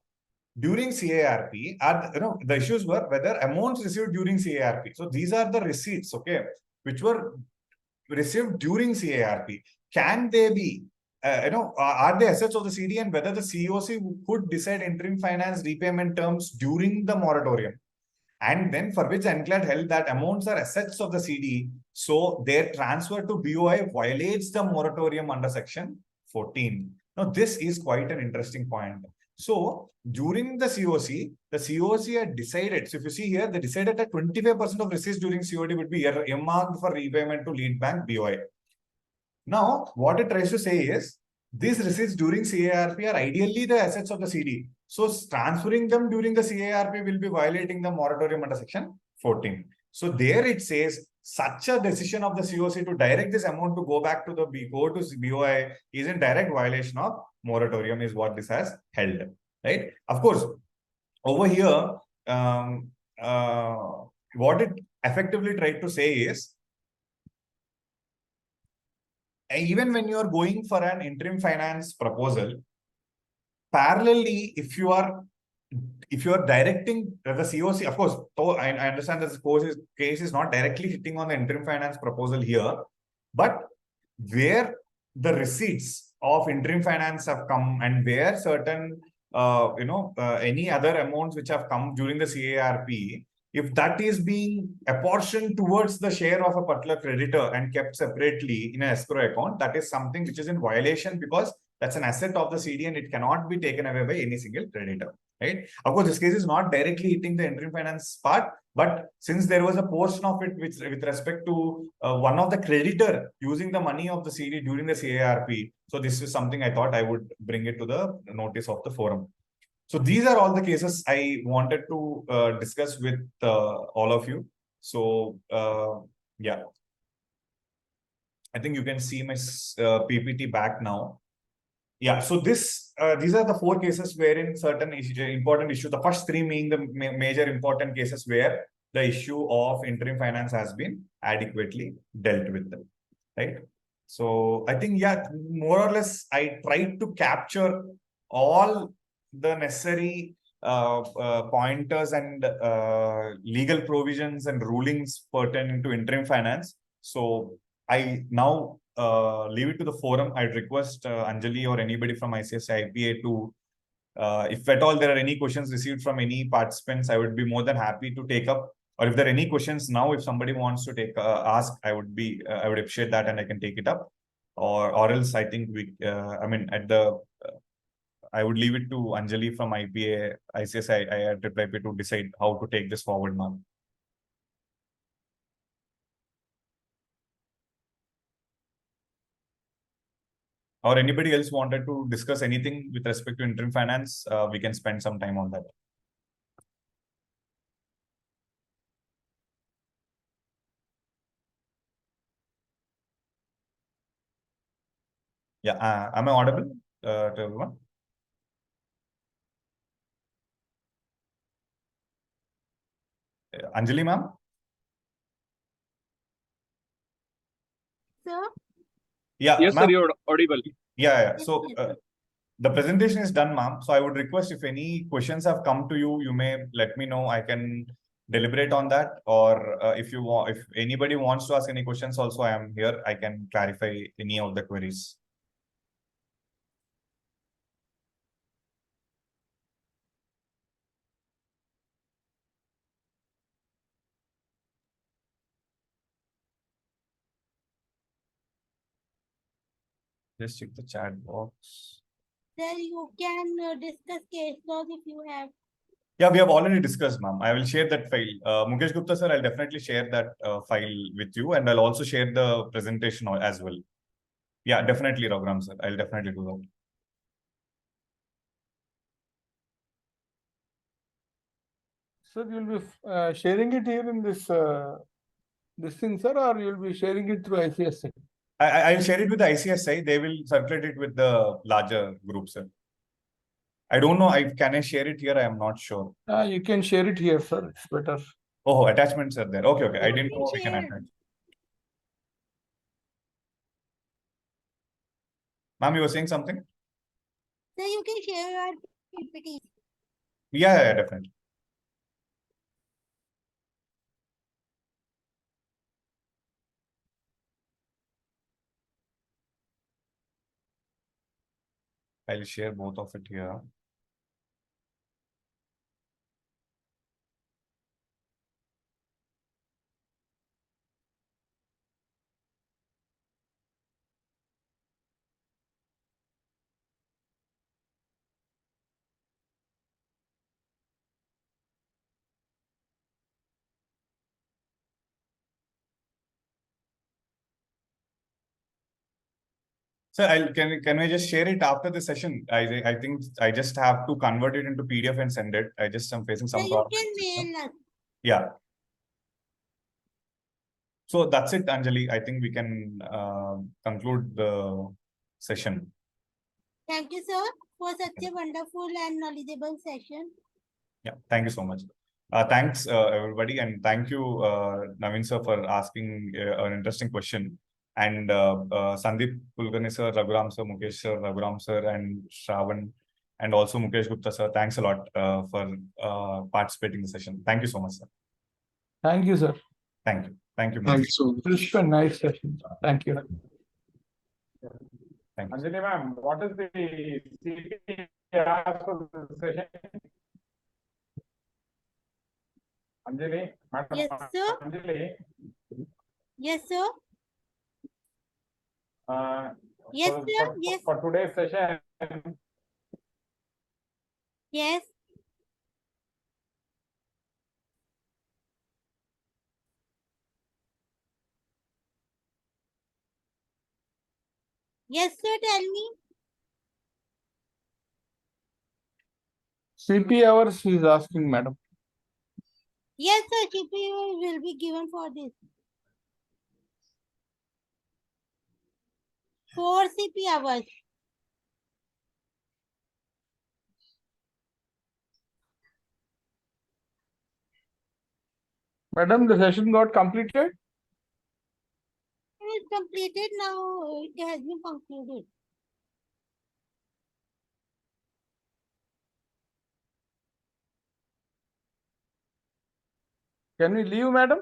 during CARP, the issues were whether amounts received during CARP. So these are the receipts, okay, which were received during CARP. Can they be, are they assets of the CD, and whether the COC could decide interim finance repayment terms during the moratorium? And then for which NCLAT held that amounts are assets of the CD, so their transfer to BOI violates the moratorium under section 14. Now, this is quite an interesting point. So, during the COC had decided, so if you see here, they decided that 25% of receipts during COD would be earmarked for repayment to lead bank BOI. Now, what it tries to say is, these receipts during CARP are ideally the assets of the CD. So transferring them during the CARP will be violating the moratorium under section 14. So there it says such a decision of the COC to direct this amount to go back to the BOI is in direct violation of moratorium is what this has held, right? Of course, over here, what it effectively tried to say is, even when you are going for an interim finance proposal, parallelly, if you are directing the COC, of course, so I understand that the case is not directly hitting on the interim finance proposal here, but where the receipts of interim finance have come and where certain, any other amounts which have come during the CARP, if that is being apportioned towards the share of a particular creditor and kept separately in an escrow account, that is something which is in violation because that's an asset of the CD and it cannot be taken away by any single creditor, right? Of course, this case is not directly hitting the interim finance part, but since there was a portion of it which, with respect to one of the creditor using the money of the CD during the CARP, so this is something I thought I would bring it to the notice of the forum. So these are all the cases I wanted to discuss with all of you. So yeah, I think you can see my PPT back now. Yeah, so these are the 4 cases wherein certain important issues, the first 3 being the major important cases where the issue of interim finance has been adequately dealt with them, right? So I think, yeah, more or less, I tried to capture all the necessary pointers and legal provisions and rulings pertaining to interim finance. So I now leave it to the forum. I'd request Anjali or anybody from ICSI IPA to, if at all there are any questions received from any participants, I would be more than happy to take up. Or if there are any questions now, if somebody wants to take ask, I would appreciate that and I can take it up. Or else I think we, I mean, at the, I would leave it to Anjali from IPA, ICSI, IIP to decide how to take this forward now. Or anybody else wanted to discuss anything with respect to interim finance, we can spend some time on that. Yeah, am I audible to everyone? Anjali ma'am? Sir? Yeah, Yes, sir, you're audible. Yeah. So the presentation is done, ma'am. So I would request if any questions have come to you, you may let me know. I can deliberate on that. Or if anybody wants to ask any questions also, I am here. I can clarify any of the queries. Just check the chat box. Sir, you can discuss case laws if you have. Yeah, we have already discussed, ma'am. I will share that file. Mukesh Gupta, sir, I'll definitely share that file with you, and I'll also share the presentation as well. Yeah, definitely, Raghuram, sir. I'll definitely do that. Sir, you'll be sharing it here in this thing, sir, or you'll be sharing it through ICSI? I'll share it with the ICSI. They will circulate it with the larger group, sir. I don't know. Can I share it here? I am not sure. You can share it here, sir. It's better. Oh, attachments are there. Okay. I didn't know we can Share. attach. Ma'am, you were saying something? Sir, you can share your PPT. Yeah, definitely. I'll share both of it here. So can I just share it after the session? I think I just have to convert it into PDF and send it. I just am facing So some you problem. can mail us. Yeah. So that's it, Anjali. I think we can conclude the session. Thank you, sir, for such a wonderful and knowledgeable session. Yeah, thank you so much. Thanks, everybody, and thank you, Naveen sir, for asking an interesting question. And Sandeep Kulkarni sir, Raghuram sir, Mukesh sir, Raghuram sir, and Shravan, and also Mukesh Gupta sir. Thanks a lot for participating in the session. Thank you so much, sir. Thank you, sir. Thank you. Thank you. Thanks so much. This was a nice session. Thank you. Thank you. Anjali ma'am, what is the CP asked for the session? Anjali, madam. Yes, sir. Anjali, Yes, sir. uh, Yes, for, sir. for, Yes. for today's session, Yes. Yes, sir. Tell me. CP hours he is asking, madam. Yes, sir. GPU will be given for this. 4 CP hours. Madam, the session got completed. It is completed now. It has been concluded. Can we leave, madam?